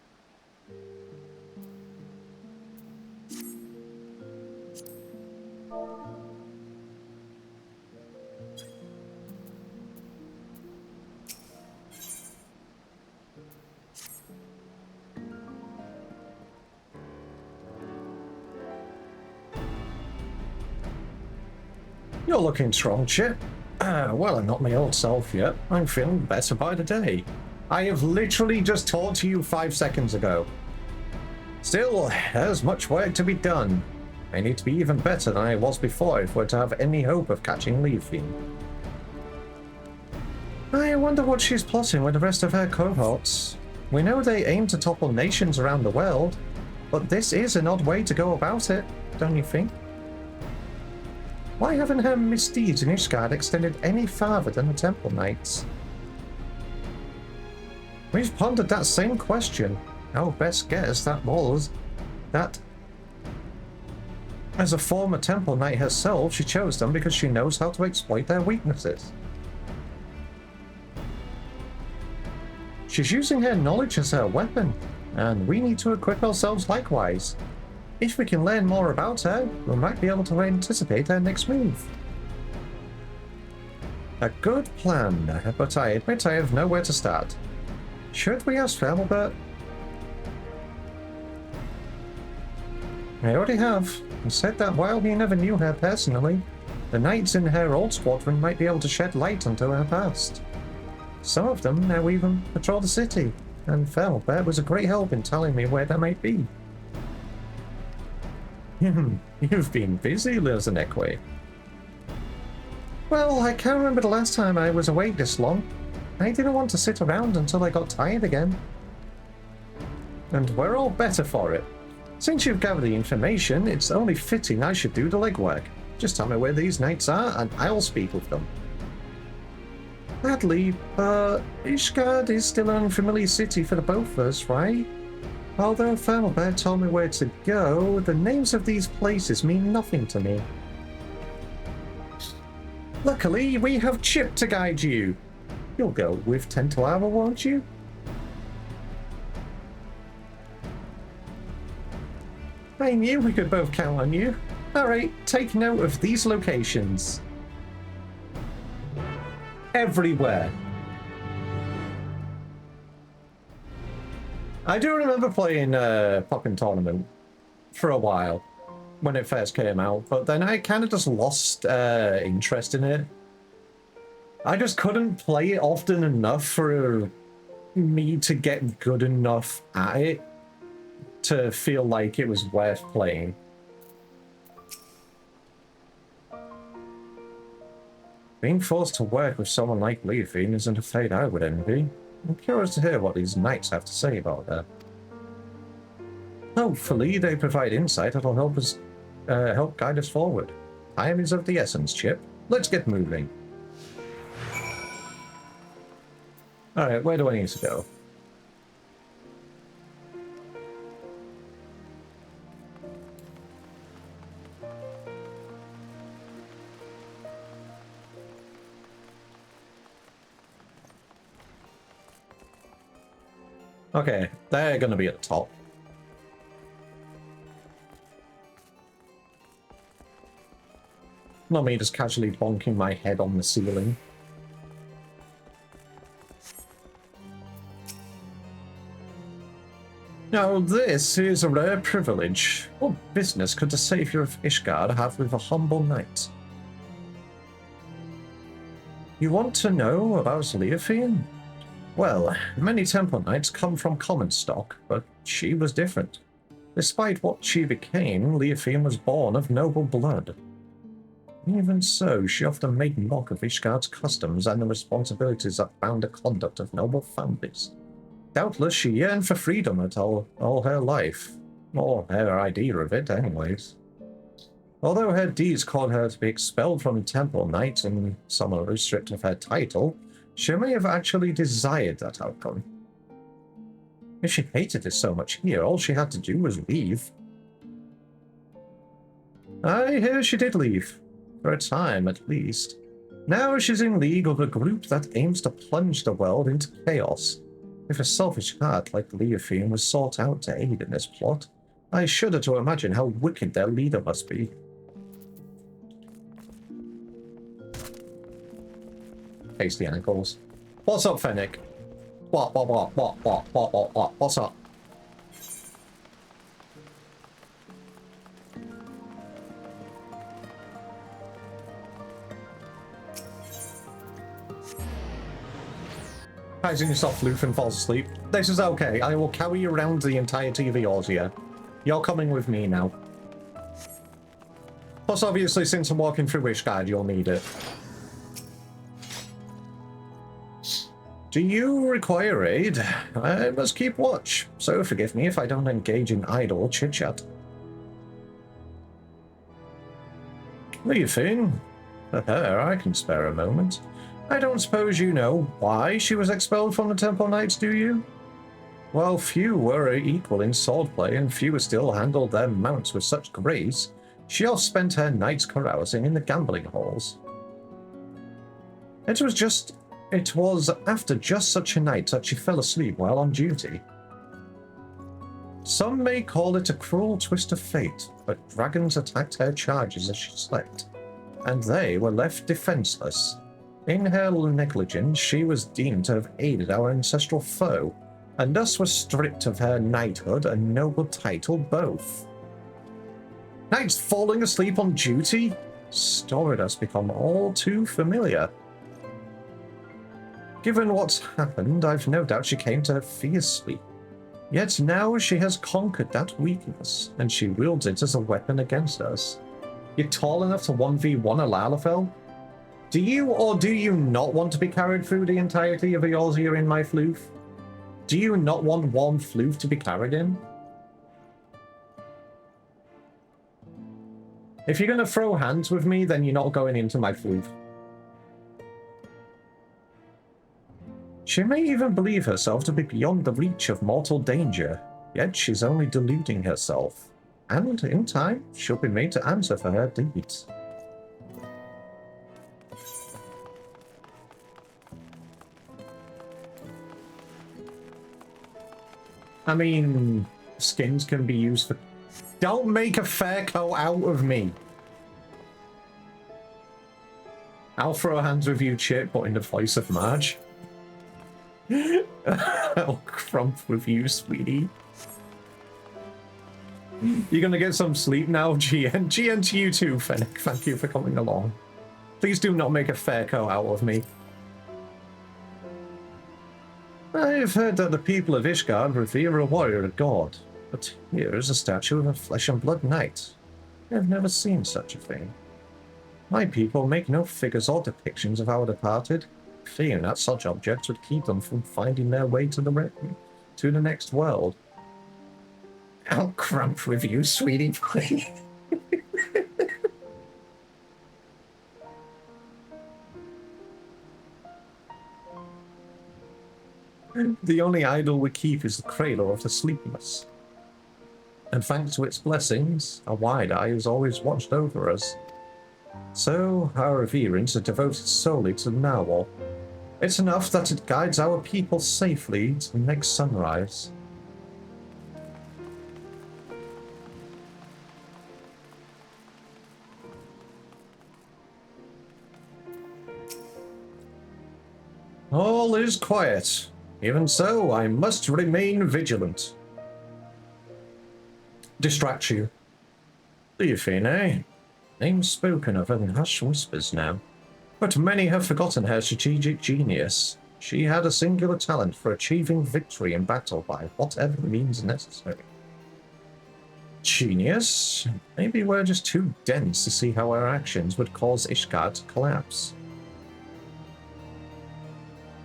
You're looking strong, Chip. Well, I'm not my old self yet. I'm feeling better by the day. I have literally just talked to you 5 seconds ago. Still, there's much work to be done. I need to be even better than I was before if we're to have any hope of catching Leafy. I wonder what she's plotting with the rest of her cohorts. We know they aim to topple nations around the world, but this is an odd way to go about it, don't you think? Why haven't her misdeeds in Ishgard extended any farther than the Temple Knights? We've pondered that same question. Our best guess that was that as a former Temple Knight herself, she chose them because she knows how to exploit their weaknesses. She's using her knowledge as her weapon, and we need to equip ourselves likewise. If we can learn more about her, we might be able to anticipate her next move. A good plan, but I admit I have nowhere to start. Should we ask Felbert? I already have. He said that while he never knew her personally, the knights in her old squadron might be able to shed light onto her past. Some of them now even patrol the city, and Felbert was a great help in telling me where they might be. You've been busy, Lilzenekwe. Well, I can't remember the last time I was awake this long. I didn't want to sit around until I got tired again. And we're all better for it. Since you've gathered the information, it's only fitting I should do the legwork. Just tell me where these knights are, and I'll speak with them. Sadly, Ishgard is still an unfamiliar city for the both of us, right? Although Felbert told me where to go, the names of these places mean nothing to me. Luckily, we have Chip to guide you. You'll go with Tentoara, won't you? I knew we could both count on you. Alright, take note of these locations. Everywhere. I do remember playing Pokken Tournament for a while when it first came out, but then I kind of just lost interest in it. I just couldn't play it often enough for me to get good enough at it to feel like it was worth playing. Being forced to work with someone like Leafy isn't a fate I would envy. I'm curious to hear what these knights have to say about that. Hopefully they provide insight that'll help us, help guide us forward. Time is of the essence, Chip. Let's get moving. Alright, where do I need to go? Okay, they're gonna be at the top. Not me just casually bonking my head on the ceiling. Now this is a rare privilege. What business could the savior of Ishgard have with a humble knight? You want to know about Leofian? Well, many temple knights come from common stock, but she was different. Despite what she became, Leofian was born of noble blood. Even so, she often made mock of Ishgard's customs and the responsibilities that bound the conduct of noble families. Doubtless she yearned for freedom at all her life. Or her idea of it, anyways. Although her deeds caused her to be expelled from Temple Knight and summarily stripped of her title, she may have actually desired that outcome. If she hated it so much here, all she had to do was leave. I hear she did leave. For a time, at least. Now she's in league with a group that aims to plunge the world into chaos. If a selfish heart like Leofian was sought out to aid in this plot, I shudder to imagine how wicked their leader must be. Tasty ankles. What's up, Fennec? What, what's up? Rising yourself, Luthen falls asleep. This is okay. I will carry you around the entirety of Eorzea. You're coming with me now. Plus, obviously, since I'm walking through Ishgard, you'll need it. Do you require aid? I must keep watch, so forgive me if I don't engage in idle chit-chat. Leofian? For her, I can spare a moment. I don't suppose you know why she was expelled from the Temple Knights, do you? While few were equal in swordplay and fewer still handled their mounts with such grace, she oft spent her nights carousing in the gambling halls. It was after just such a night that she fell asleep while on duty. Some may call it a cruel twist of fate, but dragons attacked her charges as she slept, and they were left defenseless. In her negligence, she was deemed to have aided our ancestral foe, and thus was stripped of her knighthood and noble title both. Knights falling asleep on duty? Story has become all too familiar. Given what's happened, I've no doubt she came to her fiercely. Yet now she has conquered that weakness, and she wields it as a weapon against us. You're tall enough to 1v1 a Lalafell? Do you or do you not want to be carried through the entirety of Eorzea in my floof? Do you not want one floof to be carried in? If you're going to throw hands with me, then you're not going into my floof. She may even believe herself to be beyond the reach of mortal danger, yet she's only deluding herself. And in time, she'll be made to answer for her deeds. I mean, skins can be used for... Don't make a fair coat out of me! I'll throw hands with you, Chip, but in the voice of Marge. I'll crump with you, sweetie. You're gonna get some sleep now, GN. GN to you too, Fennec. Thank you for coming along. Please do not make a fair coat out of me. I've heard that the people of Ishgard revere a warrior god, but here is a statue of a flesh and blood knight. I've never seen such a thing. My people make no figures or depictions of our departed, fearing that such objects would keep them from finding their way to the next world. I'll crump with you, sweetie pie. The only idol we keep is the cradle of the sleepless. And thanks to its blessings, a wide eye has always watched over us. So, our reverence is devoted solely to the narwhal. It's enough that it guides our people safely to the next sunrise. All is quiet. Even so, I must remain vigilant. distract you. Leafine, eh? Name's spoken of in hushed whispers now. But many have forgotten her strategic genius. She had a singular talent for achieving victory in battle by whatever means necessary. Genius? Maybe we're just too dense to see how our actions would cause Ishgard to collapse.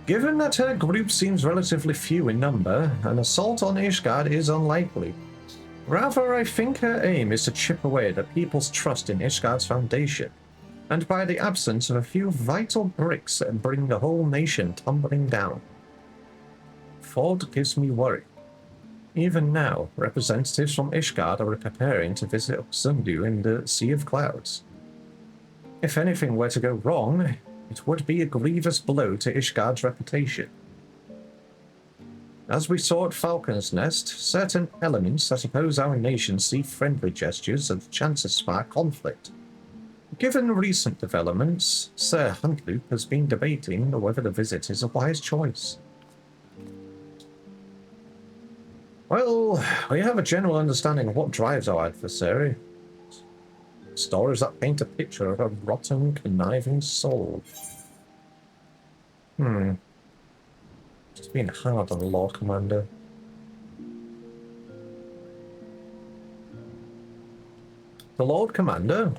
Given that her group seems relatively few in number, an assault on Ishgard is unlikely. Rather, I think her aim is to chip away at the people's trust in Ishgard's foundation, and by the absence of a few vital bricks bring the whole nation tumbling down. Thought gives me worry. Even now, representatives from Ishgard are preparing to visit Uxundu in the Sea of Clouds. If anything were to go wrong, it would be a grievous blow to Ishgard's reputation. As we saw at Falcon's Nest, certain elements that oppose our nation see friendly gestures as a chance to spark conflict. Given recent developments, Sir Huntloop has been debating whether the visit is a wise choice. Well, we have a general understanding of what drives our adversary. Stories that paint a picture of a rotten, conniving soul. It's been hard on the Lord Commander. The Lord Commander?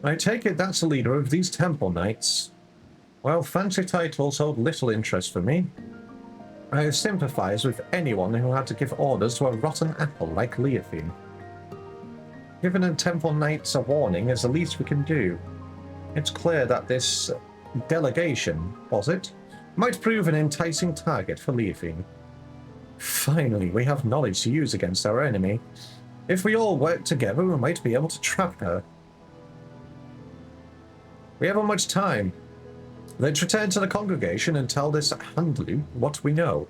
I take it that's the leader of these Temple Knights. While fancy titles hold little interest for me, I sympathize with anyone who had to give orders to a rotten apple like Leofine. Giving the Temple Knights a warning is the least we can do. It's clear that this delegation, was it, might prove an enticing target for Leofine. Finally, we have knowledge to use against our enemy. If we all work together, we might be able to trap her. We haven't much time. Let's return to the congregation and tell this Handlu what we know.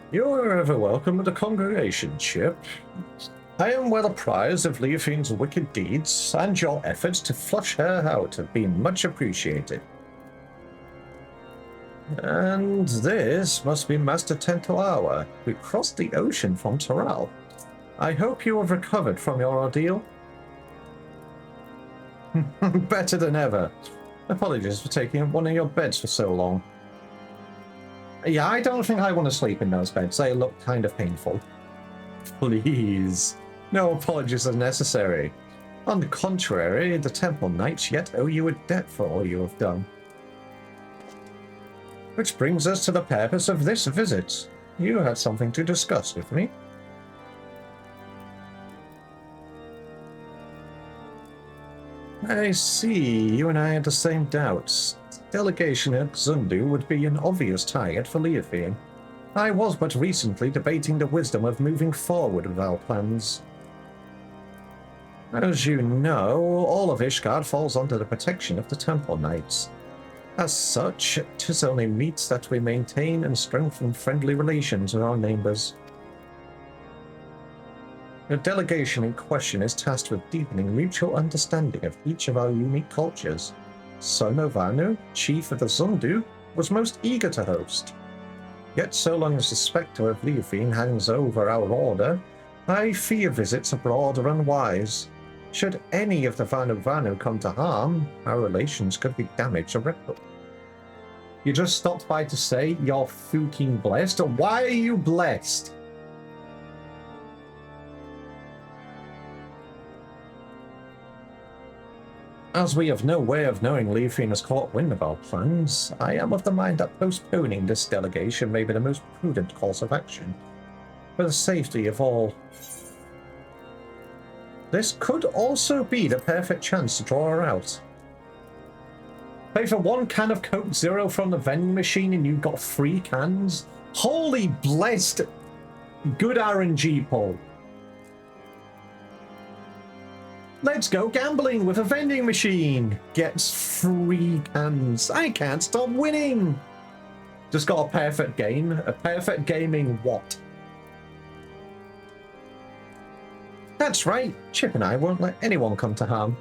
You are ever welcome at the congregation, Chip. I am well apprised of Leofine's wicked deeds, and your efforts to flush her out have been much appreciated. And this must be Master Tentalawa, who crossed the ocean from Toral. I hope you have recovered from your ordeal. Better than ever. Apologies for taking up one of your beds for so long. Yeah, I don't think I want to sleep in those beds. They look kind of painful. Please. No apologies are necessary. On the contrary, the Temple Knights yet owe you a debt for all you have done. Which brings us to the purpose of this visit. You had something to discuss with me. I see. You and I had the same doubts. The delegation at Xundu would be an obvious target for Leofine. I was but recently debating the wisdom of moving forward with our plans. As you know, all of Ishgard falls under the protection of the Temple Knights. As such, 'tis only meet that we maintain and strengthen friendly relations with our neighbors. The delegation in question is tasked with deepening mutual understanding of each of our unique cultures. Sonovanu, chief of the Xundu, was most eager to host. Yet so long as the spectre of Leofine hangs over our order, I fear visits abroad are unwise. Should any of the Vanu come to harm, our relations could be damaged irreparably. You just stopped by to say you're fucking blessed? Why are you blessed? As we have no way of knowing Leofine has caught wind of our plans, I am of the mind that postponing this delegation may be the most prudent course of action, for the safety of all. This could also be the perfect chance to draw her out. Pay for 1 can of Coke Zero from the vending machine and you got 3 cans? Holy blessed good RNG, Paul. Let's go gambling with a vending machine. Gets 3 cans. I can't stop winning. Just got a perfect game. A perfect gaming what? That's right, Chip and I won't let anyone come to harm.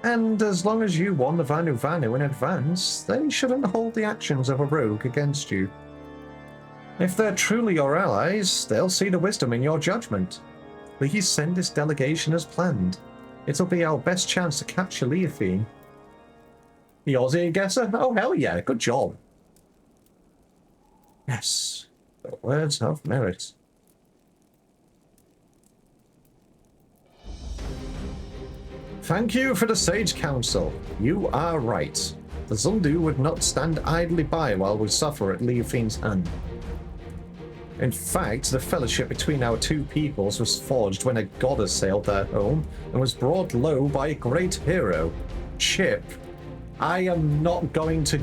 And as long as you won the Vanu Vanu in advance, they shouldn't hold the actions of a rogue against you. If they're truly your allies, they'll see the wisdom in your judgment. Please send this delegation as planned. It'll be our best chance to capture Leophine. The Aussie guesser? Oh hell yeah, good job. Yes, the words have merit. Thank you for the sage counsel. You are right. The Zundu would not stand idly by while we suffer at Leophine's hand. In fact, the fellowship between our two peoples was forged when a goddess sailed their home and was brought low by a great hero, Chip. I am not going to.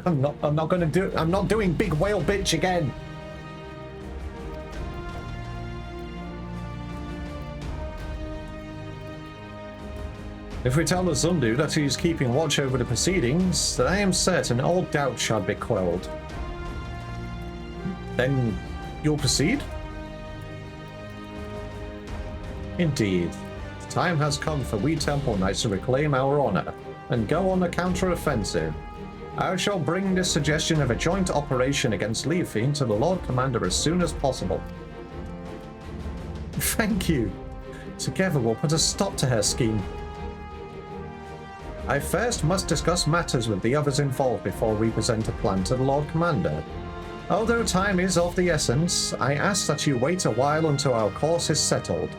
I'm not doing big whale bitch again. If we tell the Zundu that he is keeping watch over the proceedings, then I am certain all doubt shall be quelled. Then you'll proceed? Indeed. The time has come for we Temple Knights to reclaim our honor and go on the counter-offensive. I shall bring this suggestion of a joint operation against Leophine to the Lord Commander as soon as possible. Thank you. Together we'll put a stop to her scheme. I first must discuss matters with the others involved before we present a plan to the Lord Commander. Although time is of the essence, I ask that you wait a while until our course is settled.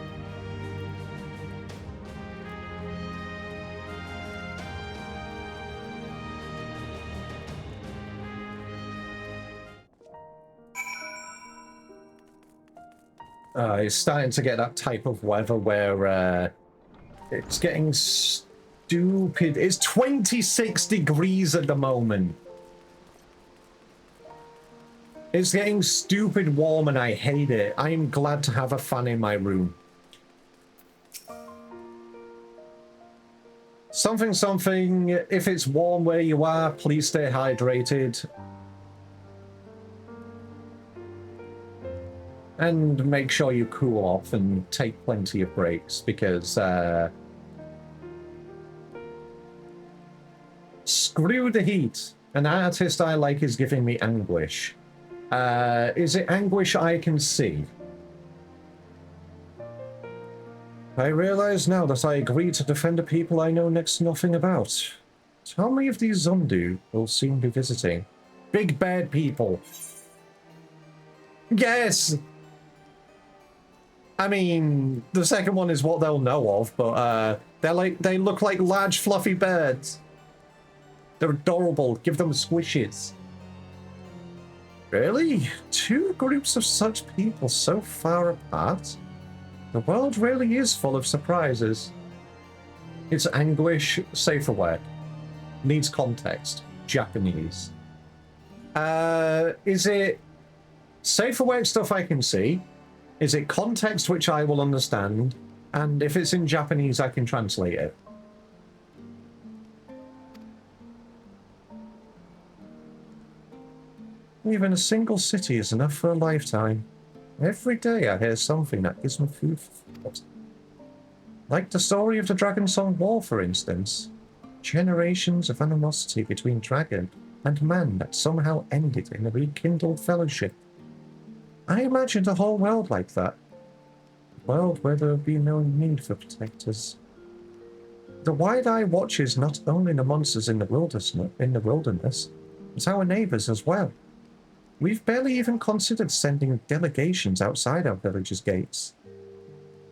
It's starting to get that type of weather where it's getting stupid. It's 26 degrees at the moment. It's getting stupid warm and I hate it. I am glad to have a fan in my room. Something, if it's warm where you are, please stay hydrated. And make sure you cool off and take plenty of breaks because screw the heat. An artist I like is giving me anguish. Is it anguish I can see? I realize now that I agreed to defend a people I know next to nothing about. How many of these Zundu will soon be visiting? Big bad people. Yes! I mean, the second one is what they'll know of, but they look like large fluffy birds. They're adorable. Give them squishes. Really? 2 groups of such people so far apart? The world really is full of surprises. It's anguish, safer work. Needs context. Japanese. Is it safer work stuff I can see? Is it context which I will understand? And if it's in Japanese, I can translate it. Even a single city is enough for a lifetime. Every day I hear something that gives me food for thought. Like the story of the Dragon Song War, for instance. Generations of animosity between dragon and man that somehow ended in a rekindled fellowship. I imagined a whole world like that. A world where there would be no need for protectors. The wide eye watches not only the monsters in the wilderness, but our neighbors as well. We've barely even considered sending delegations outside our village's gates.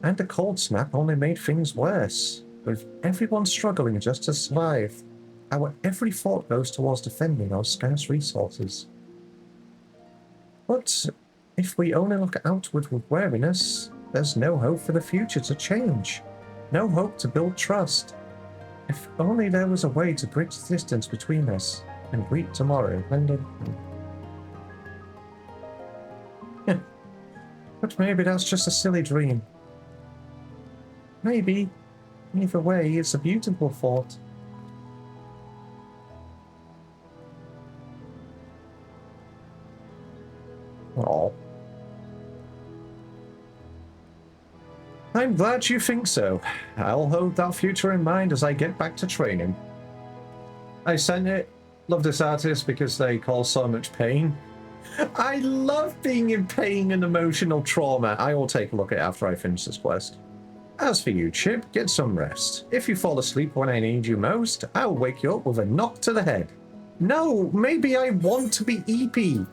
And the cold snap only made things worse, with everyone struggling just to survive. Our every thought goes towards defending our scarce resources. But if we only look outward with wariness, there's no hope for the future to change. No hope to build trust. If only there was a way to bridge the distance between us and greet tomorrow. But maybe that's just a silly dream. Maybe. Either way, it's a beautiful thought. Oh. I'm glad you think so. I'll hold that future in mind as I get back to training. I sent it. Love this artist because they cause so much pain. I love being in pain and emotional trauma. I will take a look at it after I finish this quest. As for you, Chip, get some rest. If you fall asleep when I need you most, I'll wake you up with a knock to the head. No, maybe I want to be EP.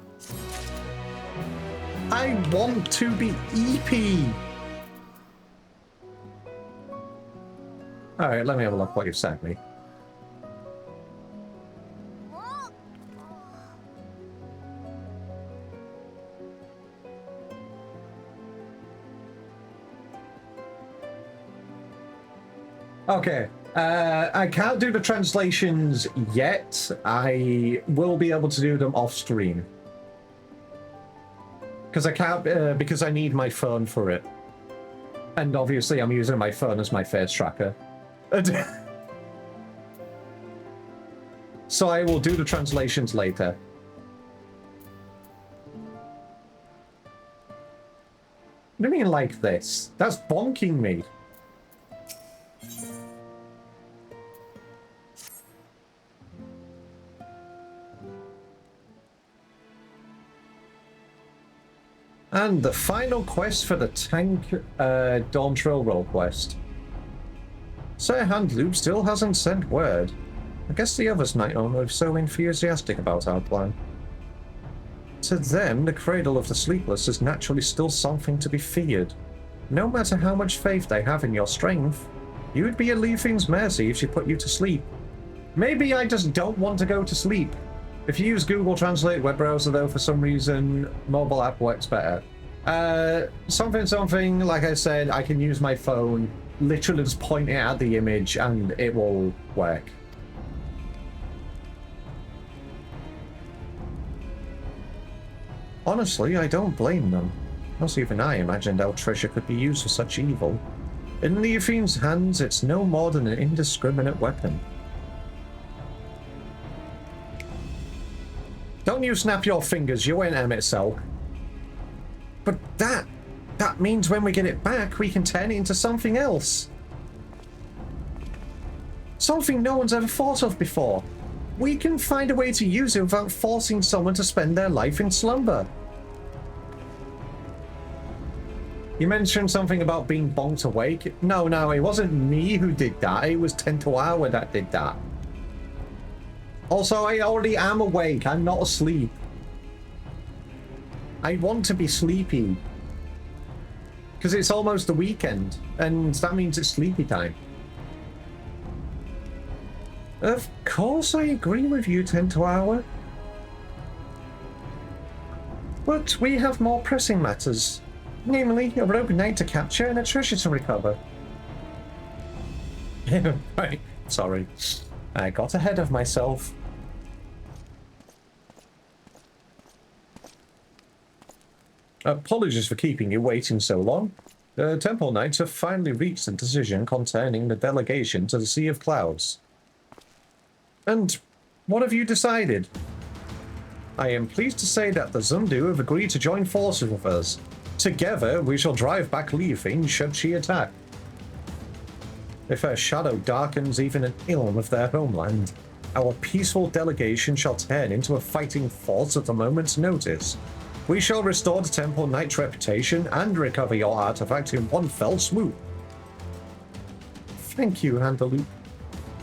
I want to be EP. Alright, let me have a look what you've sent me. Okay, I can't do the translations yet. I will be able to do them off stream. Because I can't, because I need my phone for it. And obviously I'm using my phone as my face tracker. So I will do the translations later. What do you mean like this? That's bonking me. And the final quest for the tank Dawn Trail Roll quest. Sir Handloop still hasn't sent word. I guess the others might not be so enthusiastic about our plan. To them, the Cradle of the Sleepless is naturally still something to be feared. No matter how much faith they have in your strength, you would be at Leafing's mercy if she put you to sleep. Maybe I just don't want to go to sleep. If you use Google Translate web browser, though, for some reason, mobile app works better. Something, like I said, I can use my phone, literally just point it at the image, and it will work. Honestly, I don't blame them. Not even I imagined our treasure could be used for such evil. In Leofine's hands, it's no more than an indiscriminate weapon. Don't you snap your fingers, you ain't Emmett Selk. But that means when we get it back, we can turn it into something else. Something no one's ever thought of before. We can find a way to use it without forcing someone to spend their life in slumber. You mentioned something about being bonked awake. No, it wasn't me who did that. It was Tentoawa that did that. Also, I already am awake. I'm not asleep. I want to be sleepy. Because it's almost the weekend, and that means it's sleepy time. Of course I agree with you, Tentoawa. But we have more pressing matters. Namely, a rogue knight to capture and a treasure to recover. Right, sorry. I got ahead of myself. Apologies for keeping you waiting so long. The Temple Knights have finally reached a decision concerning the delegation to the Sea of Clouds. And what have you decided? I am pleased to say that the Zundu have agreed to join forces with us. Together, we shall drive back Leafing should she attack. If her shadow darkens even an ilm of their homeland, our peaceful delegation shall turn into a fighting force at a moment's notice. We shall restore the Temple Knight's reputation and recover your artifact in one fell swoop. Thank you, Handaloop.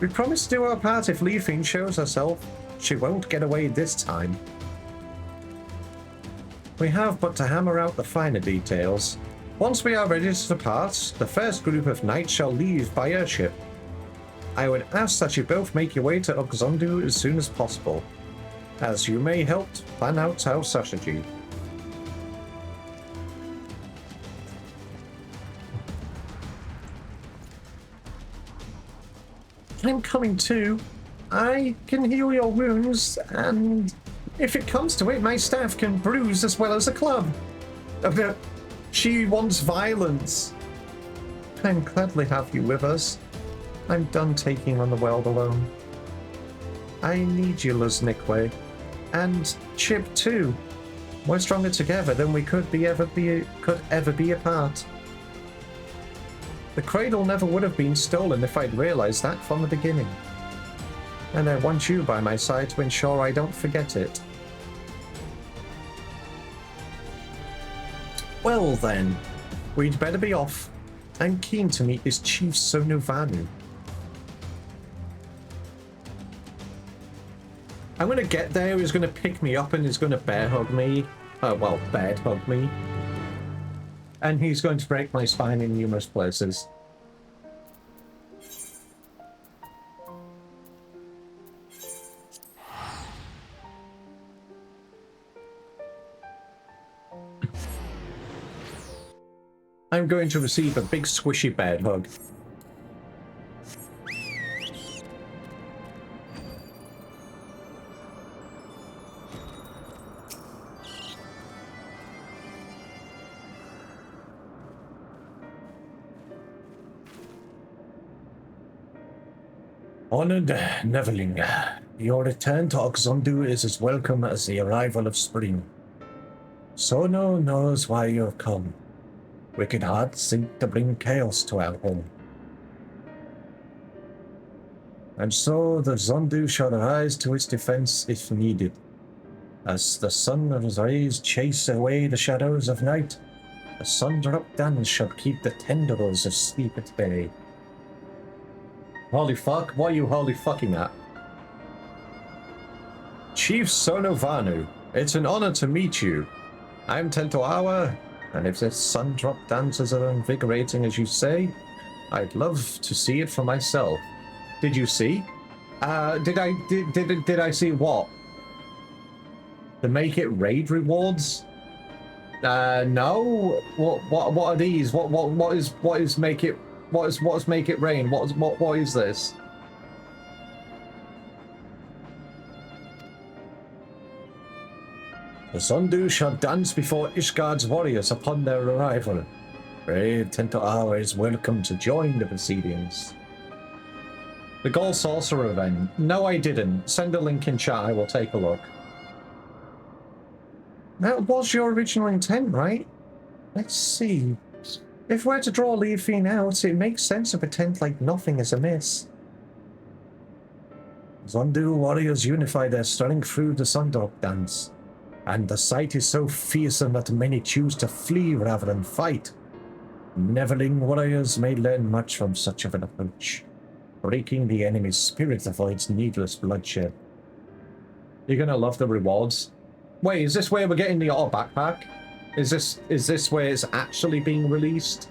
We promise to do our part if Leafing shows herself. She won't get away this time. We have but to hammer out the finer details. Once we are ready to depart, the first group of knights shall leave by airship. I would ask that you both make your way to Oxondu as soon as possible, as you may help to plan out our strategy. I'm coming too. I can heal your wounds, and if it comes to it, my staff can bruise as well as a club. She wants violence. I'm gladly have you with us. I'm done taking on the world alone. I need you, Luznikwe. And Chip too. We're stronger together than we could ever be apart. The cradle never would have been stolen if I'd realized that from the beginning. And I want you by my side to ensure I don't forget it. Well then, we'd better be off. I'm keen to meet this Chief Sonuvanu. I'm gonna get there, he's gonna pick me up and he's gonna bear hug me. Well, bed hug me. And he's going to break my spine in numerous places. I'm going to receive a big squishy bed hug. Honored Neveling, your return to Oxondu is as welcome as the arrival of spring. Sono knows why you have come. Wicked hearts seek to bring chaos to our home. And so the Zondu shall rise to its defense if needed. As the sun's rays chase away the shadows of night, the sun-dropped dance shall keep the tendrils of sleep at bay. Holy fuck, what are you holy fucking at? Chief Sonuvanu, it's an honor to meet you. I'm Tentoawa, and if this sun-drop dances are invigorating as you say, I'd love to see it for myself. Did you see? Did I see what? The make it raid rewards? No. What are these? What is make it? What's make it rain? What is this? The Zondu shall dance before Ishgard's warriors upon their arrival. Brave Tentoawa is welcome to join the proceedings. The Gold Sorcerer event. No, I didn't. Send a link in chat, I will take a look. That was your original intent, right? Let's see. If we're to draw Leafine out, it makes sense to pretend like nothing is amiss. Zondu warriors unify their strength through the Sundrop dance, and the sight is so fearsome that many choose to flee rather than fight. Neverling warriors may learn much from such of an approach. Breaking the enemy's spirit avoids needless bloodshed. You're gonna love the rewards. Wait, is this where we're getting the auto backpack? Is this where it's actually being released?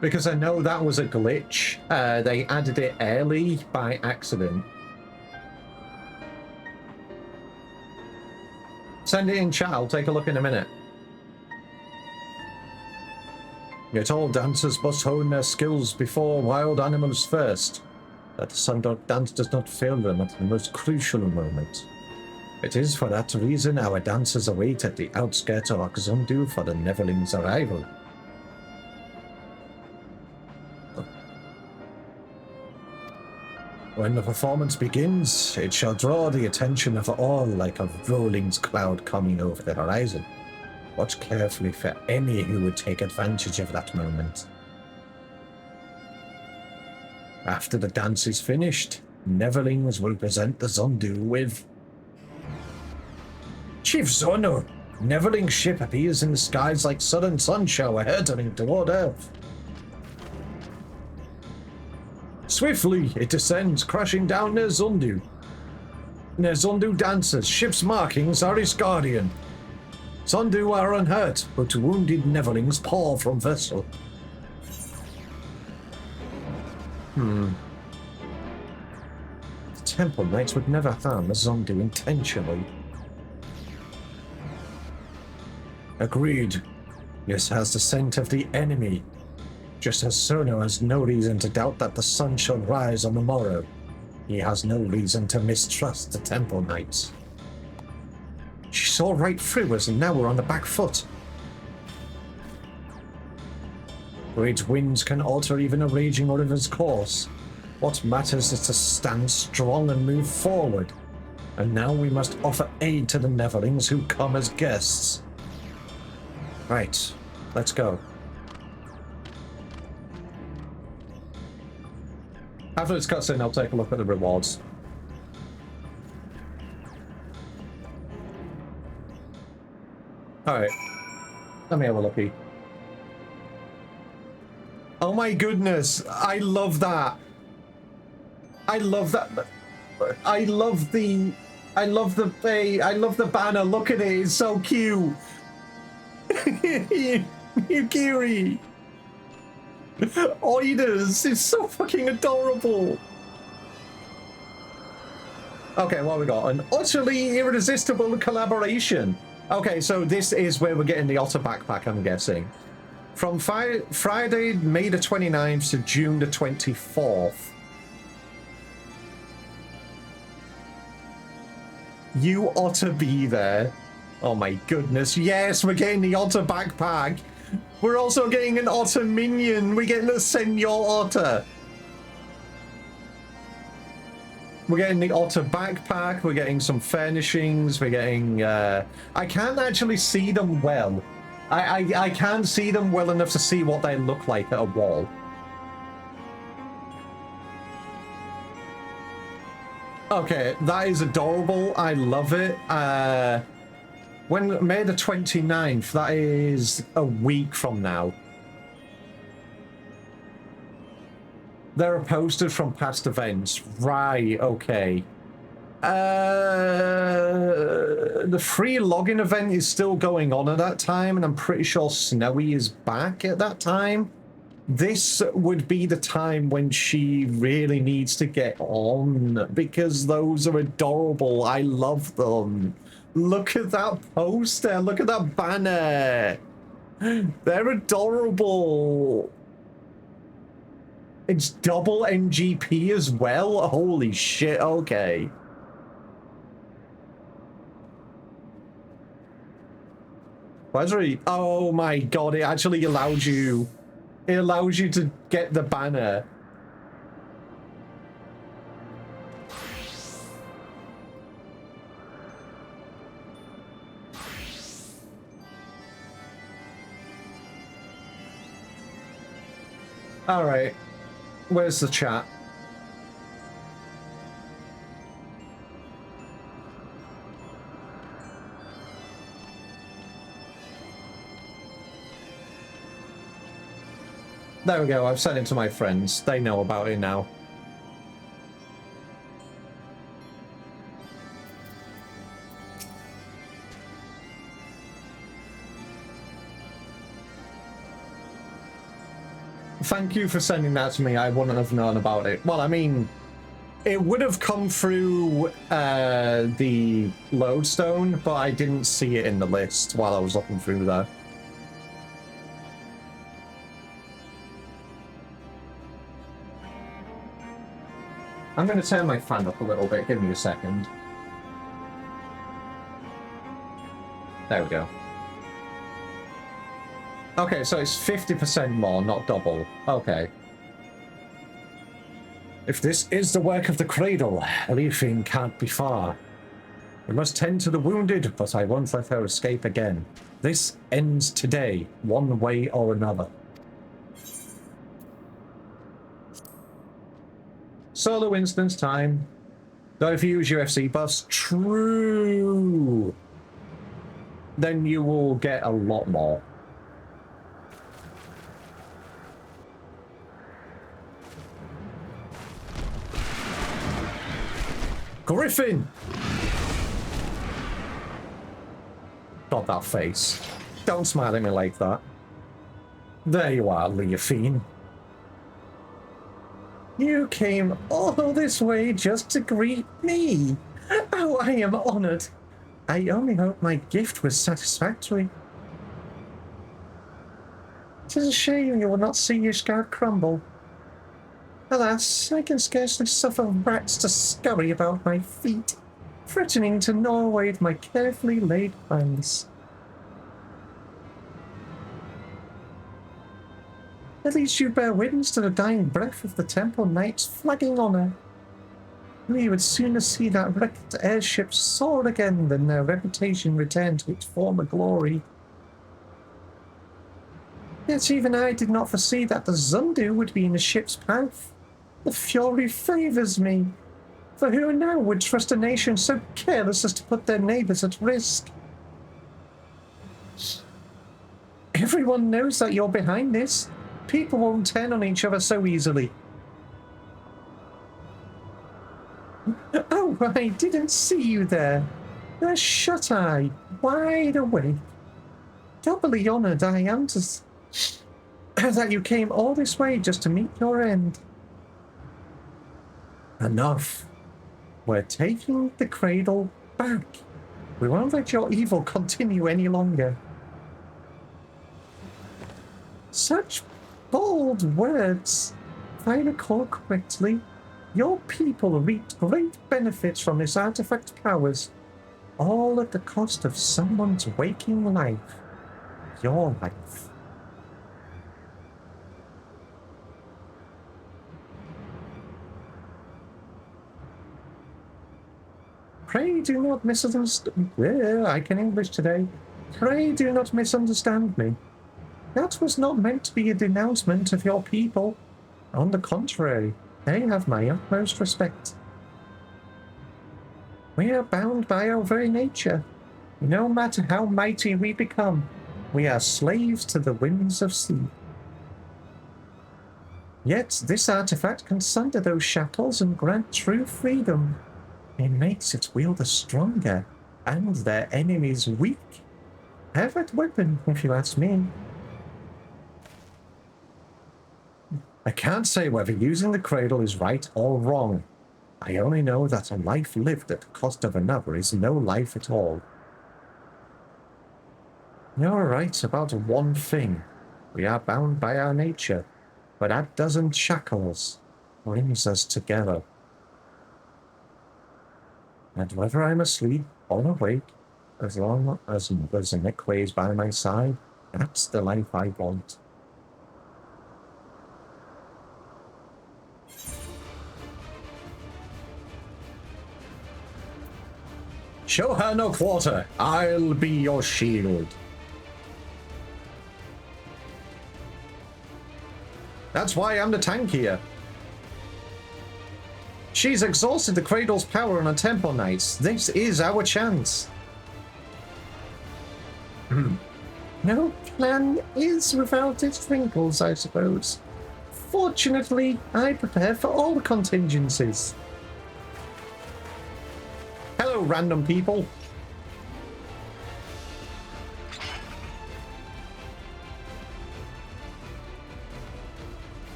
Because I know that was a glitch. They added it early by accident. Send it in chat, I'll take a look in a minute. Yet all dancers must hone their skills before wild animals first. That the Sundog dance does not fail them at the most crucial moment. It is for that reason our dancers await at the outskirts of Oxondu for the Neverling's arrival. When the performance begins, it shall draw the attention of all like a rolling cloud coming over the horizon. Watch carefully for any who would take advantage of that moment. After the dance is finished, Neverlings will present the Zondu with... Chief Zono! Neverling's ship appears in the skies like sudden sun shower hurtling toward Earth. Swiftly, it descends, crashing down near Zondu. Near Zondu dancers, ship's markings are its guardian. Zondu are unhurt, but wounded Neverlings pour from vessel. The Temple Knights would never harm a Zondu intentionally. Agreed. This has the scent of the enemy. Just as Sono has no reason to doubt that the sun shall rise on the morrow, he has no reason to mistrust the Temple Knights. She saw right through us and now we're on the back foot. Great winds can alter even a raging river's course. What matters is to stand strong and move forward. And now we must offer aid to the Neverlings who come as guests. Right, let's go. After this cutscene, I'll take a look at the rewards. Alright. Let me have a looky. Oh my goodness, I love that. I love that. I love the banner. Look at it, it's so cute. Yukiri. Oiders, it's so fucking adorable. Okay, what we got? An utterly irresistible collaboration. Okay, so this is where we're getting the otter backpack, I'm guessing. From Friday, May the 29th to June the 24th. You ought to be there. Oh my goodness. Yes, we're getting the otter backpack. We're also getting an otter minion. We're getting a Senor Otter. We're getting the otter backpack. We're getting some furnishings. We're getting... I can't actually see them well. I can't see them well enough to see what they look like at a wall. Okay, that is adorable. I love it. When May the 29th, that is a week from now. There are posters from past events. Right, okay. The free login event is still going on at that time, and I'm pretty sure Snowy is back at that time. This would be the time when she really needs to get on, because those are adorable. I love them. Look at that poster. Look at that banner. They're adorable. It's double NGP as well. Holy shit. Okay. Oh my god, it actually allowed you... It allows you to get the banner. Alright. Where's the chat? There we go, I've sent it to my friends. They know about it now. Thank you for sending that to me. I wouldn't have known about it. Well, I mean, it would have come through the lodestone, but I didn't see it in the list while I was looking through there. I'm going to turn my fan up a little bit. Give me a second. There we go. Okay, so it's 50% more, not double. Okay. If this is the work of the Cradle, Elifine can't be far. We must tend to the wounded, but I won't let her escape again. This ends today, one way or another. Solo instance time. Though if you use UFC buffs, true, then you will get a lot more. Griffin! Got that face. Don't smile at me like that. There you are, Leafine. You came all this way just to greet me. Oh, I am honored. I only hope my gift was satisfactory. 'Tis a shame you will not see your scar crumble. Alas, I can scarcely suffer rats to scurry about my feet, threatening to gnaw away at my carefully laid plans. At least you bear witness to the dying breath of the Temple Knight's flagging honor. We would sooner see that wrecked airship soar again than their reputation return to its former glory. Yet even I did not foresee that the Zundu would be in the ship's path. The fury favors me, for who now would trust a nation so careless as to put their neighbors at risk? Everyone knows that you're behind this. People won't turn on each other so easily. Oh, I didn't see you there. A shut-eye, wide awake. Doubly honored I am to that you came all this way just to meet your end. Enough. We're taking the cradle back. We won't let your evil continue any longer. Such bold words. If I recall correctly, your people reaped great benefits from this artifact powers, all at the cost of someone's waking life. Your life. Pray do not misunderstand. I can English today. Pray do not misunderstand me. That was not meant to be a denouncement of your people. On the contrary, they have my utmost respect. We are bound by our very nature. No matter how mighty we become, we are slaves to the winds of sea. Yet this artifact can sunder those shackles and grant true freedom. It makes its wielder stronger and their enemies weak. Perfect weapon, if you ask me. I can't say whether using the cradle is right or wrong. I only know that a life lived at the cost of another is no life at all. You're right about one thing. We are bound by our nature, but that doesn't shackles brings us together. And whether I'm asleep or awake, as long as there's a Nickways by my side, that's the life I want. Show her no quarter. I'll be your shield. That's why I'm the tank here. She's exhausted the Cradle's power on a Temple Knights. This is our chance. No plan is without its wrinkles, I suppose. Fortunately, I prepare for all the contingencies. Hello, random people.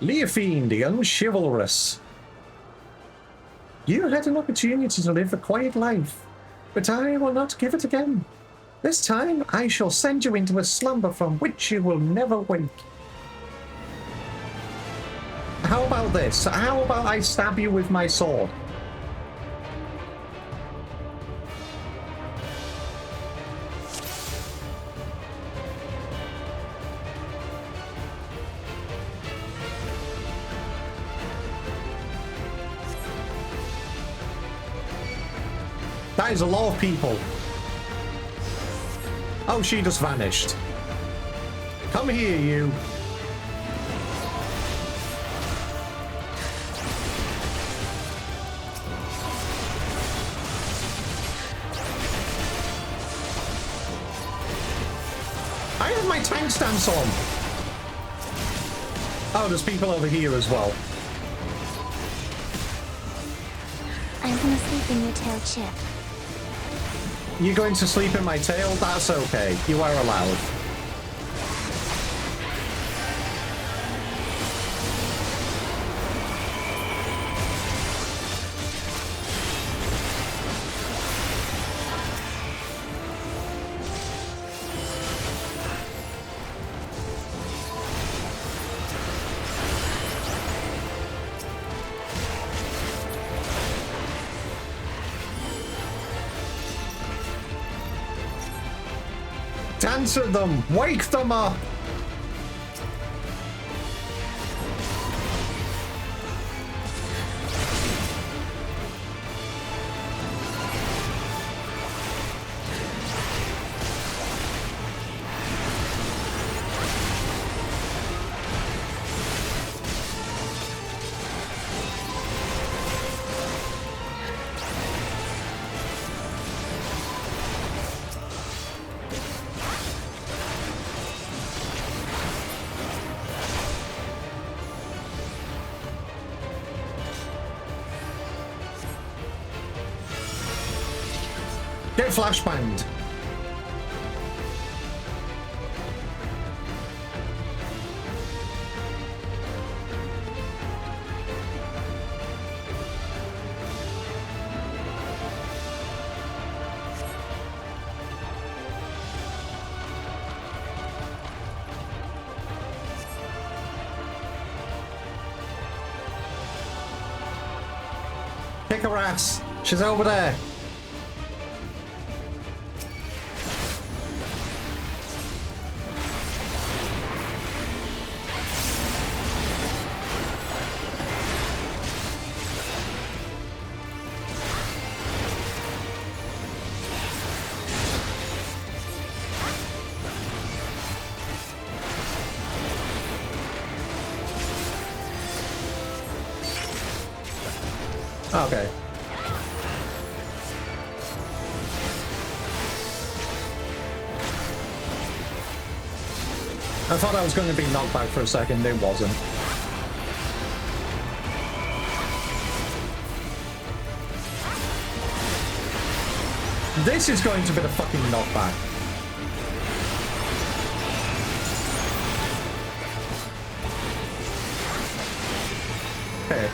Leofine, the unchivalrous. You had an opportunity to live a quiet life, but I will not give it again. This time, I shall send you into a slumber from which you will never wake. How about this? How about I stab you with my sword? That is a lot of people. Oh, she just vanished. Come here, you. I have my tank stance on. Oh, there's people over here as well. I'm gonna sleep in your tail, Chip. You're going to sleep in my tail? That's okay. You are allowed. answer them! Wake them up! Get flashbanged. Kick her ass. She's over there. Okay. I thought I was going to be knocked back for a second. It wasn't. This is going to be the fucking knockback. Okay.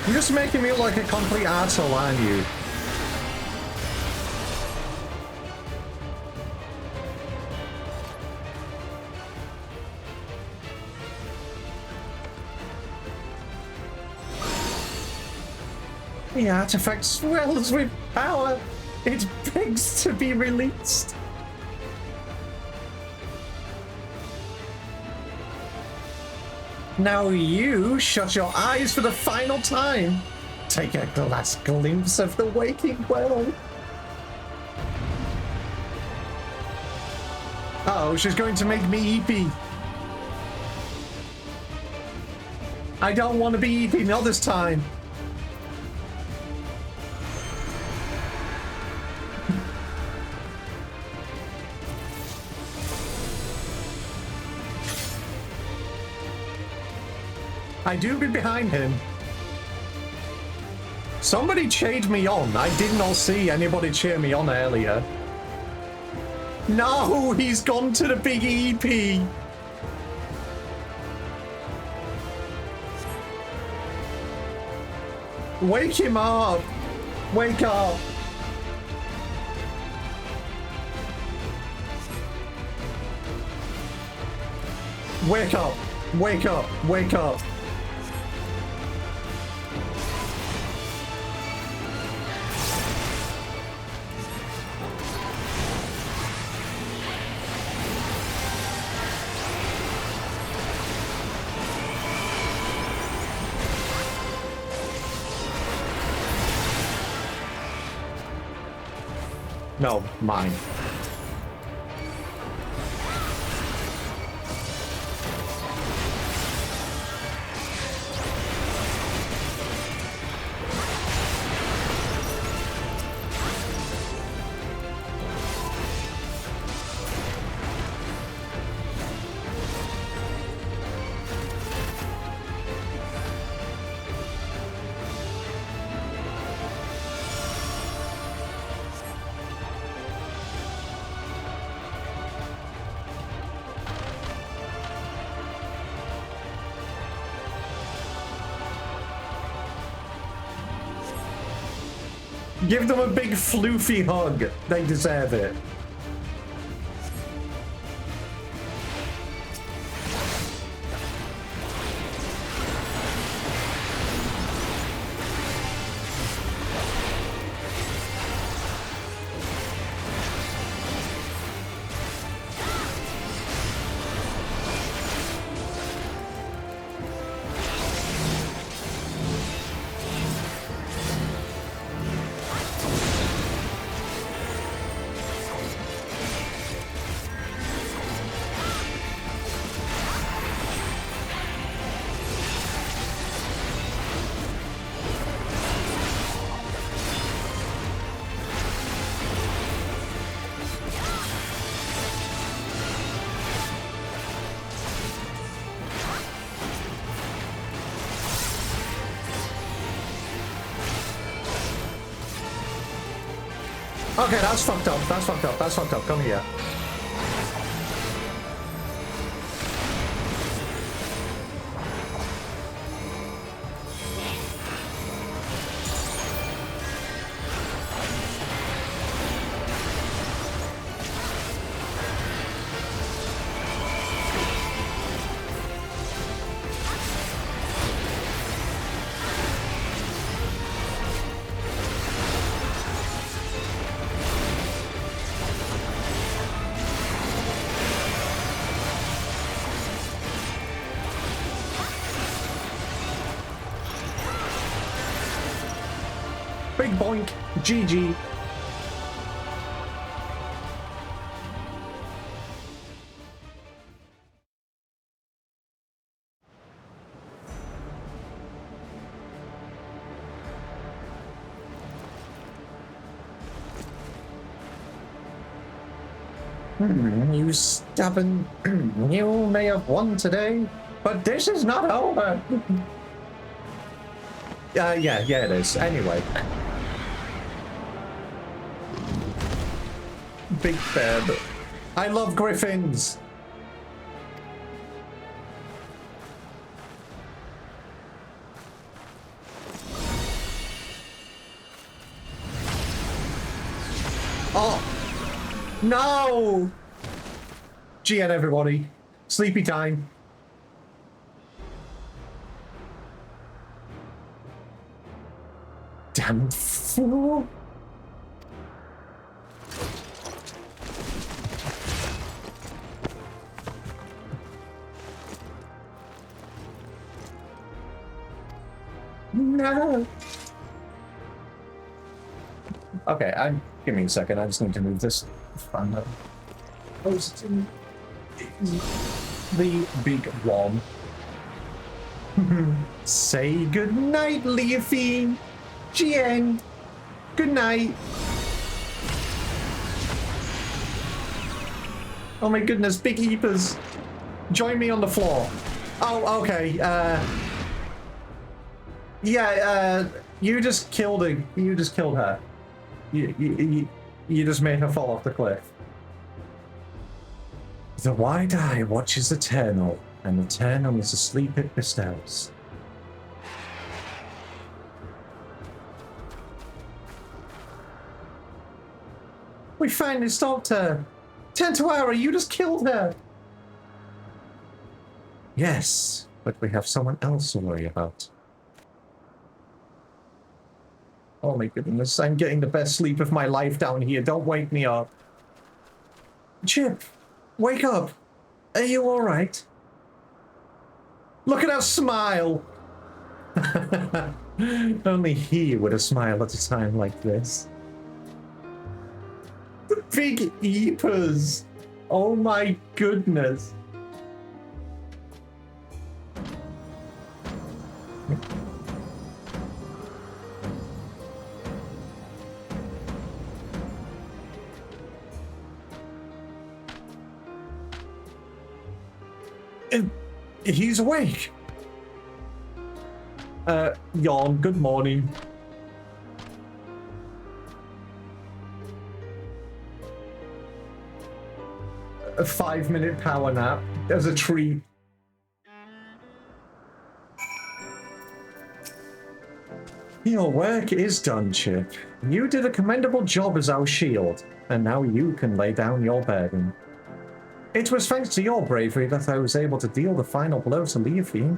You're just making me look like a complete asshole, aren't you? The artifact swells with power. It begs to be released. Now you shut your eyes for the final time. Take a last glimpse of the waking world. Uh-oh, she's going to make me EP. I don't want to be EP, not this time. I do be behind him. Somebody cheered me on. I did not see anybody cheer me on earlier. No, he's gone to the big EP. Wake him up. Wake up. Wake up. Wake up. Wake up. No, mine. Give them a big floofy hug. They deserve it. Okay, that's fucked up. That's fucked up. That's fucked up. Come here. Big boink. GG. You stubborn. You may have won today, but this is not over. Yeah, it is. Anyway. Big bed. I love griffins. Oh. No! GN everybody. Sleepy time. Damn fool. No. Okay, give me a second. I just need to move this from the big one. Say good night, Leafy. GN. Good night. Oh my goodness, big eepers. Join me on the floor. Oh, okay. Yeah, you just killed her. You just killed her. You just made her fall off the cliff. The wide eye watches eternal, and eternal is asleep it bestows. We finally stopped her. Tentuara, you just killed her. Yes, but we have someone else to worry about. Oh my goodness, I'm getting the best sleep of my life down here. Don't wake me up. Chip, wake up. Are you alright? Look at her smile. Only he would have smiled at a time like this. The big eepers. Oh my goodness. He's awake. Yawn, good morning. A 5-minute power nap as a treat. Your work is done, Chip. You did a commendable job as our shield, and now you can lay down your burden. It was thanks to your bravery that I was able to deal the final blow to Leafy.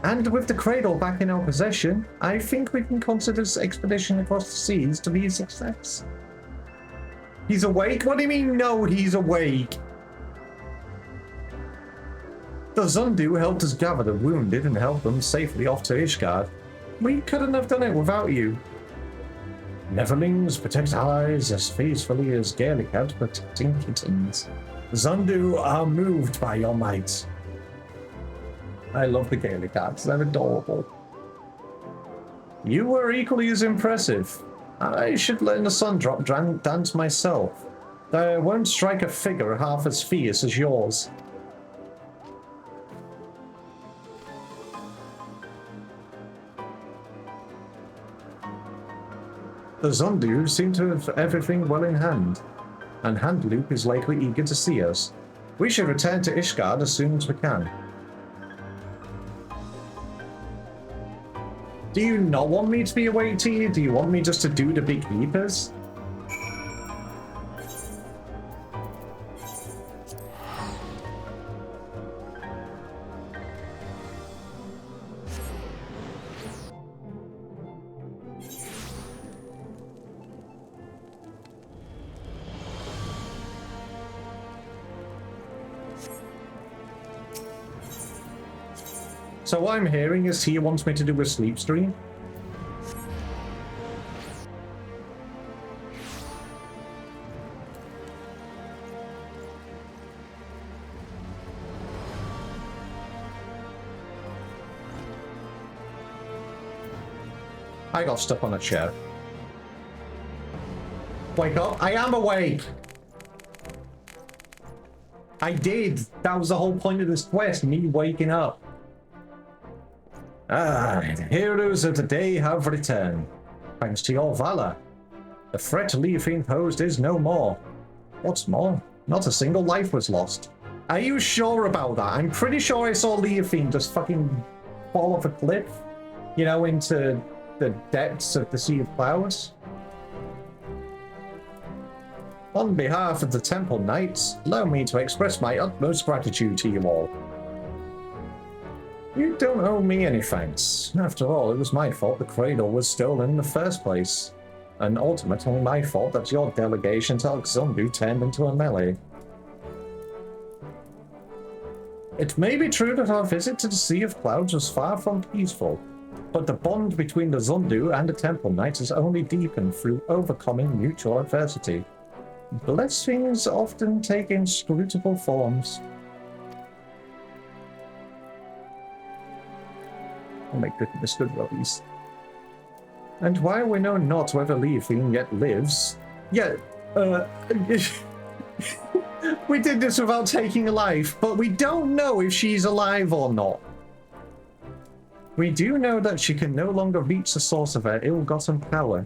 And with the cradle back in our possession, I think we can consider this expedition across the seas to be a success. He's awake? What do you mean, no, he's awake? The Zundu helped us gather the wounded and help them safely off to Ishgard. We couldn't have done it without you. Neverlings protect allies as faithfully as Gaelic cats protecting kittens. Zundu are moved by your might. I love the Gaelic cats, they're adorable. You were equally as impressive. I should learn the sun drop dance myself. I won't strike a figure half as fierce as yours. The The Zondu seem to have everything well in hand, and Handloop is likely eager to see us. We should return to Ishgard as soon as we can. Do you not want me to be awake to you? Do you want me just to do the big leapers? So what I'm hearing is he wants me to do a sleep stream. I got stuck on a chair. Wake up. I am awake! I did! That was the whole point of this quest, me waking up. Ah, the heroes of the day have returned. Thanks to your valor. The threat Leafin posed is no more. What's more, not a single life was lost. Are you sure about that? I'm pretty sure I saw Leafin just fucking fall off a cliff, you know, into the depths of the Sea of Clouds. On behalf of the Temple Knights, allow me to express my utmost gratitude to you all. You don't owe me any thanks. After all, it was my fault the cradle was stolen in the first place. And ultimately my fault that your delegation to Alexandru turned into a melee. It may be true that our visit to the Sea of Clouds was far from peaceful, but the bond between the Zundu and the Temple Knights has only deepened through overcoming mutual adversity. Blessings often take inscrutable forms. Oh my goodness, good release. And while we know not whether Leafin yet lives, we did this without taking a life, but we don't know if she's alive or not. We do know that she can no longer reach the source of her ill-gotten power,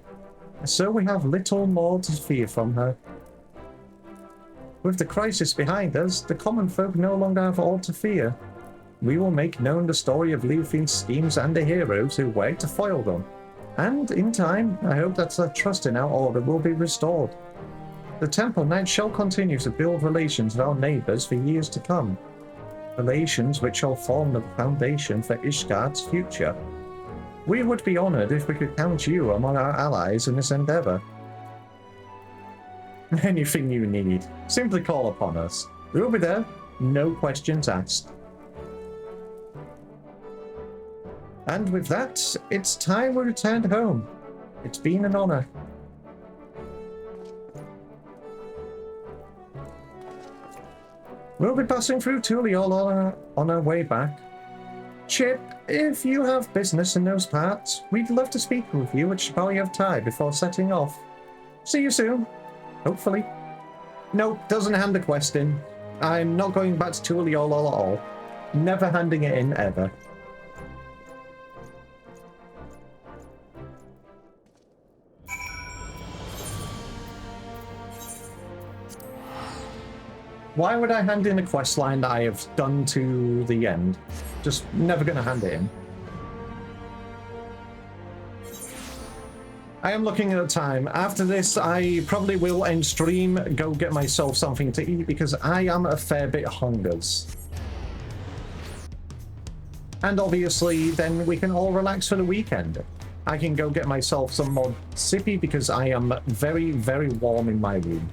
so we have little more to fear from her. With the crisis behind us, the common folk no longer have all to fear. We will make known the story of Leafin's schemes and the heroes who worked to foil them. And in time, I hope that the trust in our order will be restored. The Temple Knights shall continue to build relations with our neighbours for years to come. Relations which shall form the foundation for Ishgard's future. We would be honoured if we could count you among our allies in this endeavour. Anything you need, simply call upon us. We'll be there, no questions asked. And with that, it's time we returned home. It's been an honour. We'll be passing through Tuliol on our way back. Chip, if you have business in those parts, we'd love to speak with you at Chevalier of Ty before setting off. See you soon. Hopefully. Nope, doesn't hand the quest in. I'm not going back to Tuliol at all. Never handing it in, ever. Why would I hand in a quest line that I have done to the end? Just never going to hand it in. I am looking at the time. After this, I probably will end stream, go get myself something to eat, because I am a fair bit hungers. And obviously, then we can all relax for the weekend. I can go get myself some more sippy, because I am very, very warm in my room.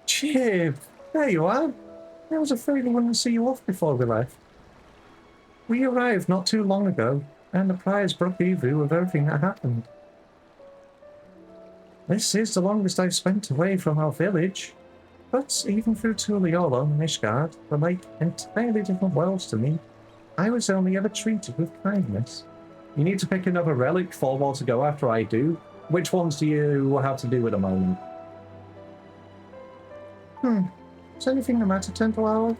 Chip, there you are. I was afraid I wouldn't see you off before we left. We arrived not too long ago, and the prize broke even with everything that happened. This is the longest I've spent away from our village, but even through Tuliolo and Ishgard were like entirely different worlds to me. I was only ever treated with kindness. You need to pick another relic for more to go after I do. Which ones do you have to do at the moment? Is anything the matter, Temple Owl?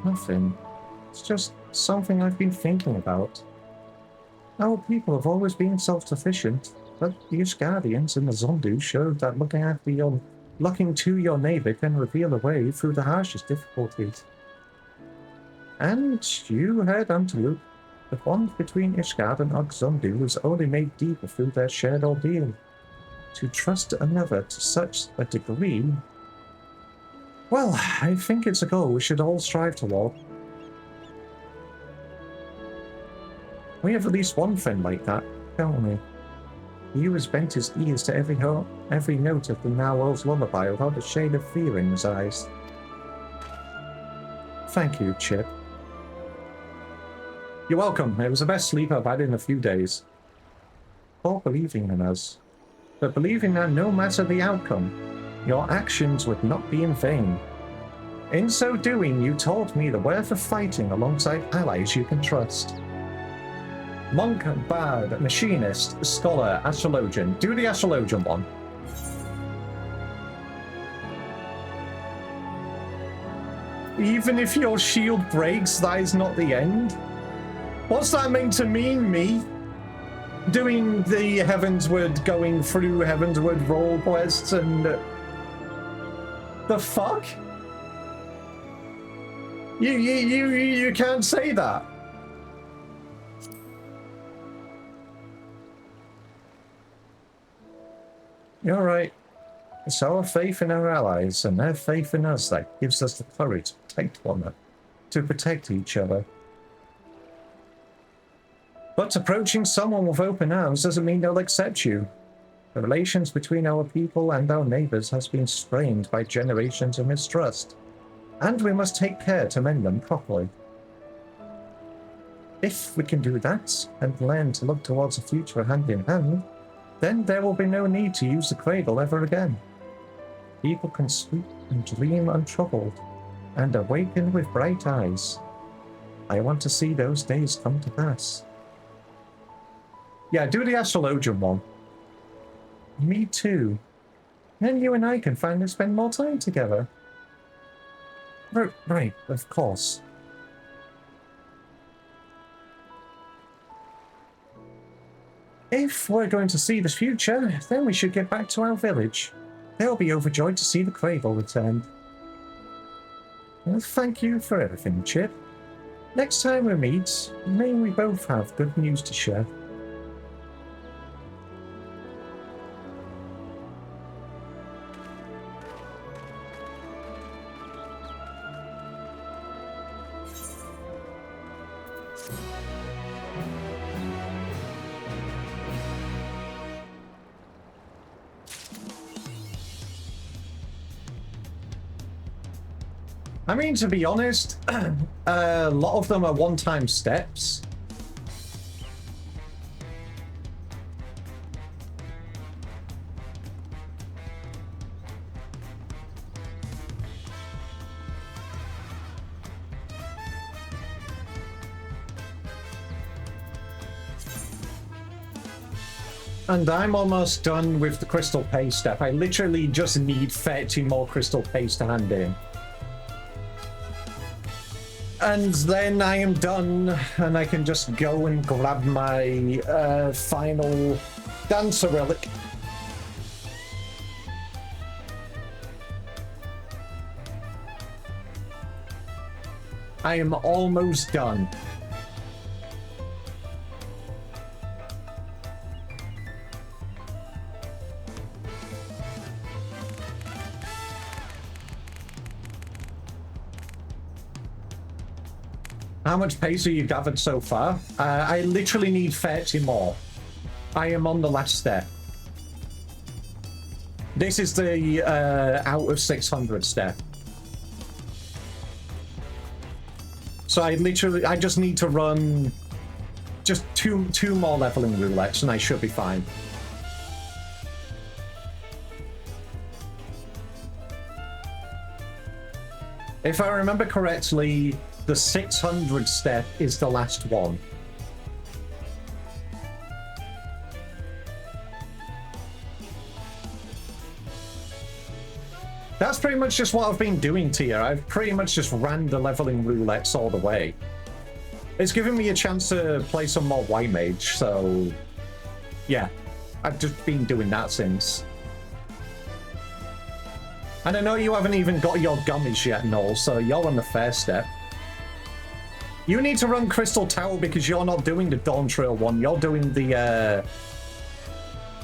Nothing. It's just something I've been thinking about. Our people have always been self-sufficient, but the Ishgardians and the Zondu showed that looking to your neighbor can reveal a way through the harshest difficulties. And you heard Antelope. The bond between Ishgard and Zondu was only made deeper through their shared ordeal. To trust another to such a degree... Well, I think it's a goal we should all strive toward. We have at least one friend like that, don't we? He has bent his ears to every note of the Narwhal's lullaby without a shade of fear in his eyes. Thank you, Chip. You're welcome. It was the best sleep I've had in a few days. For believing in us. But believing that no matter the outcome, your actions would not be in vain. In so doing, you taught me the worth of fighting alongside allies you can trust. Monk, bard, machinist, scholar, astrologian. Do the astrologian one. Even if your shield breaks, that is not the end? What's that meant to mean, me? Doing the Heavensward, going through Heavensward role quests and... the fuck? You can't say that. You're right. It's our faith in our allies and their faith in us that gives us the courage to protect each other. But approaching someone with open arms doesn't mean they'll accept you. The relations between our people and our neighbors has been strained by generations of mistrust, and we must take care to mend them properly. If we can do that, and learn to look towards a future hand in hand, then there will be no need to use the cradle ever again. People can sleep and dream untroubled, and awaken with bright eyes. I want to see those days come to pass. Yeah, do the astrologian one. Me too. Then you and I can finally spend more time together. Right, of course. If we're going to see the future, then we should get back to our village. They'll be overjoyed to see the cradle return. Well, thank you for everything, Chip. Next time we meet, may we both have good news to share. I mean, to be honest, a lot of them are one-time steps. And I'm almost done with the crystal paste step. I literally just need 30 more crystal paste to hand in. And then I am done, and I can just go and grab my final dancer relic. I am almost done. How much pace have you gathered so far? I literally need 30 more. I am on the last step. This is the out of 600 step. So I just need to run just two more leveling roulettes and I should be fine. If I remember correctly, the 600 step is the last one. that's pretty much just what I've been doing to you. I've pretty much just ran the leveling roulettes all the way. It's given me a chance to play some more White Mage, so yeah, I've just been doing that since. And I know you haven't even got your gummies yet, Noel, so you're on the fair step. You need to run Crystal Tower because you're not doing the Dawn Trail one. You're doing the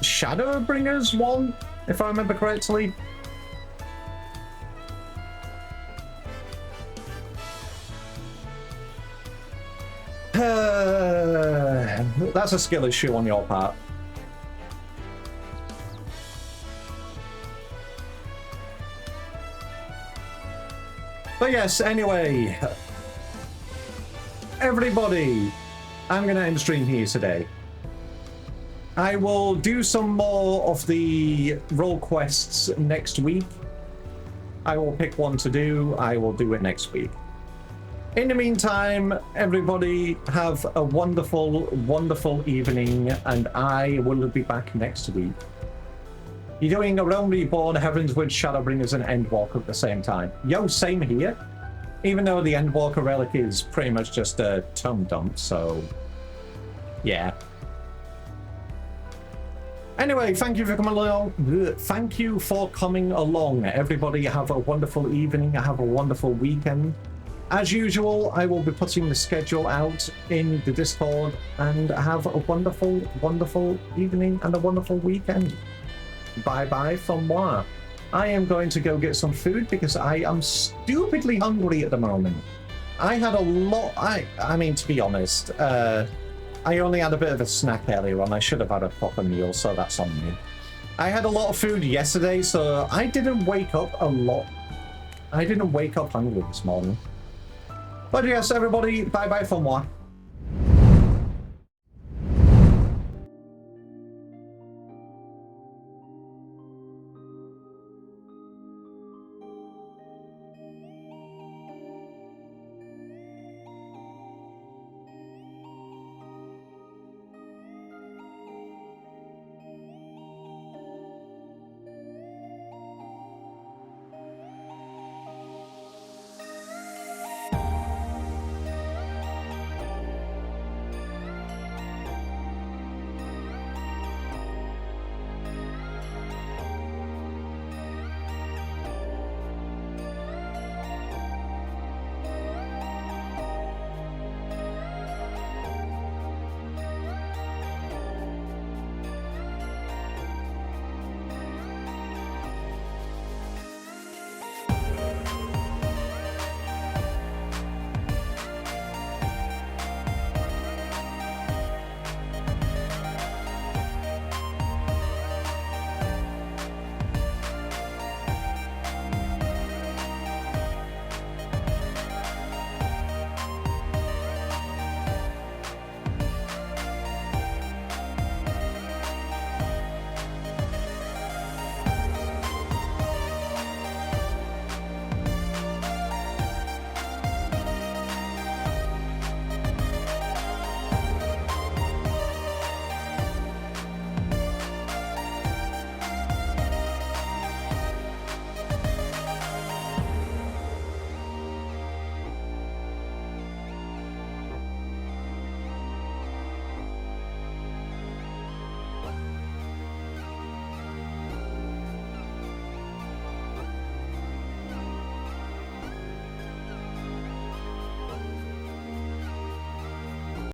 Shadowbringers one, if I remember correctly. That's a skill issue on your part. But yes, anyway, everybody, I'm going to end stream here today. I will do some more of the role quests next week. I will pick one to do. I will do it next week. In the meantime, everybody have a wonderful, wonderful evening, and I will be back next week. You're doing a Realm Reborn, Heavensward, Shadowbringers, and Endwalker at the same time. Yo, same here. Even though the Endwalker relic is pretty much just a tome dump, so yeah. Anyway, thank you for coming along. Thank you for coming along. Everybody have a wonderful evening. Have a wonderful weekend. As usual, I will be putting the schedule out in the Discord, and have a wonderful, wonderful evening and a wonderful weekend. Bye-bye from moi. I am going to go get some food because I am stupidly hungry at the moment. I had a lot, I mean, to be honest, I only had a bit of a snack earlier on. I should have had a proper meal, so that's on me. I had a lot of food yesterday, so I didn't wake up a lot. I didn't wake up hungry this morning. But yes, everybody, bye-bye for moi.